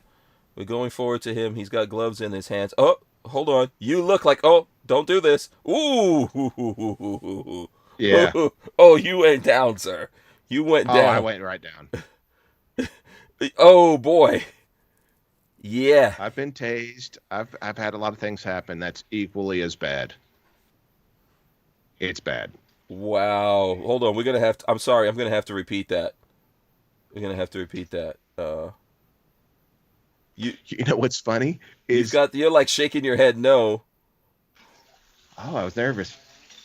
We're going forward to him. He's got gloves in his hands. Oh, hold on. You look like, oh, don't do this. Ooh. Yeah. Oh, you went down, sir. You went Oh, down. I went right down. Oh, boy. Yeah. I've been tased. I've had a lot of things happen that's equally as bad. It's bad. Wow. Hold on. I'm sorry. I'm going to have to repeat that. We're gonna have to repeat that. You You know what's funny you've is, got you're like shaking your head no. oh, I was nervous.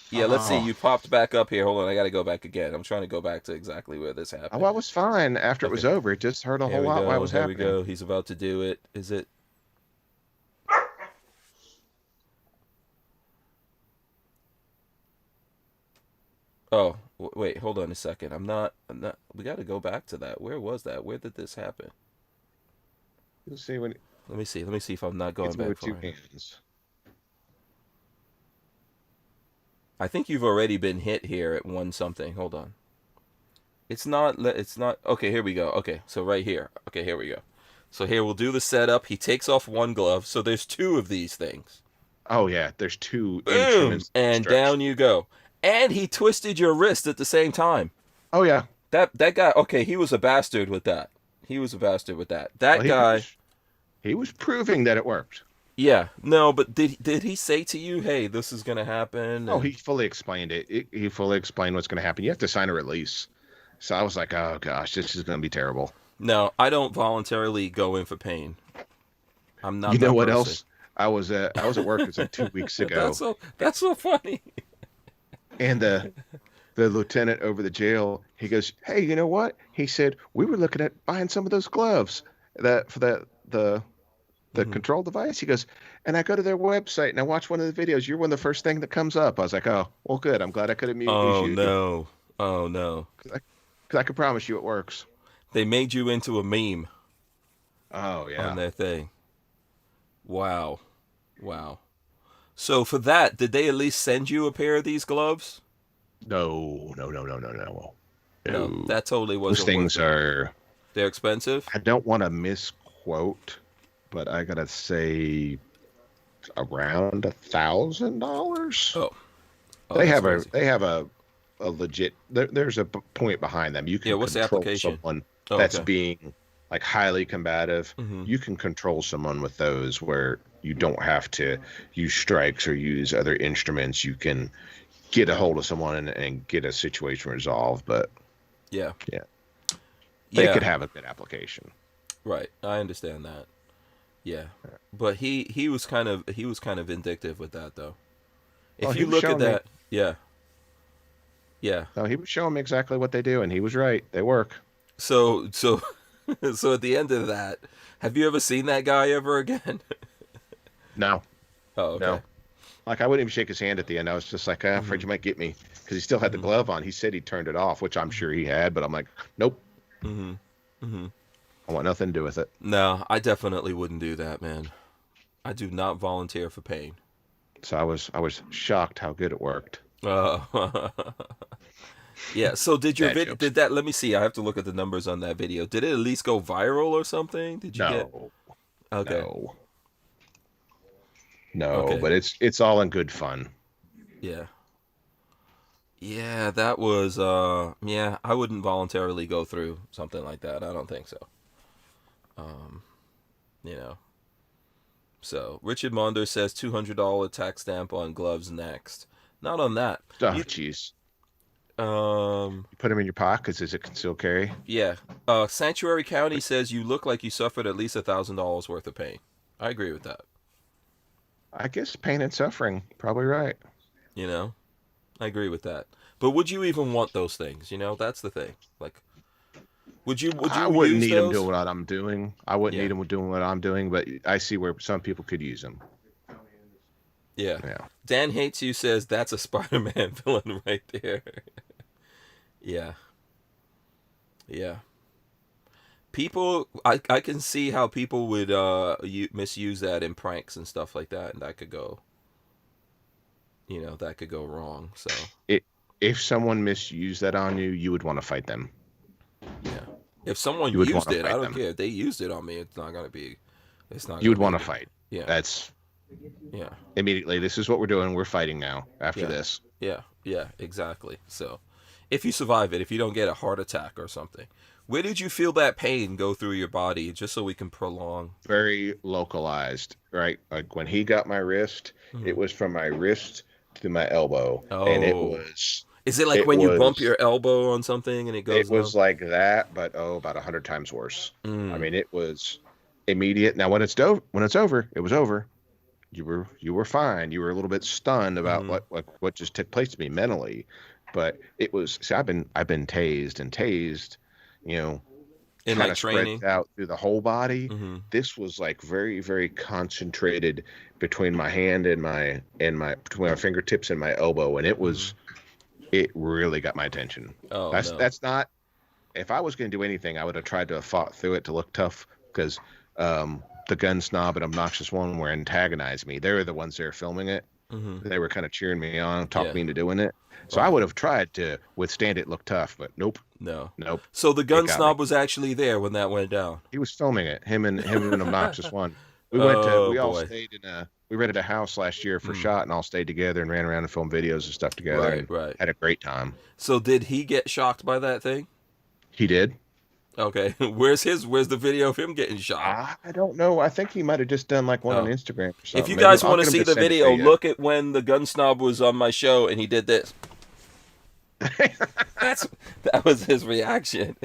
Yeah, let's see. Oh, You popped back up here. Hold on, I gotta go back again. I'm trying to go back to exactly where this oh, happened. I was fine after it was Okay, over. It just hurt a here whole we lot while it go. was Here we happening. go. He's about to do it. Is it? Oh, wait. Hold on a second. I'm not. I'm not. We got to go back to that. Where was that? Where did this happen? You'll see when it Let me see. Let me see if I'm not going hits me back with far two enough. hands. I think you've already been hit here at one something. Hold on. It's not. It's not. Okay, here we go. Okay, so right here. Okay, here we go. So here we'll do the setup. He takes off one glove. So there's two of these things. Oh yeah, there's two Boom, instruments and down instructions. you go. And he twisted your wrist at the same time. Oh yeah. That guy. Okay, he was a bastard with that. He was a bastard with that. Well, That guy. he was proving that it worked. Yeah. No, but did he say to you, "Hey, this is gonna happen"? Oh, he And fully explained it. He fully explained what's going to happen. You have to sign a release. So I was like, oh gosh, this is going to be terrible. no, I don't voluntarily go in for pain. I'm You not know that what person. else? I was at work. It was like 2 weeks ago, That's so funny. and the lieutenant over the jail, he goes, "Hey, you know what?" He said, "We were looking at buying some of those gloves that for the Hmm. control device." He goes, and I go to their website and I watch one of the videos. You're one of the first thing that comes up. I was like, "Oh, well, good. I'm glad I could amuse Oh you no. Oh no. because I can promise you it works." They made you into a meme Oh on yeah. their thing. Wow. Wow. So for that, did they at least send you a pair of these gloves? No, no, no, no, no, no, No, no. that totally Those wasn't worth things it. are. They're expensive? I don't want to misquote, but I gotta say around $1,000. Oh. Oh, that's crazy. They have a legit. There's a point behind them. You Yeah, can what's the control application? someone Oh, that's okay. being like highly combative. Mhm. You can control someone with those where you don't have to use strikes or use other instruments. You can get a hold of someone and get a situation resolved. But Yeah. yeah, they Yeah. could have a good application. Right. I understand that. Yeah. But he was kind of vindictive with that though. Well, If he you was look at showing me. that, yeah. Yeah. No, he was showing me exactly what they do, and he was right. They work. So so at the end of that, have you ever seen that guy ever again? No, Oh, no. okay. Like I wouldn't even shake his hand at the end. I was just like, ah, afraid Mhm. you might get me because he still had the Mhm. glove on. He said he turned it off, which I'm Mhm. sure he had, but I'm like, nope, Mhm. Mhm. I want nothing to do with it. No, I definitely wouldn't do that, man. I do not volunteer for pain. So I was shocked how good it worked. Uh, yeah. So did your Dad vid? jokes. Did that? Let me see. I have to look at the numbers on that video. Did it at least go viral or something? Did you get? No, Okay. no, no. Okay. But it's all in good fun. Yeah. Yeah. That was. Yeah. I wouldn't voluntarily go through something like that. I don't think so. Um. You know. So Richard Monder says $200 tax stamp on gloves next. Not on that. Oh, You. jeez. Um. You put them in your pockets. Is it concealed carry? Yeah. Sanctuary County says you look like you suffered at least $1,000 worth of pain. I agree with that. I guess pain and suffering. Probably right. You know, I agree with that. But would you even want those things? You know, that's the thing. Like, would I you wouldn't use need them doing those? what I'm doing. I wouldn't Yeah. need them doing what I'm doing, but I see where some people could use them. Yeah. Yeah. Dan Hates You says that's a Spider-Man villain right there. Yeah. Yeah. People, I can see how people would misuse that in pranks and stuff like that, and that could go, that could go wrong. So It, if someone misused that on you, you would want to fight them. yeah, if someone You would want used to it, I fight don't them. care. If they used it on me, it's not You gonna would be a want to good. fight. Yeah, That's yeah, immediately. This is what we're doing. We're fighting now. After yeah, this, yeah, yeah, exactly. So if you survive it, if you don't get a heart attack or something, where did you feel that pain go through your body? Just so we can prolong. very localized, right? Like when he got my wrist, Mhm. it was from my wrist to my elbow, and it Oh, was Is it like It when you bump was your elbow on something and it it goes numb? was like that, but about 100 times worse. I Mm, mean, it was immediate. Now, when it's over, it was over. You were fine. You were a little bit stunned about mm-hmm. what just took place to me mentally, but it was. See, I've been tased and tased, you know, In kind like of spread training? out through the whole body. Mm-hmm. This was like very, very concentrated between my hand and my between my fingertips and my elbow, and Mm-hmm. it really got my attention. Oh That's no. that's not. If I was going to do anything, I would have tried to have fought through it to look tough because the gun snob and obnoxious one were antagonizing me. They were the ones there filming it. Mm-hmm. They were kind of cheering me on, talking Yeah. me into doing it. So I Right. would have tried to withstand it, look tough, but nope, No. nope, So the it gun got me. snob was actually there when that went down. He was filming it. Him and obnoxious one. Oh We all boy. stayed we rented a house last year for Mm. shot and all stayed together and ran around and filmed videos and stuff together Right, and right. had a great time. So did he get shocked by that thing? He did. Okay. Where's the video of him getting shocked? I don't know. I think he might have just done like one on Oh. Instagram or If something. you Maybe guys I'll want to get him see to the send it video, to you. look at when the gun snob was on my show and he did this. That was his reaction.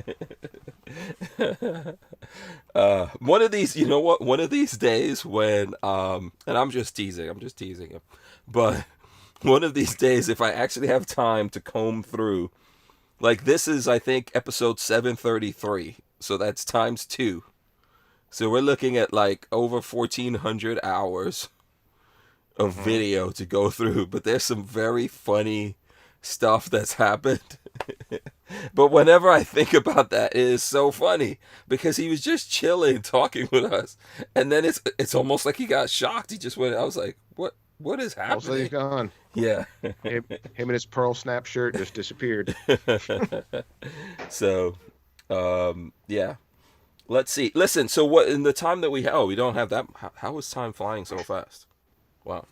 One of these, you know what? One of these days when and I'm just teasing him. But one of these days if I actually have time to comb through, like this is I think episode 733. So that's times 2. So we're looking at like over 1400 hours of Hmm. video to go through, but there's some very funny stuff that's happened. But whenever I think about that, it is so funny because he was just chilling, talking with us, and then it's almost like he got shocked. He just went. I was like, what is All of a sudden he's happening? gone. Yeah. Him and his pearl snap shirt just disappeared. So, yeah. Let's see. Listen. So what in the time that we have? Oh, we don't have that. How is time flying so fast? Wow.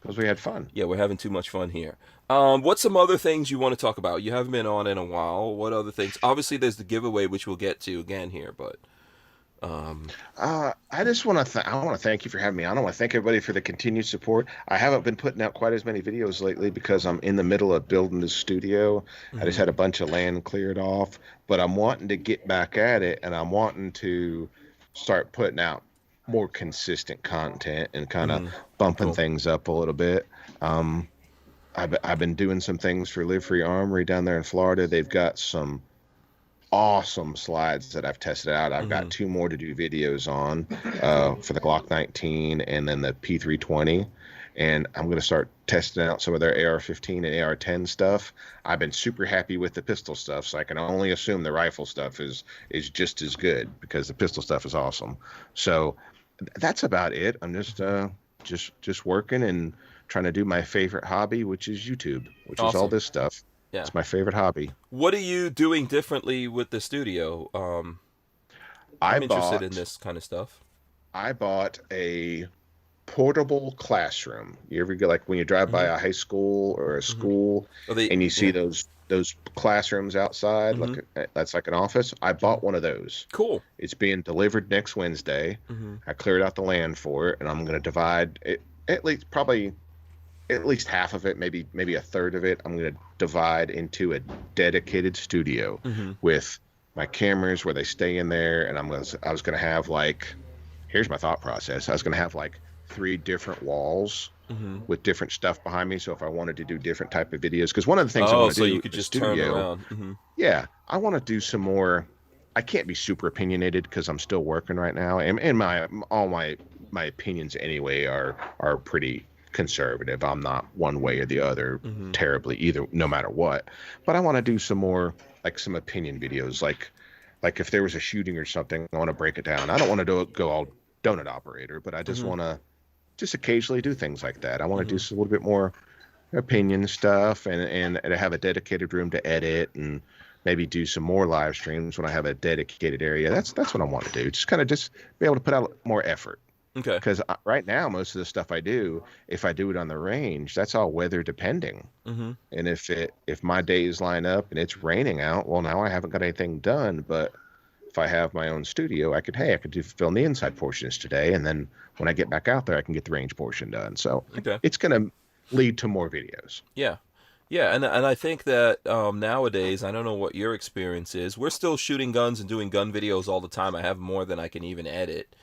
Because we had fun. Yeah, we're having too much fun here. What's some other things you want to talk about? You haven't been on in a while. What other things? Obviously, there's the giveaway, which we'll get to again here. But I just want to I want to thank you for having me on. I want to thank everybody for the continued support. I haven't been putting out quite as many videos lately because I'm in the middle of building the studio. I just mhm. had a bunch of land cleared off, but I'm wanting to get back at it, and I'm wanting to start putting out more consistent content and kind of Mhm. bumping Cool. things up a little bit. Um, I've been doing some things for Live Free Armory down there in Florida. They've got some awesome slides that I've tested out. I've got Mhm. 2 more to do videos on for the Glock 19 and then the P320. And I'm going to start testing out some of their AR-15 and AR-10 stuff. I've been super happy with the pistol stuff, so I can only assume the rifle stuff is just as good because the pistol stuff is awesome. So that's about it. I'm just working and trying to do my favorite hobby, which is YouTube, which is all Awesome. this stuff. Yeah. It's my favorite hobby. What are you doing differently with the studio? I I'm interested in bought this kind of stuff. I bought a portable classroom. You ever get like when you drive by Mhm. a high school or a Mhm. school Oh, they. and you see Yeah. those classrooms outside, Mhm. like that's like an office. I Mhm. bought one of those. Cool. It's being delivered next Wednesday. Mhm. I cleared out the land for it, and I'm going to divide it probably at least half of it, maybe a third of it. I'm going to divide into a dedicated studio Mhm. with my cameras where they stay in there, and I was going to have like, here's my thought process. I was going to have like 3 different walls Mhm. with different stuff behind me. So if I wanted to do different type of videos, because one of the things I Oh, want to so do you in could the just turn studio, around. Mhm. yeah, I want to do some more. I can't be super opinionated because I'm still working right now, and all my opinions anyway are pretty conservative. I'm not one way or the other Mhm. terribly either, no matter what. But I want to do some more like some opinion videos, like if there was a shooting or something, I want to break it down. I don't want to go all donut operator, but I just Mhm. want to just occasionally do things like that. I want to do Mhm. a little bit more opinion stuff and have a dedicated room to edit and maybe do some more live streams when I have a dedicated area. That's what I want to do. Just be able to put out more effort. Okay. Because right now, most of the stuff I do, if I do it on the range, that's all weather depending. Mhm. And if my days line up and it's raining out, well, now I haven't got anything done. But if I have my own studio, I could film the inside portions today, and then when I get back out there, I can get the range portion done. So Okay. it's going to lead to more videos. Yeah. Yeah, and I think that nowadays, I don't know what your experience is. We're still shooting guns and doing gun videos all the time. I have more than I can even edit.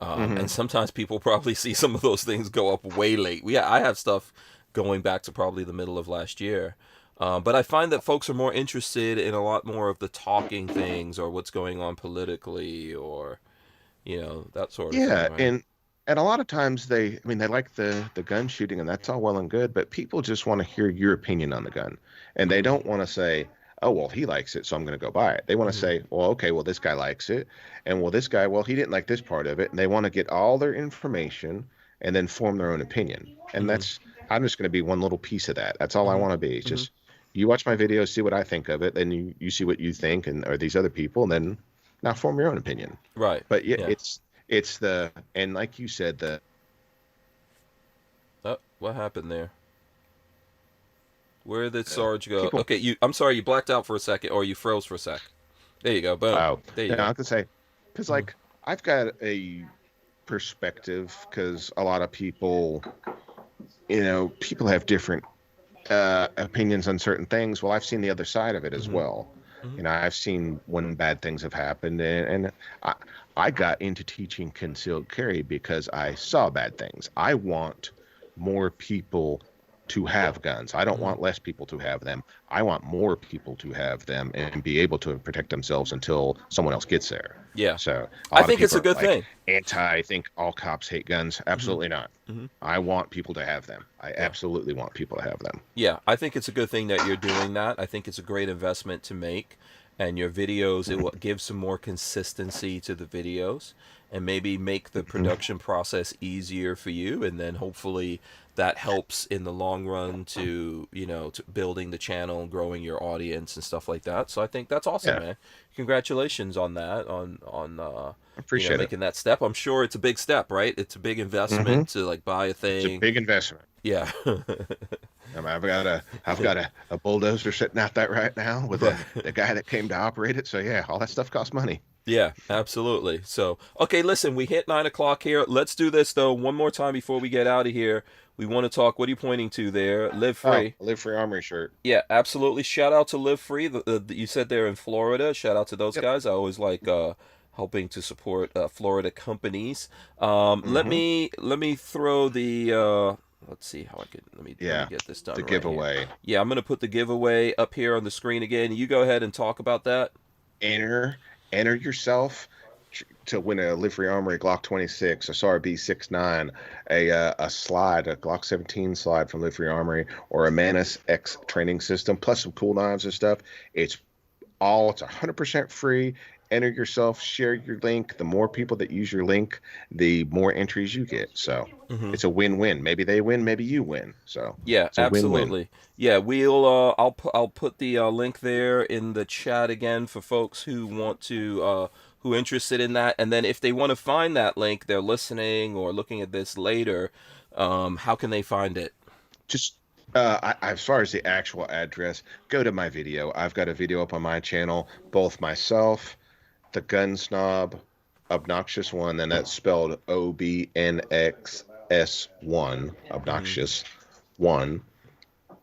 Hmm. And sometimes people probably see some of those things go up way late. I have stuff going back to probably the middle of last year. But I find that folks are more interested in a lot more of the talking things or what's going on politically or, that sort of thing, Yeah, right? and a lot of times I mean, they like the gun shooting, and that's all well and good, but people just want to hear your opinion on the gun, and they Mm-hmm. don't want to say, "Oh, well, he likes it, so I'm going to go buy it." They want to Mm-hmm. say, "Well, okay, well, this guy likes it, and well, this guy, well, he didn't like this part of it," and they want to get all their information and then form their own opinion, and Mm-hmm. I'm just going to be one little piece of that. That's all I Mm-hmm. want to be. It's Mm-hmm. just you watch my videos, see what I think of it, then you see what you think, and or these other people, and then now form your own opinion. Right. But yeah, Yeah. it's the and like you said, Oh, what happened there? Where did the Sarge go? people. Okay, I'm sorry, you blacked out for a second, or you froze for a sec. There you go. Boom. Oh, There you no, go. I could say because Mm-hmm. like I've got a perspective because a lot of people, people have different opinions on certain things. Well, I've seen the other side of it as Mm-hmm. well. Mm-hmm. I've seen when bad things have happened, and I, I got into teaching concealed carry because I saw bad things. I want more people to have guns. I don't Mm-hmm. want less people to have them. I want more people to have them and be able to protect themselves until someone else gets there. Yeah, So a I lot of think it's people a are good like thing. think all cops hate guns. Mm-hmm. Absolutely not. Mm-hmm. I want people to have them. I Yeah. absolutely want people to have them. Yeah, I think it's a good thing that you're doing that. I think it's a great investment to make. And your videos, it will give some more consistency to the videos and maybe make the Mhm. production process easier for you. And then hopefully that helps in the long run to, to building the channel and growing your audience and stuff like that. So I think that's awesome, Yeah, man. Congratulations on that, I appreciate it. making that step. I'm sure it's a big step, right? It's a big Hmm. investment to like buy a It's a thing. big investment. Yeah. I mean, I've got a bulldozer sitting out there right now with Right. the guy that came to operate it. So yeah, all that stuff costs money. Yeah, absolutely. So, okay, listen, we hit 9 o'clock here. Let's do this though one more time before we get out of here. We want to talk. What are you pointing to there? Live Oh, free. a Live Free Armory shirt. Yeah, absolutely. Shout out to Live Free. You said they're in Florida. Shout out to those Yep. guys. I always like helping to support Florida companies. Hmm. Let me throw the. Let's see how I can. Let me Yeah, get this done the right here. giveaway. Yeah, I'm gonna put the giveaway up here on the screen again. You go ahead and talk about that. Enter enter yourself to win a Live Free Armory Glock 26, a SAR B69, a slide, a Glock 17 slide from Live Free Armory, or a Manus X training system, plus some cool knives and stuff. It's it's 100% free. Enter yourself, share your link. The more people that use your link, the more entries you get. So Mm-hmm. it's a win-win. Maybe they win, maybe you win. So Yeah, it's a win-win. absolutely. Yeah, I'll put the link there in the chat again for folks who want to who are interested in that. And then if they want to find that link, they're listening or looking at this later. How can they find it? Just as far as the actual address, go to my video. I've got a video up on my channel, both myself, the gun snob, obnoxious one, and that's spelled OBNXS1, Mm-hmm. obnoxious one,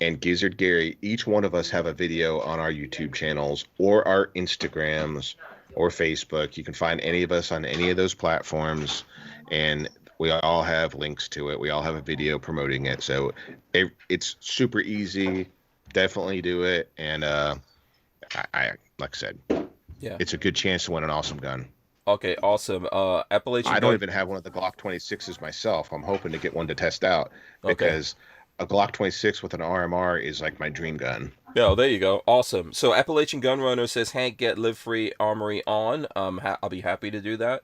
and Gizzard Gary. Each one of us have a video on our YouTube channels or our Instagrams or Facebook. You can find any of us on any of those platforms, and we all have links to it. We all have a video promoting it, so it's super easy. Definitely do it, and I like I said, Yeah. it's a good chance to win an awesome gun. Okay. Awesome. Appalachian I don't Gun. even have one of the Glock 26s myself. I'm hoping to get one to test out Okay. because a Glock 26 with an RMR is like my dream gun. Yeah. There you go. Awesome. So Appalachian Gun Runner says, Hank, get Live Free Armory on. I'll be happy to do that.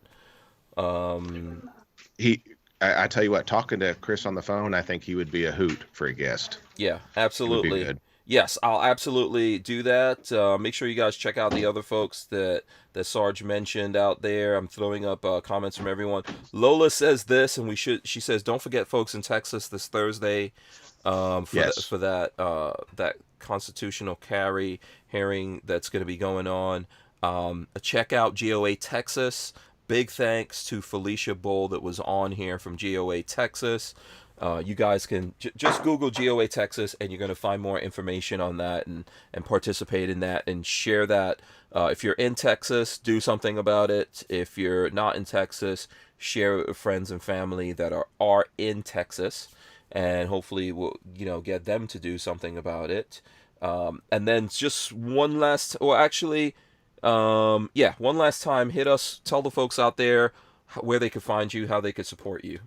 Um, He, I tell you what, talking to Chris on the phone, I think he would be a hoot for a guest. Yeah, It would be absolutely. good. Yes, I'll absolutely do that. Make sure you guys check out the other folks that Sarge mentioned out there. I'm throwing up comments from everyone. Lola says this, and we should. She says, "Don't forget, folks in Texas this Thursday, Yes. for that constitutional carry hearing that's going to be going on. Check out GOA Texas. Big thanks to Felisha Bull that was on here from GOA Texas. You guys can just Google GOA Texas, and you're going to find more information on that, and participate in that and share that. If you're in Texas, do something about it. If you're not in Texas, share it with friends and family that are in Texas, and hopefully we'll get them to do something about it. And then just one last, or actually, one last time, hit us, tell the folks out there where they could find you, how they could support you.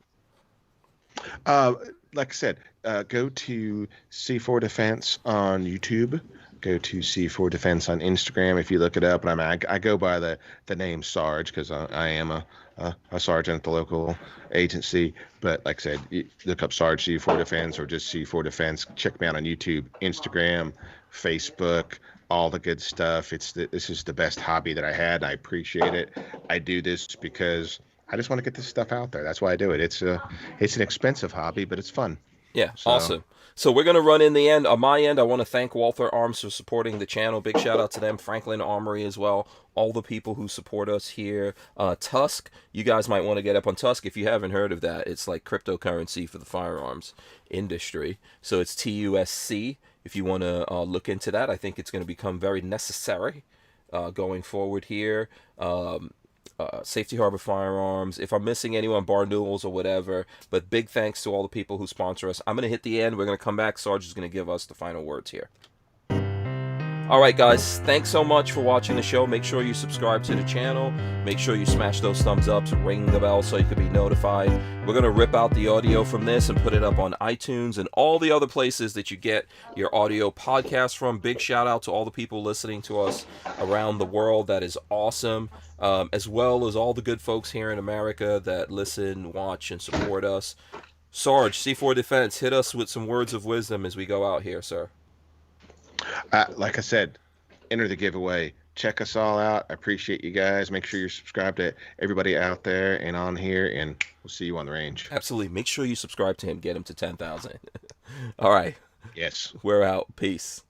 Uh, like I said, go to C4 Defense on YouTube. Go to C4 Defense on Instagram if you look it up. And I go by the name Sarge because I am a sergeant at the local agency. But like I said, you look up Sarge C4 Defense or just C4 Defense. Check me out on YouTube, Instagram, Facebook, all the good stuff. This is the best hobby that I had. I appreciate it. I do this because I just want to get this stuff out there. That's why I do it. It's an expensive hobby, but it's fun. Yeah, So, awesome. So we're going to run in the end. On my end, I want to thank Walther Arms for supporting the channel. Big shout out to them. Franklin Armory as well. All the people who support us here. TUSC, you guys might want to get up on TUSC if you haven't heard of that. It's like cryptocurrency for the firearms industry. So it's TUSC. If you want to look into that, I think it's going to become very necessary going forward here. Safety Harbor Firearms. If I'm missing anyone, Barnauls or whatever. But big thanks to all the people who sponsor us. I'm going to hit the end. We're going to come back. Sarge is going to give us the final words here. All right, guys. Thanks so much for watching the show. Make sure you subscribe to the channel. Make sure you smash those thumbs up, ring the bell so you can be notified. We're going to rip out the audio from this and put it up on iTunes and all the other places that you get your audio podcast from. Big shout out to all the people listening to us around the world. That is awesome. As well as all the good folks here in America that listen, watch, and support us. Sarge, C4 Defense, hit us with some words of wisdom as we go out here, sir. like I said, enter the giveaway. Check us all out. I appreciate you guys. Make sure you're subscribed to everybody out there and on here, and we'll see you on the range. Absolutely. Make sure you subscribe to him. Get him to 10,000. All right. Yes. We're out. Peace.